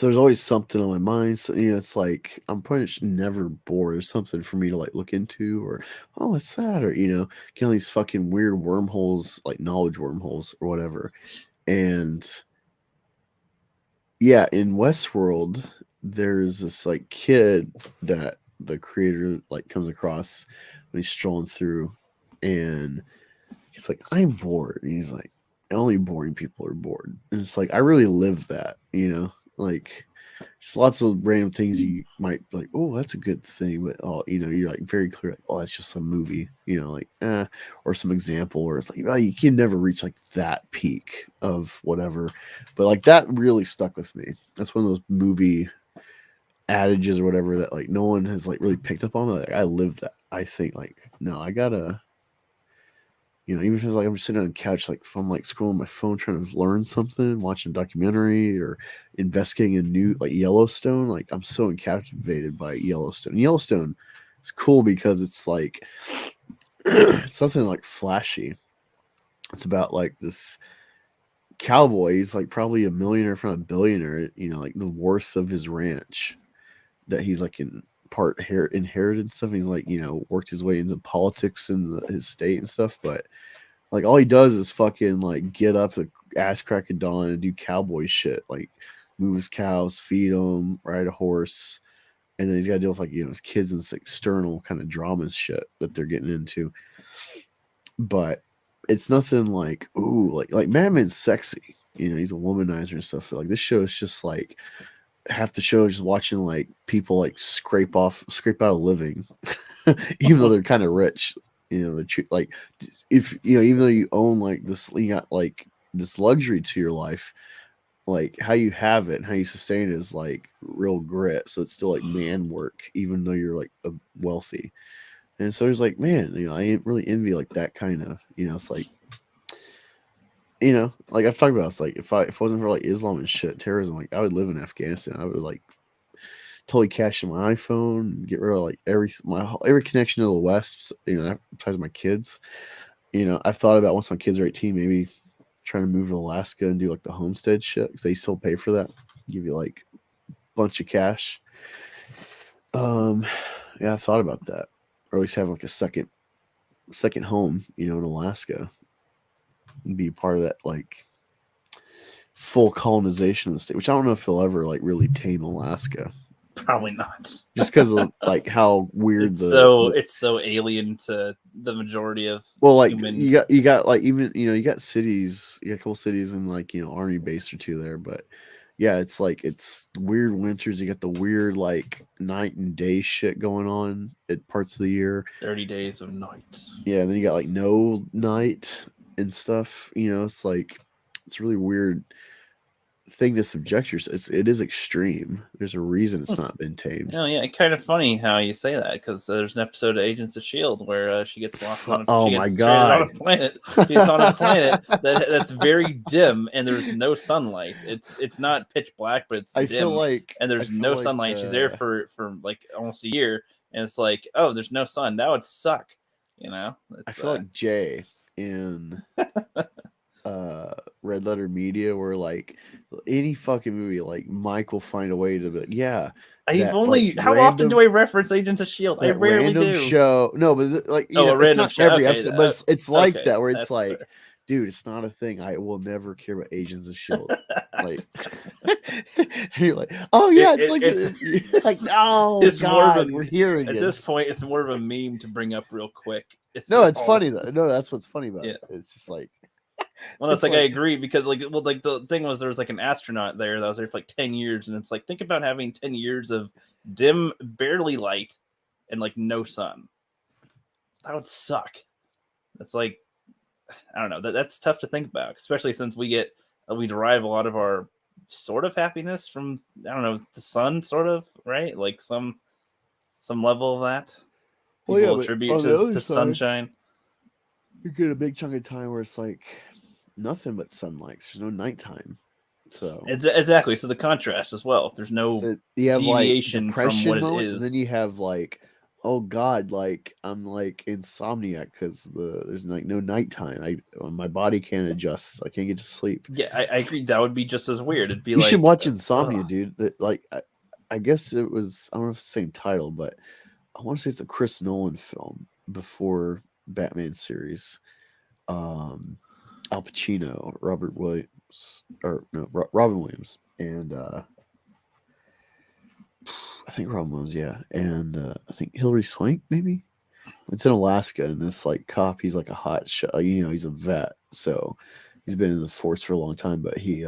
there's always something on my mind. So it's like I'm pretty much never bored. There's something for me to like look into, or what's that, or get all these fucking weird wormholes, like knowledge wormholes or whatever. And yeah, in Westworld, there's this like kid that the creator like comes across when he's strolling through, and he's like, I'm bored. And he's like, only boring people are bored. And it's like, I really live that, like just lots of random things you might be like, oh, that's a good thing, but you're like very clear, like, oh, that's just a movie, or some example where it's like, well, you can never reach like that peak of whatever, but like that really stuck with me. That's one of those movie adages or whatever that like no one has like really picked up on. Like I live that. I think like, no, I gotta, even if it's like I'm just sitting on the couch, like if I'm like scrolling my phone trying to learn something, watching a documentary or investigating a new like Yellowstone, like I'm so captivated by Yellowstone. Yellowstone is cool because it's like something like flashy. It's about like this cowboy. He's like probably a millionaire from a billionaire, like the worth of his ranch that he's like in part inherited and stuff. He's like, worked his way into politics in his state and stuff, but like all he does is fucking like get up ass crack of dawn and do cowboy shit, like move his cows, feed them, ride a horse, and then he's got to deal with like his kids and this external kind of drama shit that they're getting into. But it's nothing like like Madman's sexy, he's a womanizer and stuff. Like this show is just like half the show is just watching like people like scrape out a living, even though they're kind of rich. Like if even though you own like this, you got like this luxury to your life, like how you have it and how you sustain it is like real grit. So it's still like man work, even though you're like wealthy. And so he's like, man, I really envy like that kind of, it's like, like I've talked about, it's like if it wasn't for like Islam and shit, terrorism, like I would live in Afghanistan. I would like totally cash in my iPhone, get rid of like every connection to the West, besides my kids. I've thought about once my kids are 18, maybe trying to move to Alaska and do like the homestead shit because they still pay for that. Give you like a bunch of cash. Yeah, I've thought about that. Or at least have like a second home, in Alaska, and be part of that like full colonization of the state. Which I don't know if he'll ever like really tame Alaska. Probably not. Just because of like how weird it's so alien to the majority of human. you got like even you got cities, you got cool cities and like army base or two there, but yeah, it's like it's weird winters. You got the weird like night and day shit going on at parts of the year. 30 days of nights. Yeah, and then you got like no night and stuff. It's like it's really weird thing to subject yourself. It is extreme. There's a reason it's not been tamed. Oh yeah, kind of funny how you say that because there's an episode of Agents of S.H.I.E.L.D. where she gets lost on my god, on a planet. She's on a planet that's very dim and there's no sunlight. It's not pitch black, but it's dim. And there's no sunlight. She's there for like almost a year, and it's like, oh, there's no sun. That would suck. I feel like Jay in Red Letter Media, where like any fucking movie, like Mike will find a way to be, yeah. How often do I reference Agents of S.H.I.E.L.D.? I rarely do. Show, no, but like a random it's not every okay, episode, but it's like okay, that where it's like, fair. Dude, it's not a thing. I will never care about Agents of S.H.I.E.L.D. Like, you're like, oh yeah, it's like, oh, it's God, more of we're hearing at it. this point. It's more of a meme to bring up real quick. It's funny though. No, that's what's funny about it. It's just like. Well, it's like I agree because like the thing was there was like an astronaut there that was there for like 10 years, and it's like think about having 10 years of dim, barely light, and like no sun. That would suck. That's like I don't know. That's tough to think about, especially since we derive a lot of our sort of happiness from I don't know the sun, sort of, right? Like some level of that. People attribute to sunshine. You get a big chunk of time where it's like nothing but sunlight. There's no nighttime. So exactly. So the contrast as well. If there's no you have deviation like from what moments, it is, and then you have like, oh God, like I'm like insomniac because there's like no nighttime. My body can't adjust. I can't get to sleep. Yeah, I agree. That would be just as weird. It'd be you should watch Insomnia, dude. That like I guess it was I don't know if it's the same title, but I want to say it's a Chris Nolan film before Batman series. Al Pacino, Robin Williams, and I think Robin Williams, yeah, and I think Hilary Swank, maybe. It's in Alaska, and this like cop, he's like a hot shot. He's a vet, so he's been in the force for a long time. But he,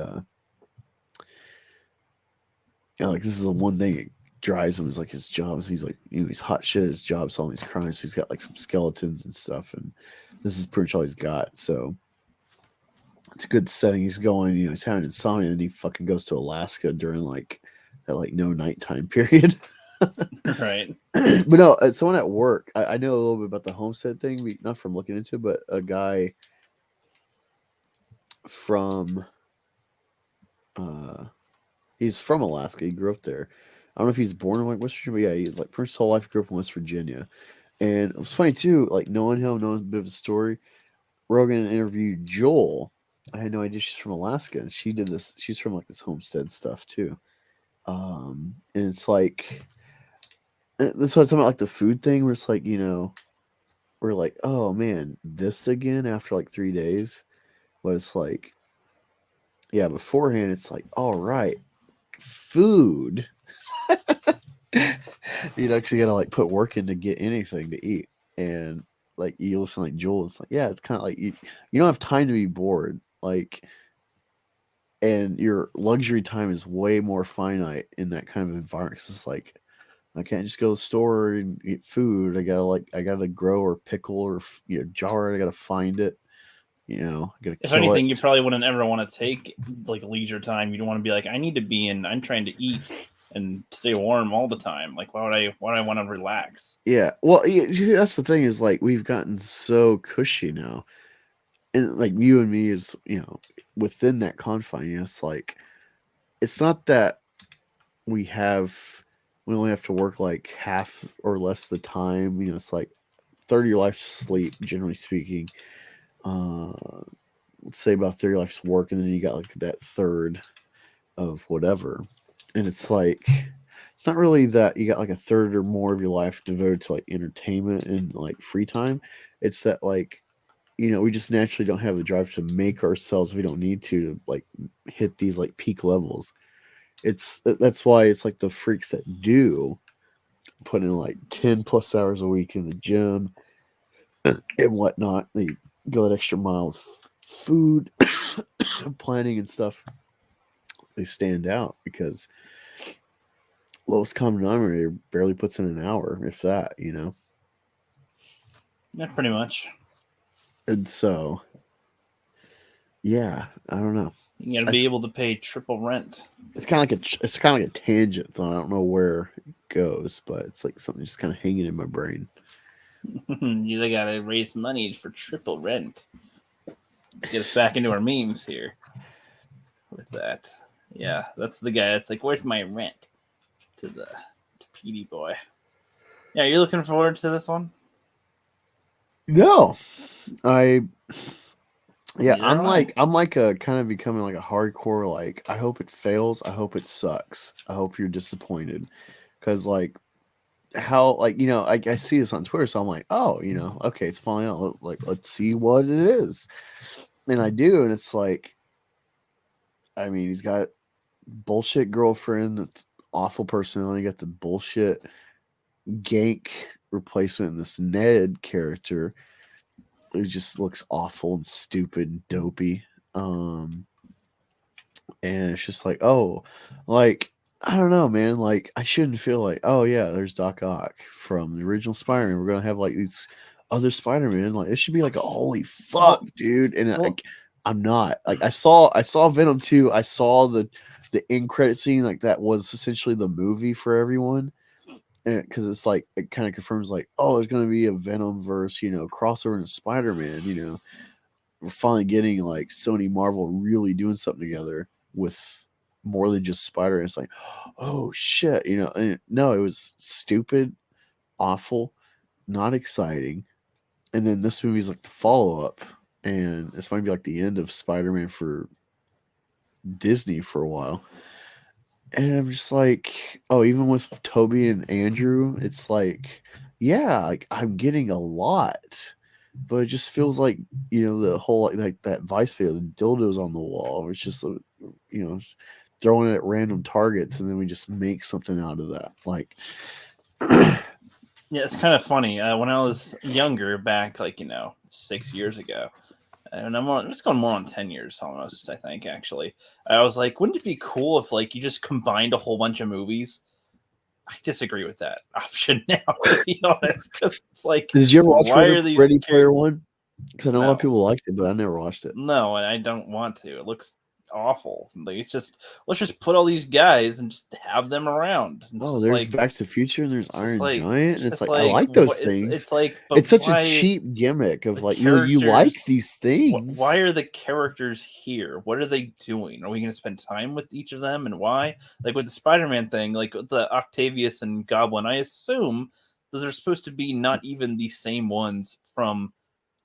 like this is the one thing that drives him is like his job. He's like, he's hot shit at his job, solving these crimes. So he's got like some skeletons and stuff, and this is pretty much all he's got. So it's a good setting. He's going, he's having insomnia, and then he fucking goes to Alaska during like that like no nighttime period. Right. But no, someone at work, I know a little bit about the homestead thing, not from looking into it, but a guy from he's from Alaska. He grew up there. I don't know if he's born in like West Virginia, but yeah, he's like pretty much his whole life grew up in West Virginia. And it was funny too, like knowing him, knowing a bit of a story. Rogan interviewed Joel. I had no idea she's from Alaska, and she did this. She's from like this homestead stuff too. And it's like this was something like the food thing, where it's like we're like, oh man, this again after like 3 days. But it's like Yeah, beforehand it's like, all right, food. You actually gotta like put work in to get anything to eat. And like you listen like Joel, it's like, yeah, it's kind of like you don't have time to be bored. Like, and your luxury time is way more finite in that kind of environment. 'Cause it's like, I can't just go to the store and eat food. I gotta grow or pickle or jar it. I gotta find it. I gotta If kill anything, it. you probably wouldn't ever want to take like leisure time. You don't want to be like, I need to be in. I'm trying to eat and stay warm all the time. Like, why would I want to relax? Yeah. Well, you see, that's the thing is like we've gotten so cushy now, and like you and me is within that confine. It's like it's not that we only have to work like half or less the time. It's like third of your life's sleep, generally speaking. Let's say about 30 life's work, and then you got like that third of whatever. And it's like it's not really that you got like a third or more of your life devoted to like entertainment and like free time. It's that like we just naturally don't have the drive to make ourselves if we don't need to like hit these like peak levels. That's why it's like the freaks that do put in like 10 plus hours a week in the gym and whatnot. They go that extra mile with food planning and stuff. They stand out because lowest common denominator barely puts in an hour, if that. Yeah, pretty much. And so, yeah, I don't know. You got to be able to pay triple rent. It's kind of like a tangent, so I don't know where it goes, but it's like something just kind of hanging in my brain. You got to raise money for triple rent. Get us back into our memes here with that. Yeah, that's the guy that's like, where's my rent? To PD boy. Yeah, you looking forward to this one? No. I'm right. like a kind of becoming like a hardcore, like, I hope it fails. I hope it sucks. I hope you're disappointed. Cause like how, like, I see this on Twitter. So I'm like, oh, okay, it's falling out. Like, let's see what it is. And I do. And it's like, I mean, he's got bullshit girlfriend. That's awful personality. You got the bullshit gank replacement in this Ned character. It just looks awful and stupid and dopey. And it's just like, oh, like, I don't know, man. Like, I shouldn't feel like, oh yeah, there's Doc Ock from the original Spider-Man. We're gonna have like these other Spider-Man. Like, it should be like a holy fuck, dude. And I'm not. Like, I saw Venom 2. I saw the end credit scene. Like, that was essentially the movie for everyone. Because it's like it kind of confirms like, oh, there's going to be a Venom verse, crossover into Spider-Man. We're finally getting like Sony Marvel really doing something together with more than just Spider-Man. It's like, oh shit, and no, it was stupid, awful, not exciting. And then this movie's like the follow-up, and this might be like the end of Spider-Man for Disney for a while. And I'm just like, oh, even with Toby and Andrew, it's like, yeah, like I'm getting a lot, but it just feels like, the whole like that Vice video, the dildos on the wall, it's just, throwing it at random targets, and then we just make something out of that. Like, yeah, it's kind of funny. When I was younger, back like 6 years ago, and I'm just going more on 10 years almost, I think, actually. I was like, wouldn't it be cool if like you just combined a whole bunch of movies? I disagree with that option now, to be honest. It's like, did you ever watch these Ready Player One? Because I know a lot No. of people liked it, but I never watched it. No, and I don't want to. It looks awful. Like, it's just, let's just put all these guys and just have them around. It's Oh, just there's like, Back to the Future and there's it's Iron like- Giant, and it's just like, I like those it's- things. It's like, but It's such why- a cheap gimmick of the like, you like characters- these things. Why are the characters here? What are they doing? Are we going to spend time with each of them, and why? Like with the Spider-Man thing, like with the Octavius and Goblin, I assume those are supposed to be not even the same ones from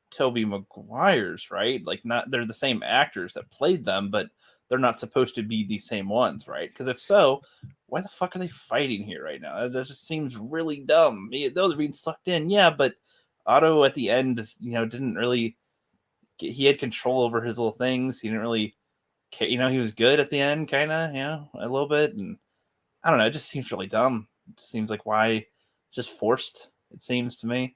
Tobey Maguire's, right? Like, not, they're the same actors that played them, but they're not supposed to be the same ones, right? Because if so, why the fuck are they fighting here right now? That just seems really dumb. Those are being sucked in, yeah, but Otto at the end, didn't really. He had control over his little things. He didn't really he was good at the end, kind of, a little bit, and I don't know. It just seems really dumb. It just seems like why it's just forced. It seems to me.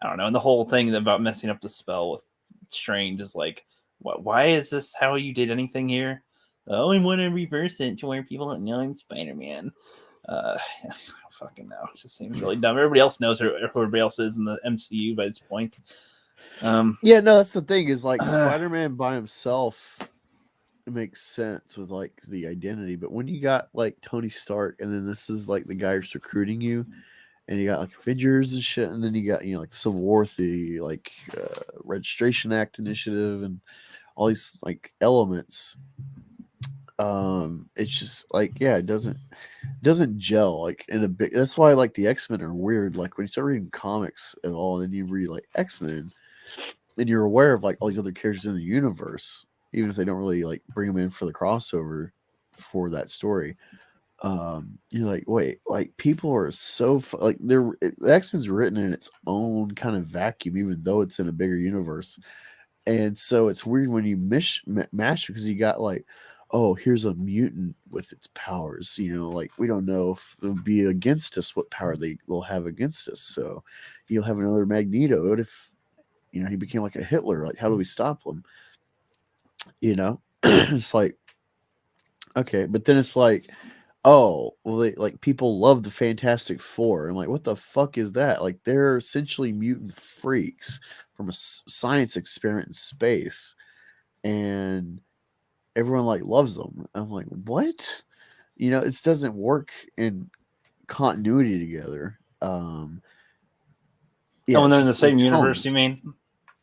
I don't know. And the whole thing about messing up the spell with Strange is like, what? Why is this how you did anything here? Oh, I want to reverse it to where people don't know I'm Spider-Man. I don't fucking know. It just seems really dumb. Everybody else knows who everybody else is in the MCU by this point. Yeah, no, that's the thing is like Spider-Man by himself, it makes sense with like the identity, but when you got like Tony Stark and then this is like the guy who's recruiting you, and you got like Avengers and shit, and then you got like Civil War, the like Registration Act initiative, and all these like elements. It's just like it doesn't gel like in a big. That's why like the X-Men are weird. Like when you start reading comics and all, and then you read like X-Men, and you're aware of like all these other characters in the universe, even if they don't really like bring them in for the crossover for that story. You're like, wait, like people are so like the X-Men's written in its own kind of vacuum, even though it's in a bigger universe, and so it's weird when you mash because you got like, oh, here's a mutant with its powers, like we don't know if they'll be against us, what power they will have against us, so you'll have another Magneto. What if he became like a Hitler? Like, how do we stop him? It's like, okay, but then it's like, oh, well, like people love the Fantastic Four. I'm like, what the fuck is that? Like, they're essentially mutant freaks from a science experiment in space, and everyone like loves them. I'm like, what? It doesn't work in continuity together. When they're in the same universe, you mean?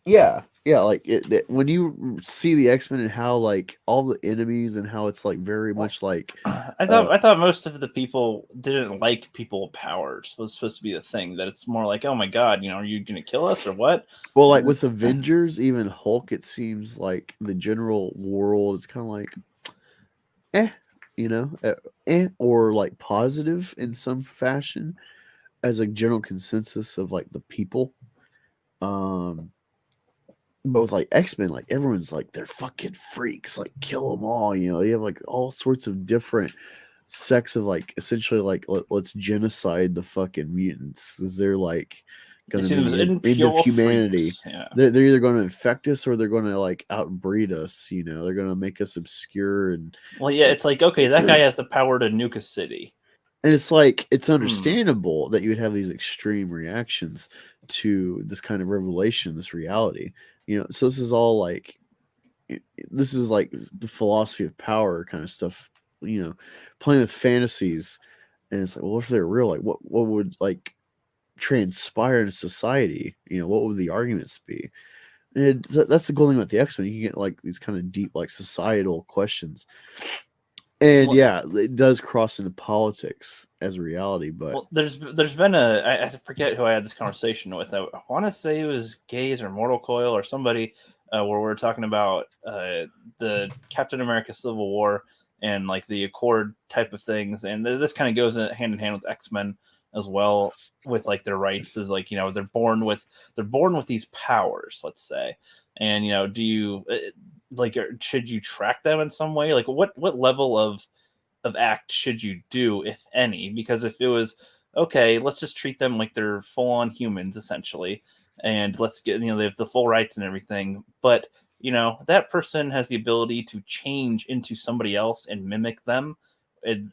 Yeah, like when you see the X-Men and how like all the enemies and how it's like very much like I thought most of the people didn't like people with powers was supposed to be the thing, that it's more like, oh my god, are you gonna kill us or what? Well, like with Avengers, even Hulk, it seems like the general world is kind of like or like positive in some fashion as a general consensus of like the people. Both like X-Men, like everyone's like they're fucking freaks, like kill them all. You have like all sorts of different sects of like essentially like let's genocide the fucking mutants. Is they're like going to be the end of humanity? Yeah. They're either going to infect us or they're going to like outbreed us. They're going to make us obscure and. Well, yeah, it's like, okay, that guy has the power to nuke a city. And it's like, it's understandable that you would have these extreme reactions to this kind of revelation, this reality. So this is all like, this is like the philosophy of power kind of stuff, playing with fantasies. And it's like, well, if they're real, like what would like transpire in society? What would the arguments be? And that's the cool thing about the X-Men. You can get like these kind of deep, like societal questions. And it does cross into politics as a reality, but there's been I forget who I had this conversation with. I want to say it was Gaze or Mortal Coil or somebody where we're talking about the Captain America Civil War and like the Accord type of things, and this kind of goes hand in hand with X-Men as well, with like their rights is like they're born with these powers, let's say, and do you like should you track them in some way? Like what level of act should you do, if any? Because if it was okay, let's just treat them like they're full on humans essentially, and let's get they have the full rights and everything, but that person has the ability to change into somebody else and mimic them,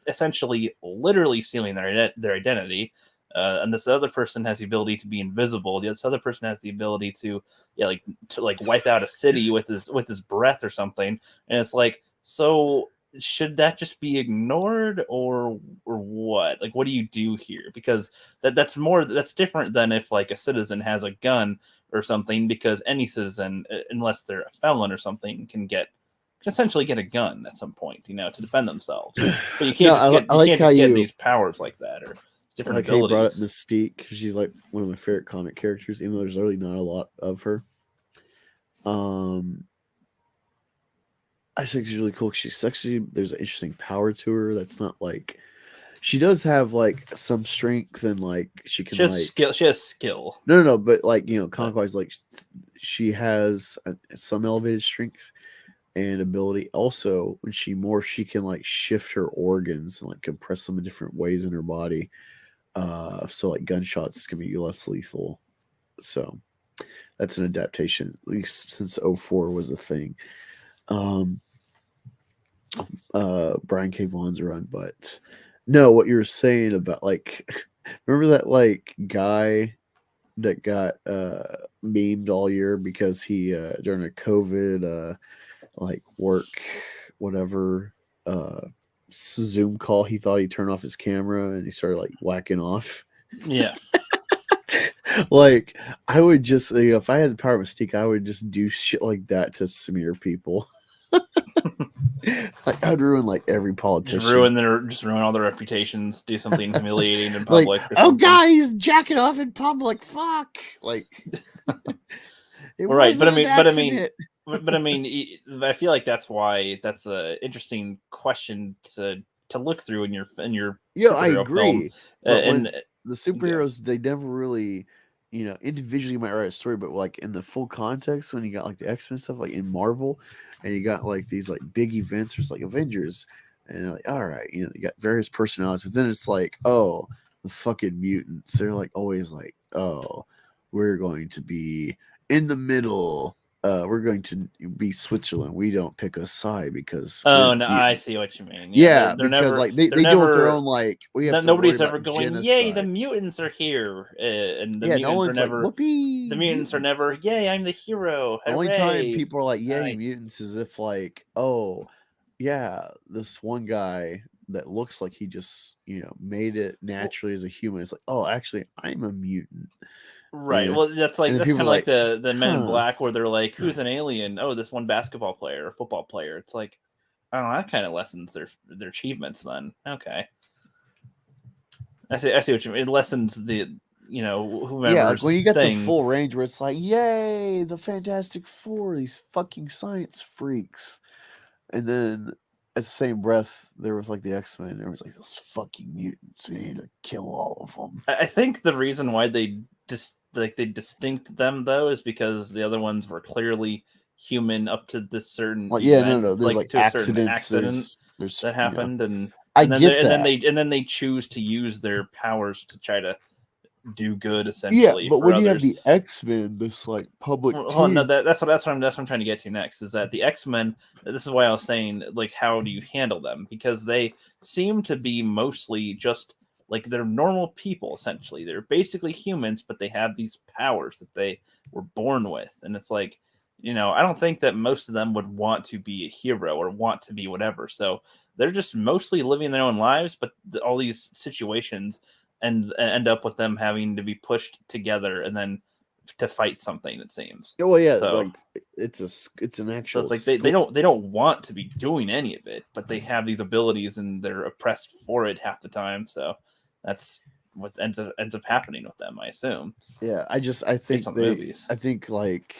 essentially literally stealing their identity. And this other person has the ability to be invisible. This other person has the ability to wipe out a city with his breath or something. And it's like, so should that just be ignored or what? Like, what do you do here? Because that's different than if like a citizen has a gun or something, because any citizen, unless they're a felon or something, can essentially get a gun at some point, to defend themselves. But you can't just get these powers like that or different abilities. How you brought up Mystique, because she's like one of my favorite comic characters, even though there's really not a lot of her. I think she's really cool. She's sexy. There's an interesting power to her. That's not like she does have like some strength and like she can skill. She has skill. No, but like comic wise, like she has some elevated strength. and ability. Also, when she morphs, she can like shift her organs and like compress them in different ways in her body. So like gunshots can be less lethal. So that's an adaptation, at least since 04 was a thing. Brian K. Vaughan's run, but no, what you were saying about like, remember that like guy that got memed all year because he during a COVID like work whatever Zoom call, he thought he turned off his camera and he started like whacking off. Yeah. Like I would just, if I had the power of Mystique, I would just do shit like that to smear people. Like I'd ruin like every politician. Just ruin all their reputations. Do something humiliating in Like, public. Or oh something. God, he's jacking off in public. Fuck. Like, right, but I mean, I feel like that's an interesting question to look through in your I agree. Film. But when the superheroes, they never really, individually you might write a story, but like in the full context, when you got like the X-Men stuff, like in Marvel, and you got like these like big events, there's like Avengers, and like, all right, you got various personalities, but then it's like, oh, the fucking mutants, they're like always like, oh, we're going to be in the middle. We're going to be Switzerland. We don't pick a side because. Oh no, I see what you mean. Yeah, they're because never, like they deal with their own like. We have nobody's ever going. genocide. Yay, the mutants are here, and the mutants are never. Like, whoopee, the mutants are never. Yay, I'm the hero. The only time people are like, yay, mutants, is if like, oh, yeah, this one guy that looks like he just made it naturally as a human. It's like, oh, actually, I'm a mutant. Right. Well, that's kind of like the Men in Black, where they're like, "Who's an alien?" Oh, this one basketball player or football player. It's like, I don't know. That kind of lessens their achievements. Then, okay, I see what you mean. It lessens the whomever's like when you get thing. The full range, where it's like, yay, the Fantastic Four, these fucking science freaks, and then at the same breath, there was like the X-Men. There was like those fucking mutants. We need to kill all of them. I think the reason why they distinct them though is because the other ones were clearly human up to this certain event, there's like accidents there's that happened, and then they choose to use their powers to try to do good, essentially. But when you have the X-Men, this like public team... no, that's what I'm trying to get to next, is that the X-Men, this is why I was saying, like, how do you handle them? Because they seem to be mostly just like, they're normal people, essentially. They're basically humans, but they have these powers that they were born with. And it's like, I don't think that most of them would want to be a hero or want to be whatever. So they're just mostly living their own lives, but all these situations end up with them having to be pushed together and then to fight something, it seems. Oh, yeah. So, like, it's an actual... So it's like they don't want to be doing any of it, but they have these abilities and they're oppressed for it half the time. So that's what ends up happening with them, I assume. Yeah, I think I think like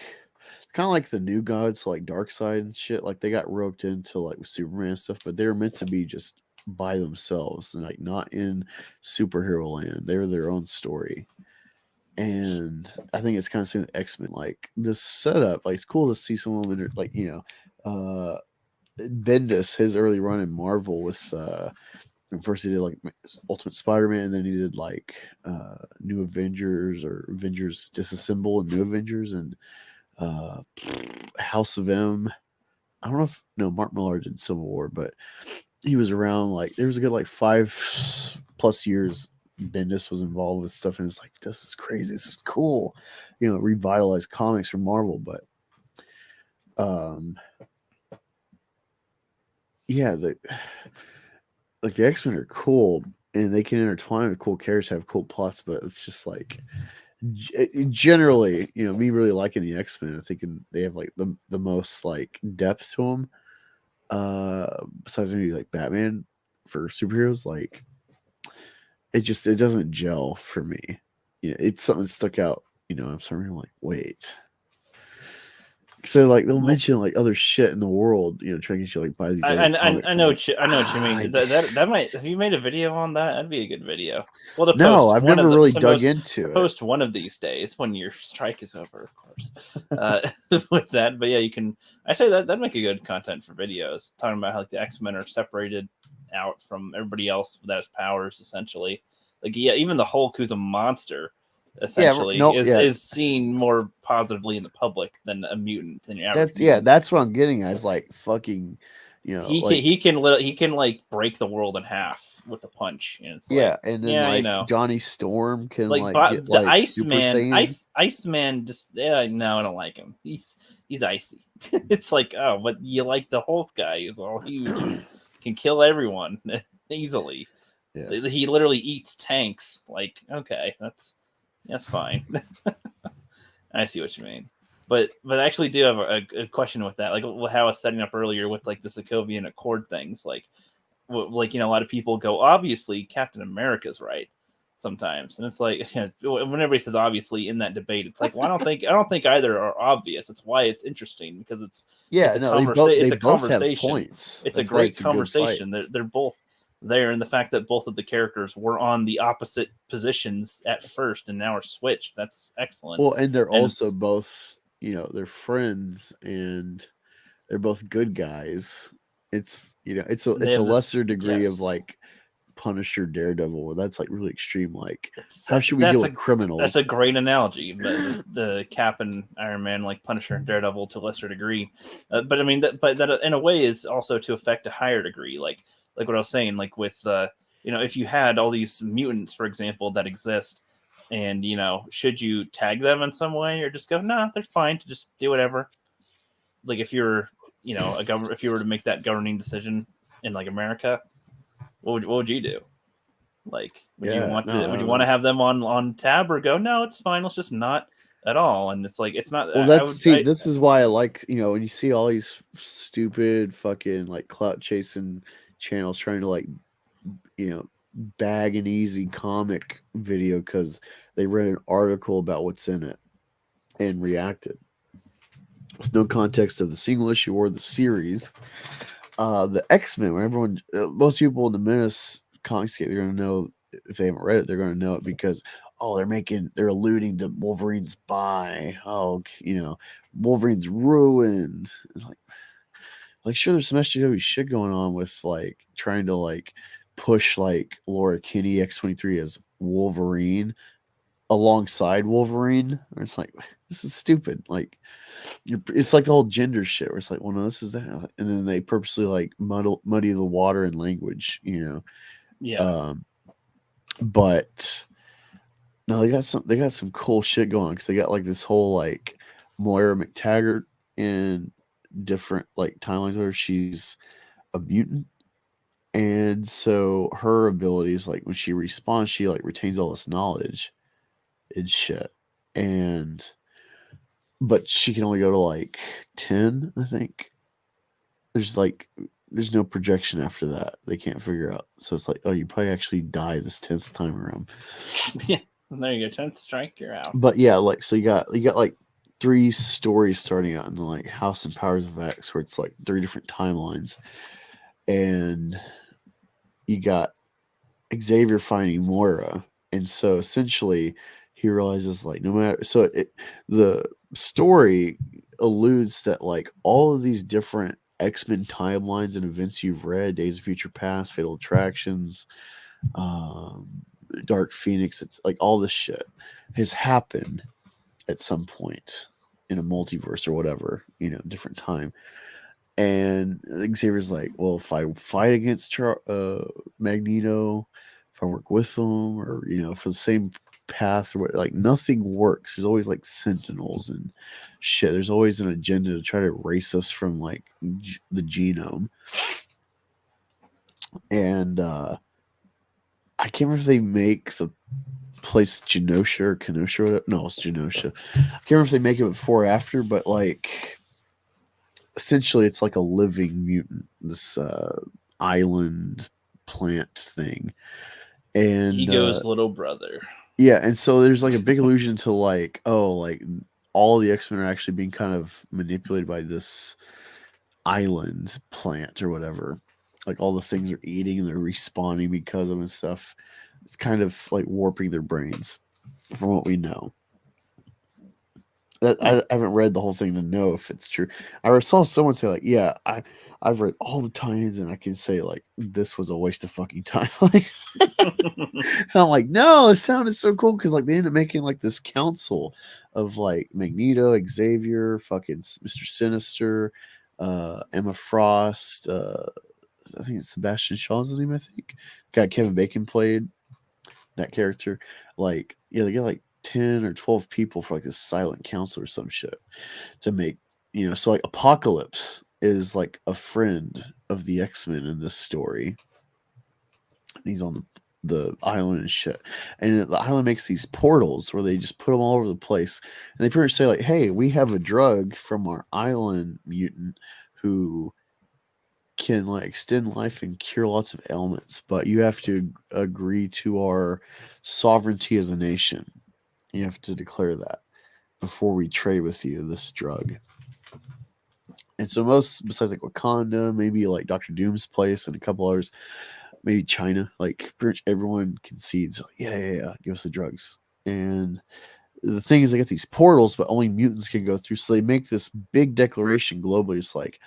kind of like the New Gods, so like Darkseid and shit. Like they got roped into like with Superman and stuff, but they were meant to be just by themselves and like not in superhero land. They were their own story. And I think it's kind of same with X-Men. Like this setup, like it's cool to see some of them like Bendis, his early run in Marvel with first he did like Ultimate Spider-Man, and then he did like New Avengers or Avengers Disassemble and New Avengers and House of M. I don't know if Mark Millar did Civil War, but he was around. Like there was a good like 5+ years Bendis was involved with stuff, and it's like, this is crazy, this is cool, revitalized comics from Marvel. But the X-Men are cool and they can intertwine with cool characters, have cool plots, but it's just like generally, me really liking the X-Men, I think they have like the most like depth to them, besides maybe like Batman for superheroes. Like it doesn't gel for me. It's something that stuck out. I'm starting to like, wait, So like they'll mention like other shit in the world, trying to get you like buy these. I know what you mean. That might, have you made a video on that? That'd be a good video. Well, no, I've never really dug into it. Post one of these days when your strike is over, of course. With that, but yeah, you can. I say that'd make a good content for videos, talking about how like the X-Men are separated out from everybody else that has powers, essentially. Like yeah, even the Hulk, who's a monster, essentially is seen more positively in the public than a mutant than average. That's what I'm getting at. Is like fucking, he can like break the world in half with a punch. And it's and then Johnny Storm can get the Iceman just no, I don't like him. He's icy. It's like, oh, but you like the Hulk guy? He's all huge, can kill everyone easily. Yeah. He literally eats tanks. Like, okay, that's fine. I see what you mean. But I actually do have a question with that. Like how I was setting up earlier with like the Sokovian Accord things. Like a lot of people go, obviously Captain America's right sometimes. And it's like, when everybody says obviously in that debate, it's like, well, I don't think either are obvious. It's why it's interesting, because it's a conversation. It's a great conversation. They're both there, and the fact that both of the characters were on the opposite positions at first and now are switched, that's excellent. Well, and they're also both, they're friends and they're both good guys. It's it's a lesser degree of like Punisher, Daredevil, where that's like really extreme. Like, how should we deal with criminals? That's a great analogy. But the Cap and Iron Man, like Punisher and Daredevil, to a lesser degree. But I mean, that in a way is also to affect a higher degree. Like what I was saying, like with if you had all these mutants, for example, that exist, and should you tag them in some way, or just go, nah, they're fine to just do whatever. Like if you're if you were to make that governing decision in like America, what would you do? Like, would you want to have them on tab, or go, no, it's fine, let's just not at all? And it's like, it's not. Well, this is why I like, when you see all these stupid fucking like clout chasing channels trying to like, bag an easy comic video because they read an article about what's in it and reacted with no context of the single issue or the series. The X-Men, when everyone, most people in the Menace Comicscape, they're going to know, if they haven't read it, they're going to know it because, they're alluding to Wolverine's buy. Wolverine's ruined. It's like sure, there's some SJW shit going on with like trying to like push like Laura Kinney X-23 as Wolverine alongside Wolverine. Or it's like, this is stupid. Like, it's like the whole gender shit where it's like, well, no, this is that, and then they purposely like muddy the water in language, Yeah. But no, they got some cool shit going because they got like this whole like Moira McTaggart in different like timelines where she's a mutant, and so her abilities, like when she respawns, she like retains all this knowledge and shit, but she can only go to like 10, I think. There's no projection after that. They can't figure out. So it's like, oh, you probably actually die this 10th time around. Yeah, there you go. 10th strike, you're out. But yeah, like, so you got like 3 stories starting out in the like House and Powers of X, where it's like 3 different timelines, and you got Xavier finding Moira, and so essentially he realizes like no matter, so the story alludes that like all of these different X-Men timelines and events you've read, Days of Future Past, Fatal Attractions, Dark Phoenix, it's like all this shit has happened at some point in a multiverse or whatever, different time. And Xavier's like, well, if I fight against Magneto, if I work with them, or for the same path, or like nothing works. There's always like sentinels and shit. There's always an agenda to try to erase us from like the genome. And I can't remember if they make the place Genosha or Kenosha or whatever. No, it's Genosha. I can't remember if they make it before or after, but like essentially it's like a living mutant, this island plant thing. And Ego's little brother. Yeah, and so there's like a big allusion to like, oh, like all the X-Men are actually being kind of manipulated by this island plant or whatever. Like all the things they're eating and they're respawning because of them and stuff. It's kind of like warping their brains from what we know. I haven't read the whole thing to know if it's true. I saw someone say like, yeah, I've read all the tie-ins and I can say like this was a waste of fucking time. Like, and I'm like, no, it sounded so cool because like they ended up making like this council of like Magneto, Xavier, fucking Mr. Sinister, Emma Frost, I think it's Sebastian Shaw's name, I think. Got Kevin Bacon played that character. Like, yeah, they get like 10 or 12 people for like this silent council or some shit to make, so like Apocalypse is like a friend of the X-Men in this story. And he's on the island and shit. And the island makes these portals where they just put them all over the place. And they pretty much say like, hey, we have a drug from our island mutant who can like extend life and cure lots of ailments, but you have to agree to our sovereignty as a nation. You have to declare that before we trade with you this drug. And so most, besides like Wakanda, maybe like Dr. Doom's place and a couple others, maybe China, like pretty much everyone concedes, like, yeah, give us the drugs. And the thing is, they get these portals, but only mutants can go through. So they make this big declaration globally. It's like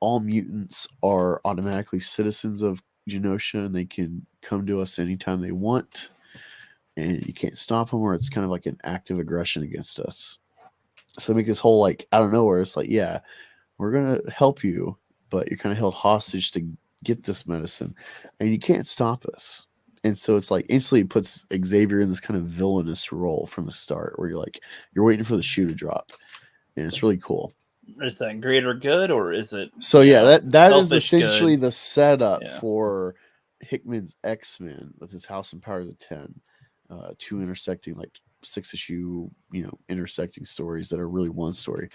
all mutants are automatically citizens of Genosha and they can come to us anytime they want. And you can't stop them, or it's kind of like an act of aggression against us. So they make this whole like out of nowhere. It's like, yeah, we're gonna help you, but you're kind of held hostage to get this medicine, and you can't stop us. And so it's like instantly puts Xavier in this kind of villainous role from the start, where you're waiting for the shoe to drop, and it's really cool. Is that greater good, or is it? So yeah, that is essentially good? The setup for Hickman's X-Men with his House and Powers of 10. Two intersecting like 6-issue, intersecting stories that are really one story,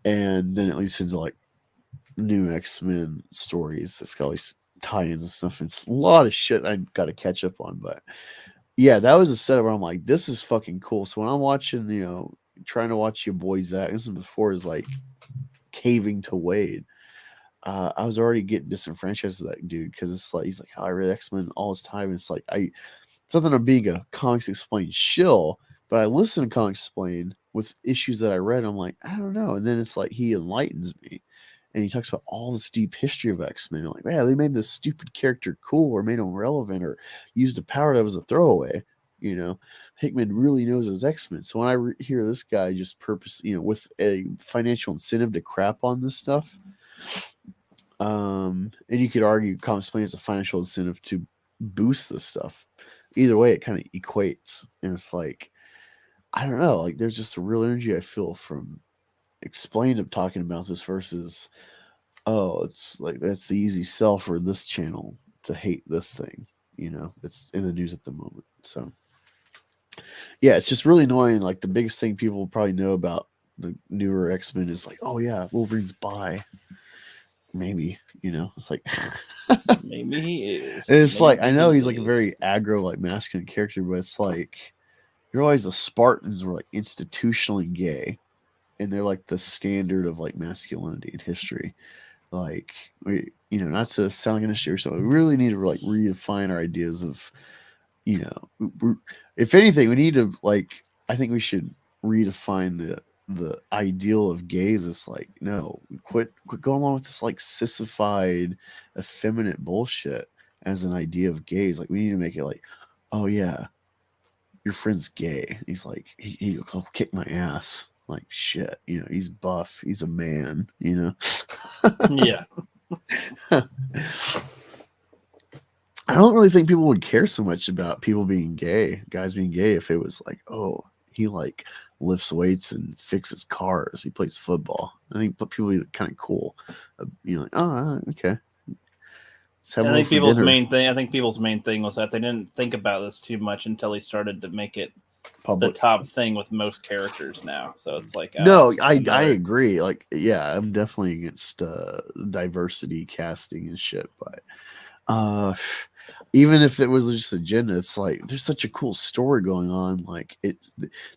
and then it leads into like new X-Men stories. It's got all these tie-ins and stuff. It's a lot of shit I got to catch up on, but yeah, that was a setup where I'm like, this is fucking cool. So when I'm watching, trying to watch your boy Zach, this is before his like caving to Wade. I was already getting disenfranchised with that dude because it's like he's like, oh, I read X-Men all this time, and it's like it's not that I'm being a Comics Explained shill, but I listen to Comics Explained with issues that I read. I'm like, I don't know. And then it's like he enlightens me. And he talks about all this deep history of X-Men. I'm like, man, they made this stupid character cool or made him relevant or used a power that was a throwaway. Hickman really knows his X-Men. So when I hear this guy just with a financial incentive to crap on this stuff, and you could argue Comics Explained is a financial incentive to boost this stuff. Either way, it kind of equates, and it's like, I don't know, like there's just a real energy I feel from Explained of talking about this versus, it's like that's the easy sell for this channel to hate this thing. It's in the news at the moment. So yeah, it's just really annoying. Like the biggest thing people probably know about the newer X-Men is like, oh yeah, Wolverine's bi. Maybe, it's like maybe he is. And it's like I know he's like a very aggro, like masculine character, but it's like you realize the Spartans were like institutionally gay, and they're like the standard of like masculinity in history. Like not to sound like an issue or something, we really need to like redefine our ideas of, if anything, we need to like. I think we should redefine the ideal of gays. Is like, no, quit going along with this like sissified, effeminate bullshit as an idea of gays. Like, we need to make it like, oh yeah, your friend's gay. He's like, he'll kick my ass. Like, shit, he's buff. He's a man. Yeah. I don't really think people would care so much about people being gay, guys being gay, if it was like, oh, he like lifts weights and fixes cars. He plays football. I think people would be kind of cool. Like, oh, okay. I think people's main thing was that they didn't think about this too much until he started to make it public. The top thing with most characters now. So it's like, I agree. Like, yeah, I'm definitely against diversity casting and shit, but even if it was just agenda, it's like there's such a cool story going on. Like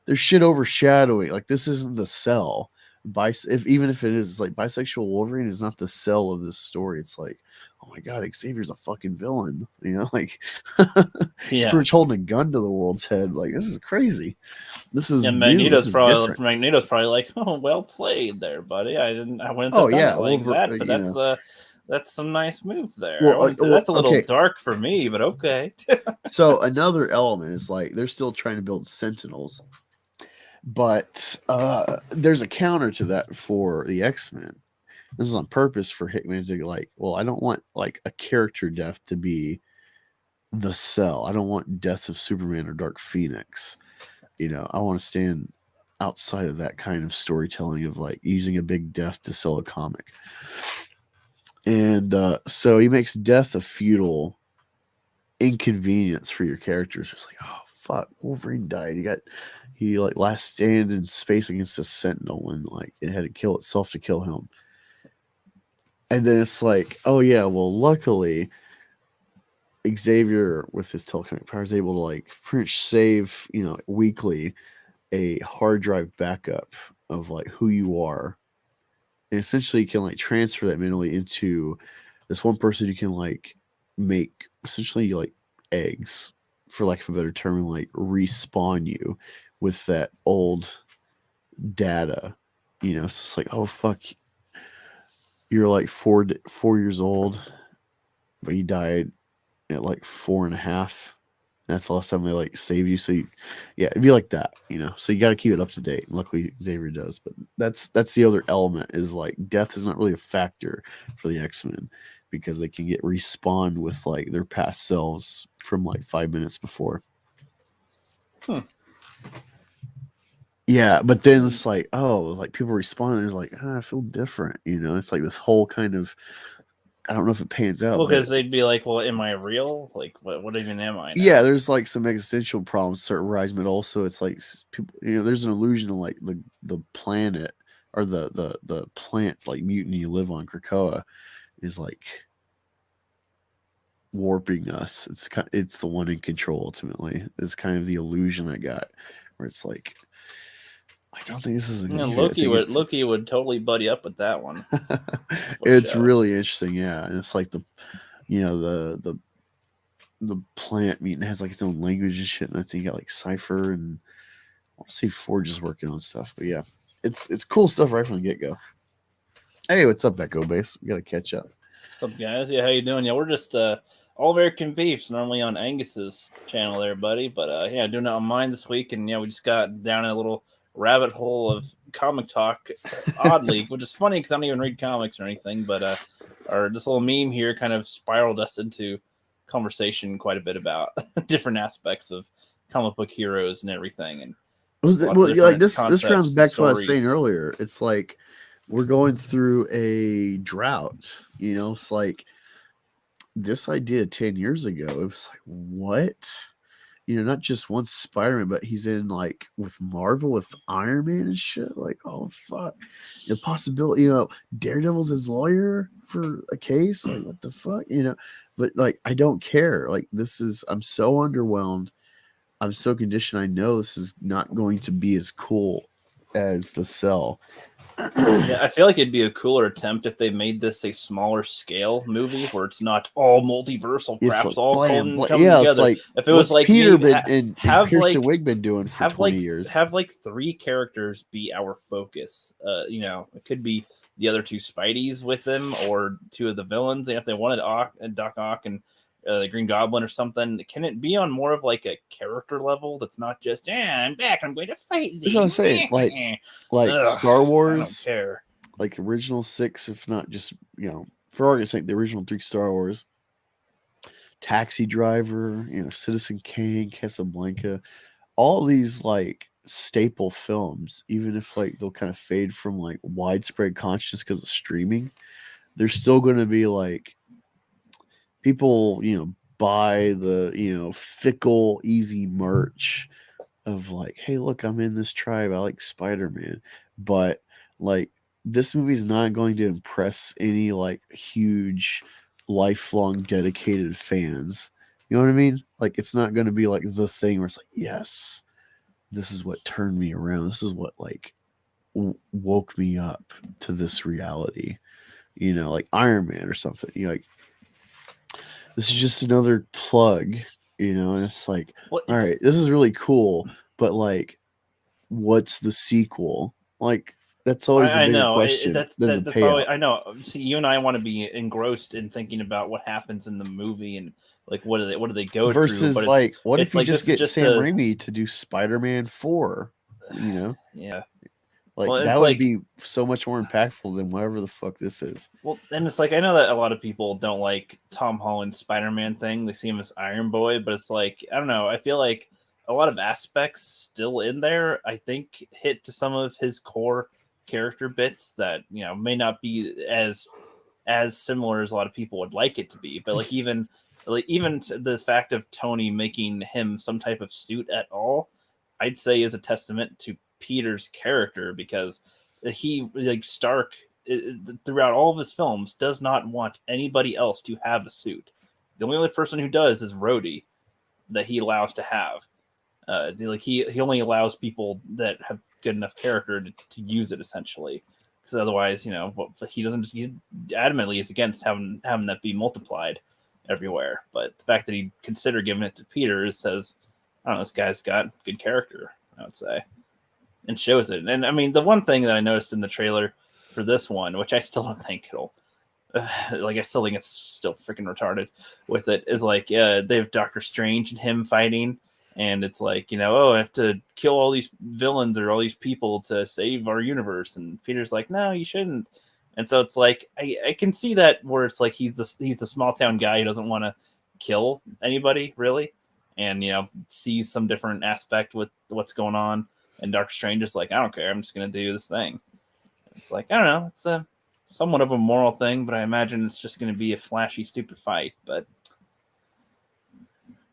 there's shit overshadowing. Like this isn't the Cell. Even if it is like bisexual Wolverine is not the Cell of this story. It's like, oh my god, Xavier's a fucking villain. Like he's Yeah. pretty much holding a gun to the world's head. Like this is crazy. This is And new. This is different. Magneto's probably like, oh, well played there, buddy. I wouldn't have Oh, done yeah, it like that, but that's some nice move there. That's a little dark for me, but okay. So another element is like they're still trying to build Sentinels, but there's a counter to that for the X-Men. This is on purpose for Hickman to like, well, I don't want like a character death to be the Cell. I don't want Death of Superman or Dark Phoenix. I want to stand outside of that kind of storytelling of like using a big death to sell a comic. And so he makes death a futile inconvenience for your characters. It's like, oh fuck, Wolverine died. He like last stand in space against a Sentinel, and like it had to kill itself to kill him. And then it's like, oh yeah, well luckily Xavier with his telekinetic power is able to like pretty much save, weekly a hard drive backup of like who you are. And essentially you can like transfer that mentally into this one person who can like make essentially like eggs, for lack of a better term, and like respawn you with that old data. So it's like, oh fuck, you're like 4 years old, but you died at like 4.5. That's the last time they like save you. So it'd be like that, So you got to keep it up to date. And luckily Xavier does, but that's the other element is like death is not really a factor for the X-Men because they can get respawned with like their past selves from like 5 minutes before. Yeah, but then it's like, oh, like people respond and it's like, I feel different, It's like this whole kind of, I don't know if it pans out. Well, because they'd be like, well, am I real? Like, what even am I now? Yeah, there's like some existential problems start rising, but also it's like people, there's an illusion of like the planet or the plant like mutant you live on, Krakoa, is like warping us. It's the one in control ultimately. It's kind of the illusion I got, where it's like, I don't think this is a good Loki would totally buddy up with that one. It's really interesting, yeah. And it's like the plant mutant has like its own language and shit. And I think you got like Cypher and I want to see Forge is working on stuff. But yeah, it's cool stuff right from the get go. Hey, what's up, Echo Base? We gotta catch up. What's up, guys? Yeah, how you doing? Yeah, we're just All American Beefs, normally on Angus's channel there, buddy. But doing it on mine this week, and we just got down in a little rabbit hole of comic talk, oddly, which is funny because I don't even read comics or anything, but this little meme here kind of spiraled us into conversation quite a bit about different aspects of comic book heroes and everything. And like this rounds back to what I was saying earlier. It's like we're going through a drought, it's like this idea 10 years ago, it was like, what? Not just one Spider-Man, but he's in like with Marvel with Iron Man and shit. Like, oh fuck, the possibility. Daredevil's his lawyer for a case. Like, what the fuck, But like, I don't care. Like, I'm so underwhelmed. I'm so conditioned. I know this is not going to be as cool as the Cell. Yeah, I feel like it'd be a cooler attempt if they made this a smaller scale movie where it's not all multiversal craps all coming together. It's like, if it was like Peter and Pearson Wig been doing for 20 years. Have like 3 characters be our focus. It could be the other 2 Spideys with them or 2 of the villains. And if they wanted Doc Ock and the Green Goblin or something, can it be on more of like a character level that's not just I'm back, I'm going to fight these? That's what I'm saying. Like Star Wars, I don't care. Like original 6, if not just for argument's sake, the original 3 Star Wars, Taxi Driver, Citizen Kane, Casablanca, all these like staple films, even if like they'll kind of fade from like widespread consciousness because of streaming, they're still going to be like people, buy the, fickle, easy merch of like, hey, look, I'm in this tribe. I like Spider-Man. But like, this movie's not going to impress any like huge, lifelong, dedicated fans. You know what I mean? Like it's not going to be like the thing where it's like, yes, this is what turned me around. This is what like woke me up to this reality. You know, like Iron Man or something. You know, like this is just another plug. You know, and it's like, all right, this is really cool, but like, what's the sequel? Like, that's always the I bigger know question that's than the that's always, payout. I know. See, you and I want to be engrossed in thinking about what happens in the movie and like what do they go through. Versus, But like, what if it's you like just this is get just Sam a Raimi to do Spider-Man 4? You know, yeah. like Well, that it's would like be so much more impactful than whatever the fuck this is. well, and it's like I know that a lot of people don't like Tom Holland's Spider-Man thing. They see him as Iron Boy, but it's like I don't know. I feel like a lot of aspects still in there. I think hit to some of his core character bits that may not be as similar as a lot of people would like it to be. But even the fact of Tony making him some type of suit at all, I'd say is a testament to Peter's character because he like Stark throughout all of his films does not want anybody else to have a suit. The only other person who does is Rhodey that he allows to have. Like he only allows people that have good enough character to use it essentially, because otherwise, he doesn't. He adamantly is against having that be multiplied everywhere. But the fact that he consider giving it to Peter says, I don't know, this guy's got good character. I would say, and shows it. And I mean, the one thing that I noticed in the trailer for this one, which I still don't think it'll. Like I still think it's still freaking retarded with it is like they have Doctor Strange and him fighting and it's like I have to kill all these villains or all these people to save our universe and Peter's like no you shouldn't and so it's like I can see that where it's like he's a small town guy who doesn't want to kill anybody really and sees some different aspect with what's going on and Doctor Strange is like I don't care I'm just gonna do this thing. It's like I don't know it's a somewhat of a moral thing, but I imagine it's just going to be a flashy, stupid fight. But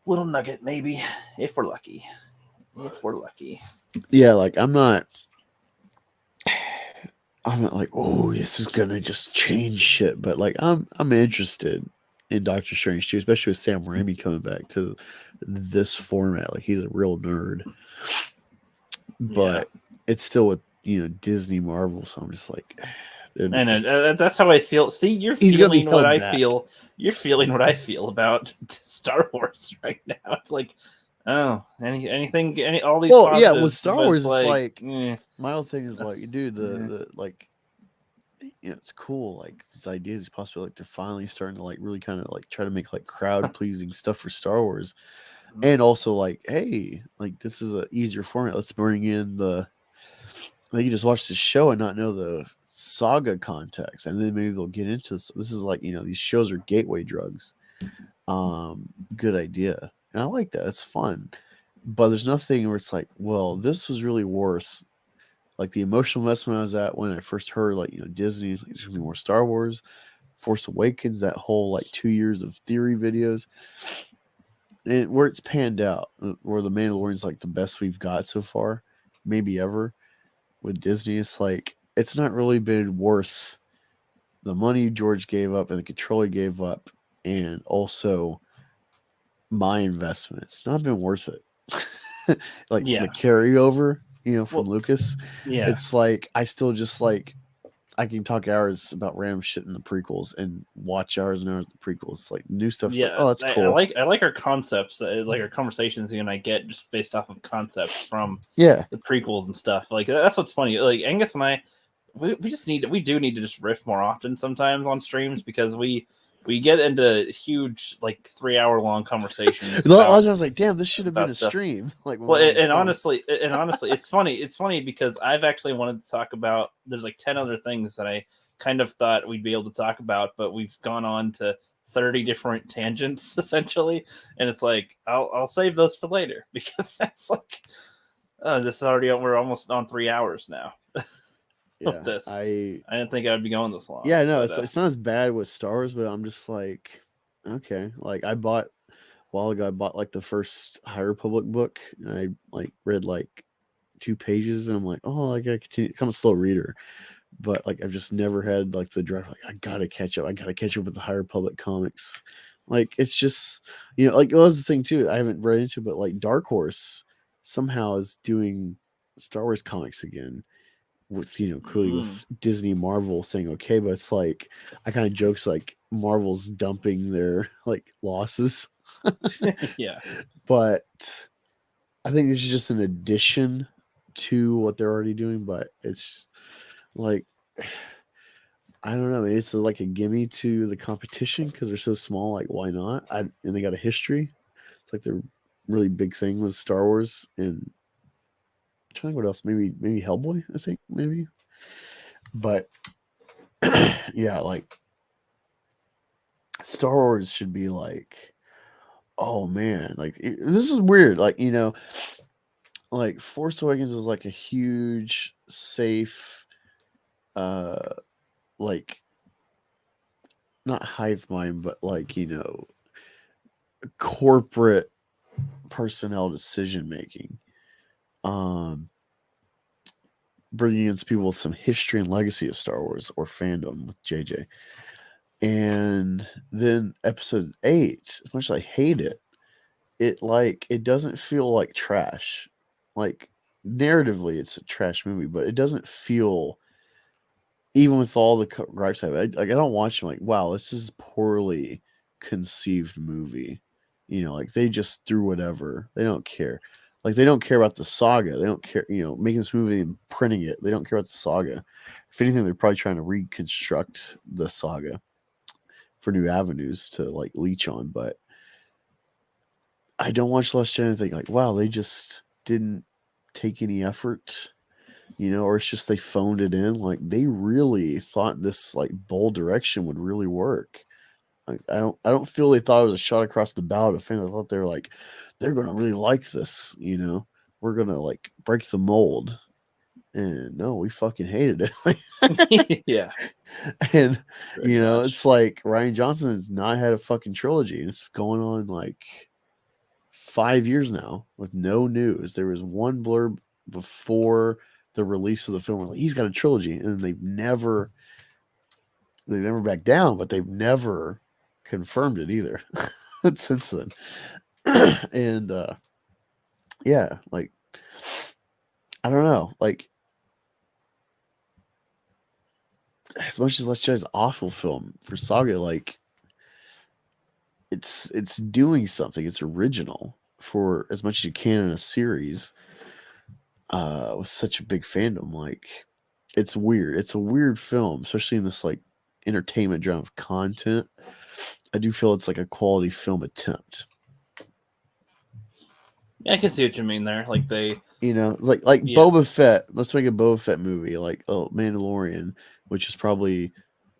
little nugget, maybe, if we're lucky. If we're lucky. Yeah, like I'm not like, oh, this is gonna just change shit. But like, I'm interested in Doctor Strange too, especially with Sam Raimi coming back to this format. Like, he's a real nerd. But it's still with Disney Marvel, so I'm just like. I know that's how I feel. See, you're feeling what I feel. You're feeling what I feel about Star Wars right now. It's like, all these. Well, yeah, with Star Wars, like, it's like my whole thing is like, dude, the like, it's cool. Like these ideas, these possibilities, like they're finally starting to like really kind of like try to make like crowd pleasing stuff for Star Wars, and also like, hey, like this is a easier format. Let's bring in the. Like you just watch this show and not know the saga context, and then maybe they'll get into this. This is like these shows are gateway drugs. Good idea, and I like that. It's fun, but there's nothing where it's like, well, this was really worth like the emotional investment I was at when I first heard like Disney's like, there's gonna be more Star Wars, Force Awakens, that whole like 2 years of theory videos, and where it's panned out, where the Mandalorian's like the best we've got so far, maybe ever. With Disney, it's like it's not really been worth the money George gave up and the control he gave up, and also my investment. It's not been worth it. Like the carryover, from Lucas. Yeah, it's like I still just like I can talk hours about random shit in the prequels and watch hours and hours of the prequels. It's like new stuff. Yeah, like, oh, that's cool. I like our concepts, like our conversations you and I get just based off of concepts from the prequels and stuff. Like that's what's funny. Like Angus and I, we do need to just riff more often sometimes on streams because we get into huge like 3-hour long conversations. A lot of times I was like, damn, this should have been a stream. Like, well, and honestly, it's funny. It's funny because I've actually wanted to talk about. There's like 10 other things that I kind of thought we'd be able to talk about, but we've gone on to 30 different tangents essentially, and it's like I'll save those for later because that's like this is already we're almost on 3 hours now. Yeah, this I didn't think I'd be going this long. Yeah, no, it's not as bad with Star Wars, but I'm just like, okay, like I bought a while ago. I bought like the first High Republic book, and I like read like 2 pages, and I'm like, oh, I gotta continue. I'm a slow reader, but like I've just never had like the drive. Like I gotta catch up. I gotta catch up with the High Republic comics. Like it's just like well, that's the thing too. I haven't read into, but like Dark Horse somehow is doing Star Wars comics again with clearly with Disney Marvel saying okay, but it's like I kind of jokes like Marvel's dumping their like losses. Yeah. But I think this is just an addition to what they're already doing, but it's like I don't know. It's like a gimme to the competition because they're so small. Like, why not? And they got a history. It's like their really big thing was Star Wars and I'm trying to think what else. Maybe Hellboy. I think maybe. But yeah, like Star Wars should be like, oh man, like this is weird. Like like Force Awakens is like a huge, safe, like not hive mind, but like corporate personnel decision making. Bringing in people with some history and legacy of Star Wars or fandom with JJ. And then episode 8, as much as I hate it, it doesn't feel like trash. Like narratively it's a trash movie, but it doesn't feel, even with all the gripes I have, I don't watch them like, wow, this is a poorly conceived movie. Like they just threw whatever. They don't care. Like they don't care about the saga. They don't care, making this movie and printing it. They don't care about the saga. If anything, they're probably trying to reconstruct the saga for new avenues to like leech on. But I don't watch Last Jedi and think like, wow, they just didn't take any effort, or it's just they phoned it in. Like they really thought this like bold direction would really work. Like I don't feel they thought it was a shot across the bow to fans. I thought they were like, they're gonna really like this, we're gonna like break the mold. And no, we fucking hated it. Yeah. And Very much. it's like Rian Johnson has not had a fucking trilogy, and it's going on like 5 years now with no news. There was one blurb before the release of the film where like, he's got a trilogy, and they've never backed down, but they've never confirmed it either since then. And yeah, like I don't know, like as much as Let's Jedi's awful film for Saga, like it's doing something. It's original for as much as you can in a series with such a big fandom. Like it's weird. It's a weird film, especially in this like entertainment genre of content. I do feel it's like a quality film attempt. Yeah, I can see what you mean there. Like they, like Yeah. Boba Fett. Let's make a Boba Fett movie, like Mandalorian, which is probably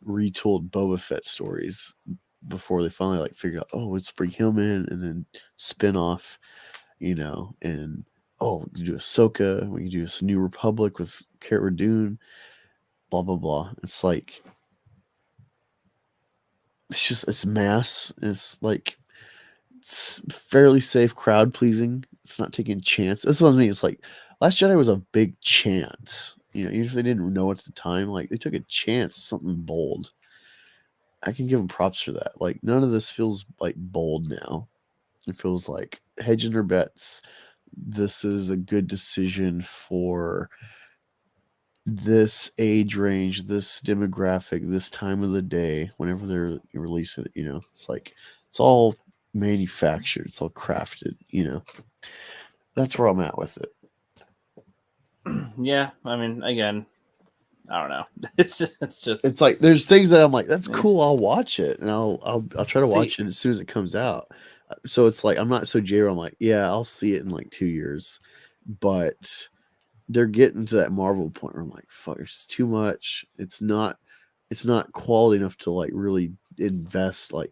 retooled Boba Fett stories before they finally like figured out, oh, let's bring him in and then spin off, and we can do Ahsoka, we can do this New Republic with Cara Dune, blah blah blah. It's like it's mass. It's like it's fairly safe, crowd pleasing. It's not taking a chance. That's what I mean. It's like Last Jedi was a big chance. Even if they didn't know at the time, like they took a chance, something bold. I can give them props for that. Like none of this feels like bold now. It feels like hedging their bets. This is a good decision for this age range, this demographic, this time of the day, whenever they're releasing it. It's like it's all manufactured, it's all crafted. That's where I'm at with it. Yeah, I mean, again, I don't know. It's like there's things that I'm like, that's cool. I'll watch it, and I'll try to watch it as soon as it comes out. So it's like I'm not so jaded. I'm like, yeah, I'll see it in like 2 years, but they're getting to that Marvel point where I'm like, fuck, it's just too much. It's not quality enough to like really invest. Like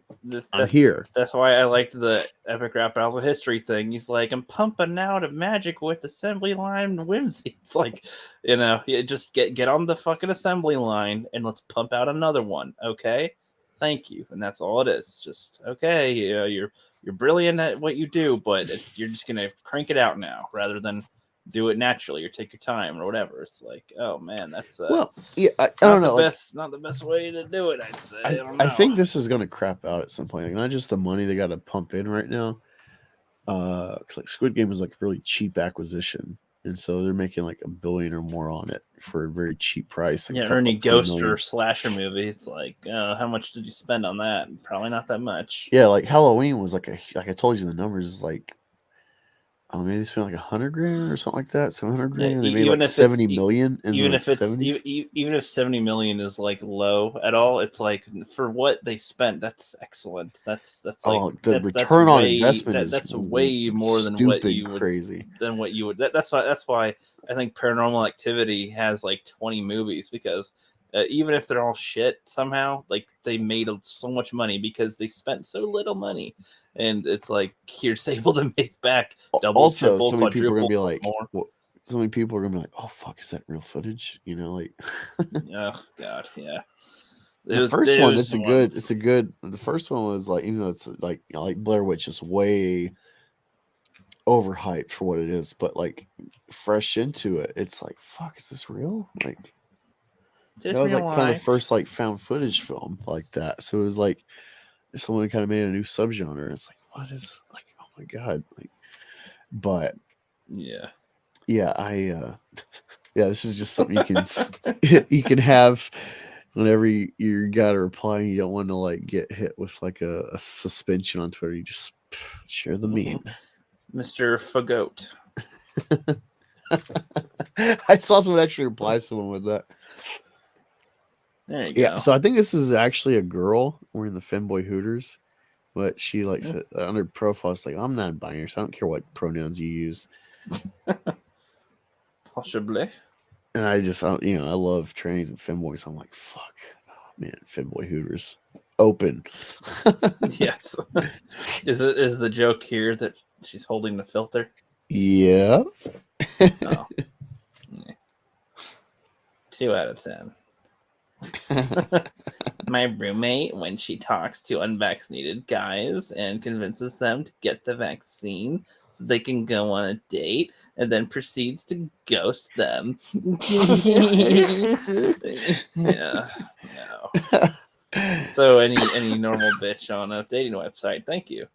I'm here. That's why I liked the Epic Rap Battles of History thing. He's like, I'm pumping out of magic with assembly line whimsy. It's like, you just get on the fucking assembly line and let's pump out another one. Okay, thank you. And that's all it is. It's just okay. You're brilliant at what you do, but you're just gonna crank it out now rather than do it naturally or take your time or whatever. It's like, oh man, that's well, yeah, I don't know, not the best way to do it. I'd say. I don't know. I think this is gonna crap out at some point. Like, not just the money they got to pump in right now. 'Cause like Squid Game is like a really cheap acquisition, and so they're making like $1 billion or more on it for a very cheap price. Like Ernie Ghost or slasher movie. It's like, how much did you spend on that? Probably not that much. Yeah, like Halloween was like I told you the numbers is like, maybe they spent like $100,000 or something like that, 700,000. And they made like 70 million. Even if 70 million is like low at all, it's like for what they spent, that's excellent. That's like the return on investment that's way more than what you would crazy than what you would. That's why I think Paranormal Activity has like 20 movies because. Even if they're all shit somehow, like they made so much money because they spent so little money, and it's like you're able to make back double, triple, so many people are gonna be like, more. So many people are gonna be like, "Oh fuck, is that real footage?" You know, like, oh god, yeah. The first one, it's a good. The first one was like, even though it's like Blair Witch is way overhyped for what it is, but like fresh into it, it's like, fuck, is this real? Like. That was like kind of the first like found footage film like that. So it was like someone kind of made a new subgenre. It's like, what is like, oh my god, like, but yeah, yeah, this is just something you can you can have whenever you got a reply and you don't want to like get hit with like a suspension on Twitter. You just share the meme, Mr. Fagoat. I saw someone actually reply to someone with that. There you go. Yeah, so I think this is actually a girl wearing the femboy Hooters, but she likes it on her profile. It's like, I'm not binary, so I don't care what pronouns you use. Possibly. And I just, I love trannies and femboys. So I'm like, fuck, man, femboy Hooters open. Yes. Is the joke here that she's holding the filter? Yeah. Oh. 2 out of 10. My roommate, when she talks to unvaccinated guys and convinces them to get the vaccine so they can go on a date, and then proceeds to ghost them. Yeah, no. So any normal bitch on a dating website, thank you.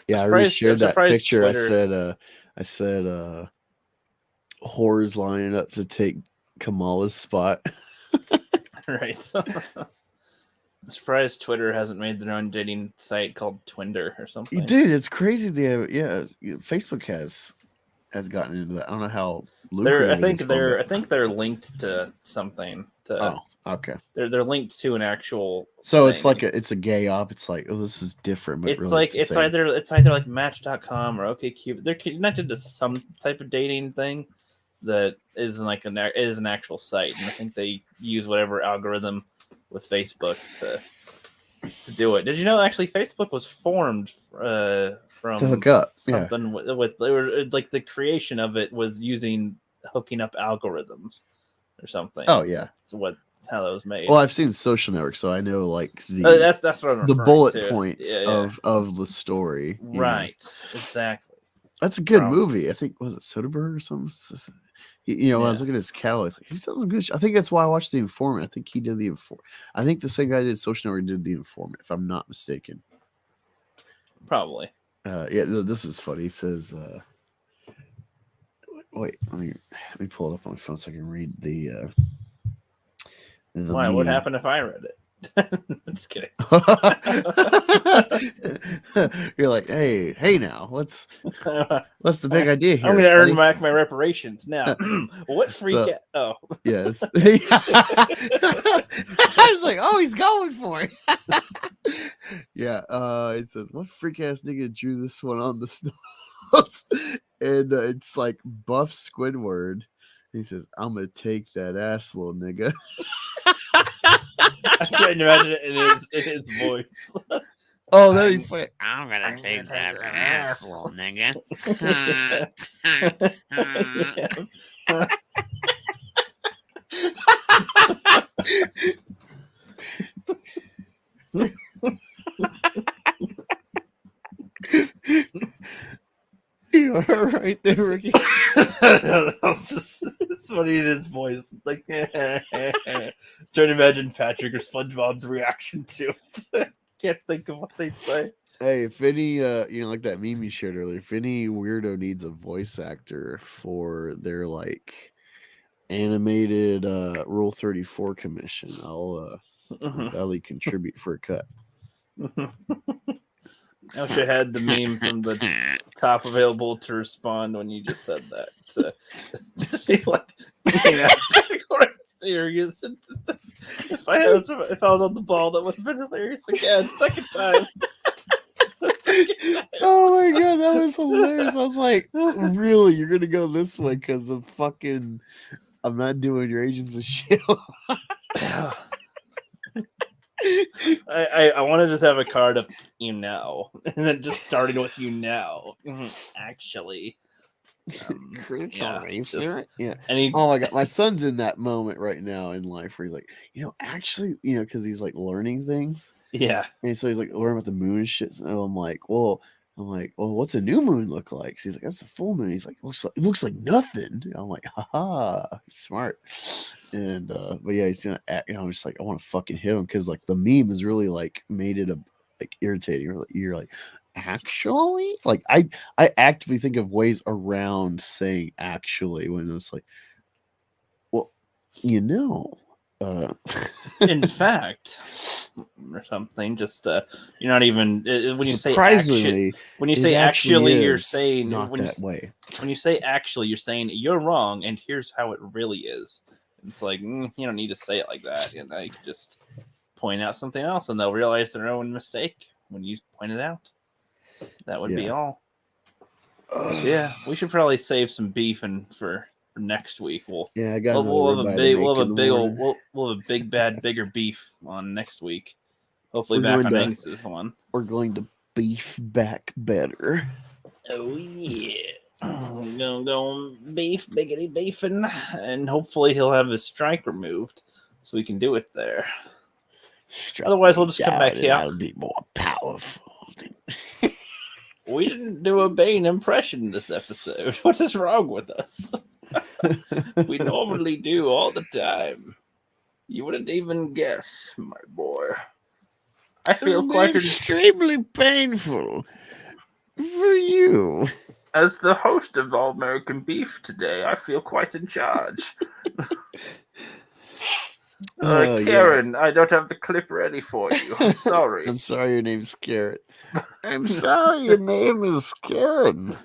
Yeah, I already shared that picture. Twitter. I said whores lining up to take Kamala's spot. Right. I'm surprised Twitter hasn't made their own dating site called Twinder or something. Dude, it's crazy. Facebook has gotten into that. I don't know how lucrative I think they're linked to something. Oh, okay. They're linked to an actual. So thing. It's like it's a gay op. It's like, oh, this is different. But it's really like it's either like Match.com or OkCupid. They're connected to some type of dating thing that is like an actual site, and I think they use whatever algorithm with Facebook to do it. Did you know actually Facebook was formed from to hook up something with they were like the creation of it was using hooking up algorithms or something. Oh yeah, so how that was made. Well, I've seen Social Network, so I know like that's what I'm the bullet to. points of the story. Right, exactly. That's a good movie. I think was it Soderbergh or something. When I was looking at his catalog, it's like, he does some good shit. I think that's why I watched The Informant. I think he did The Informant. I think the same guy did Social Network did The Informant, if I'm not mistaken. Probably. This is funny. He says, wait, let me pull it up on my phone so I can read the why? What happened if I read it? Just kidding. You're like, hey now, what's the big idea here? I'm gonna earn back my reparations now. What freak yes. I was like, oh, he's going for it. Yeah, it says, what freak ass nigga drew this one on the stills? And it's like Buff Squidward. He says, I'm gonna take that ass, little nigga. I'm trying to imagine it in his voice. Oh, that'd be funny. I'm gonna take that ass, little nigga. You are right there, Ricky. funny in his voice. Like, trying to imagine Patrick or SpongeBob's reaction to it. Can't think of what they'd say. Hey, if any, like that meme you shared earlier, if any weirdo needs a voice actor for their like animated Rule 34 commission, I'll gladly contribute for a cut. I wish I had the meme from the top available to respond when you just said that. Just be like, serious. If I was on the ball, that would have been hilarious again. Second time. Oh my god, that was hilarious. I was like, really, you're gonna go this way because of fucking I'm not doing your Agents of Shield. I want to just have a card of and then just starting with actually. Yeah. Yeah. Oh my god, my son's in that moment right now in life where he's like, actually, because he's like learning things. Yeah. And so he's like learning about the moon and shit. So I'm like, well, what's a new moon look like? So he's like, that's a full moon. He's like, it looks like nothing. And I'm like, haha, smart. And but yeah, he's gonna act. I'm just like, I want to fucking hit him because like the meme is really like made it like irritating. You're like, actually, like I actively think of ways around saying actually when it's like, well, in fact, or something. Just you're not even when you say surprisingly. When you say actually, you're is saying not that way. When you say actually, you're saying you're wrong, and here's how it really is. It's like you don't need to say it like that. You can just point out something else, and they'll realize their own mistake when you point it out. That would be all. Yeah, we should probably save some beef for next week. We'll have a big bad bigger beef on next week. Hopefully back on Angus's one. We're going to beef back better. Oh yeah. I'm gonna go beef biggity beefing, and hopefully he'll have his strike removed so we can do it there. Otherwise we'll just come back here. That'll be more powerful. We didn't do a Bane impression this episode. What is wrong with us? We normally do all the time. You wouldn't even guess, my boy. I feel quite extremely painful for you. As the host of All American Beef today, I feel quite in charge. Karen, I don't have the clip ready for you. I'm sorry. I'm sorry your name's Carrot. I'm sorry your name is Karen.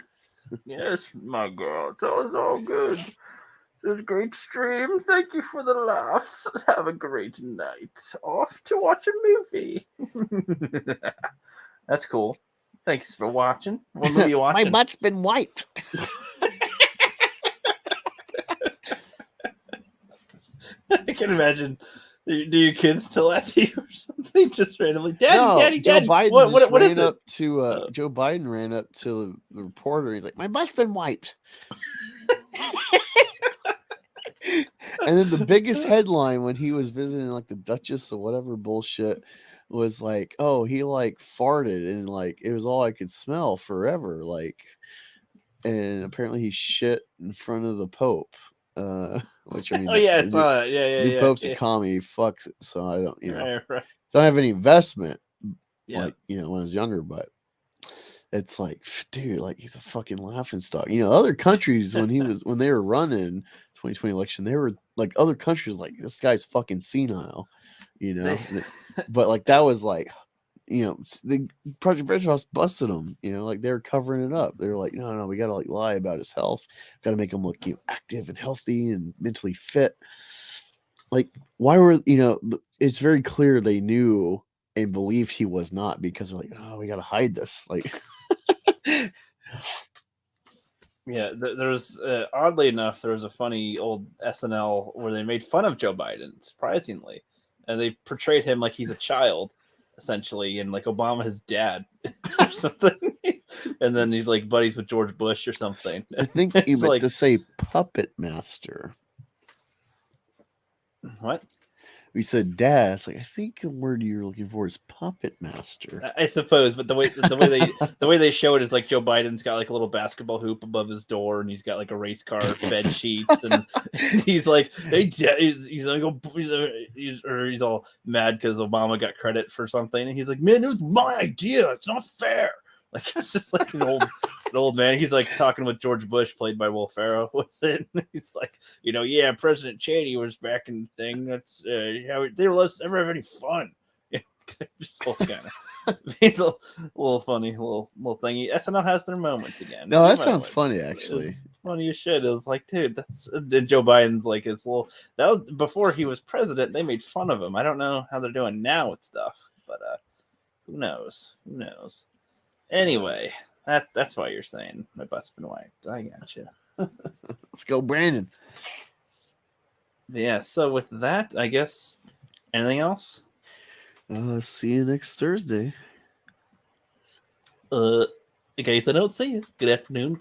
Yes, my girl. It's all good. It was a great stream. Thank you for the laughs. Have a great night. Off to watch a movie. That's cool. Thanks for watching. What movie are you watching? My butt's been wiped. I can imagine. Do your kids tell that to you or something? Just randomly, Daddy. Joe Biden what is it? Joe Biden ran up to the reporter. He's like, "My butt's been wiped." And then the biggest headline when he was visiting like the Duchess or whatever bullshit was like, "Oh, he like farted and like it was all I could smell forever." Like, and apparently he shit in front of the Pope. Which I mean, I saw that. Yeah. Pope's a commie, fucks it. So I don't, Right. don't have any investment. Yeah. Like, when I was younger, but it's like, dude, like he's a fucking laughing stock. Other countries when they were running 2020 election, they were like other countries like this guy's fucking senile, but like that was like. The Project Red House busted him. Like they're covering it up. They're like, no, we gotta like lie about his health. Got to make him look active and healthy and mentally fit. Like, why were it's very clear they knew and believed he was not because they're like, oh, we gotta hide this. Like, yeah. There's oddly enough, there was a funny old SNL where they made fun of Joe Biden, surprisingly, and they portrayed him like he's a child. Essentially, and like Obama, his dad, or something, and then he's like buddies with George Bush or something. I think you meant to say puppet master. What? We said dad. It's like I think the word you're looking for is puppet master. I suppose, but the way they show it is like Joe Biden's got like a little basketball hoop above his door, and he's got like a race car bed sheets, and he's like, "Hey, Dad," he's like, oh, he's all mad because Obama got credit for something, and he's like, "Man, it was my idea. It's not fair." Like it's just like an old man. He's like talking with George Bush, played by Will Ferrell, with it. He's like, yeah, President Cheney was back in the thing. That's they were less ever have any fun. Just all kind of little funny little thingy. SNL has their moments again. No, that sounds funny actually. It's funny as shit. It was like, dude, that's Joe Biden's like it's a little that was before he was president. They made fun of him. I don't know how they're doing now with stuff, but who knows? Who knows? Anyway, that's why you're saying my butt's been wiped. I got you. Let's go, Brandon. Yeah. So with that, I guess anything else? See you next Thursday. In case I don't see you, good afternoon,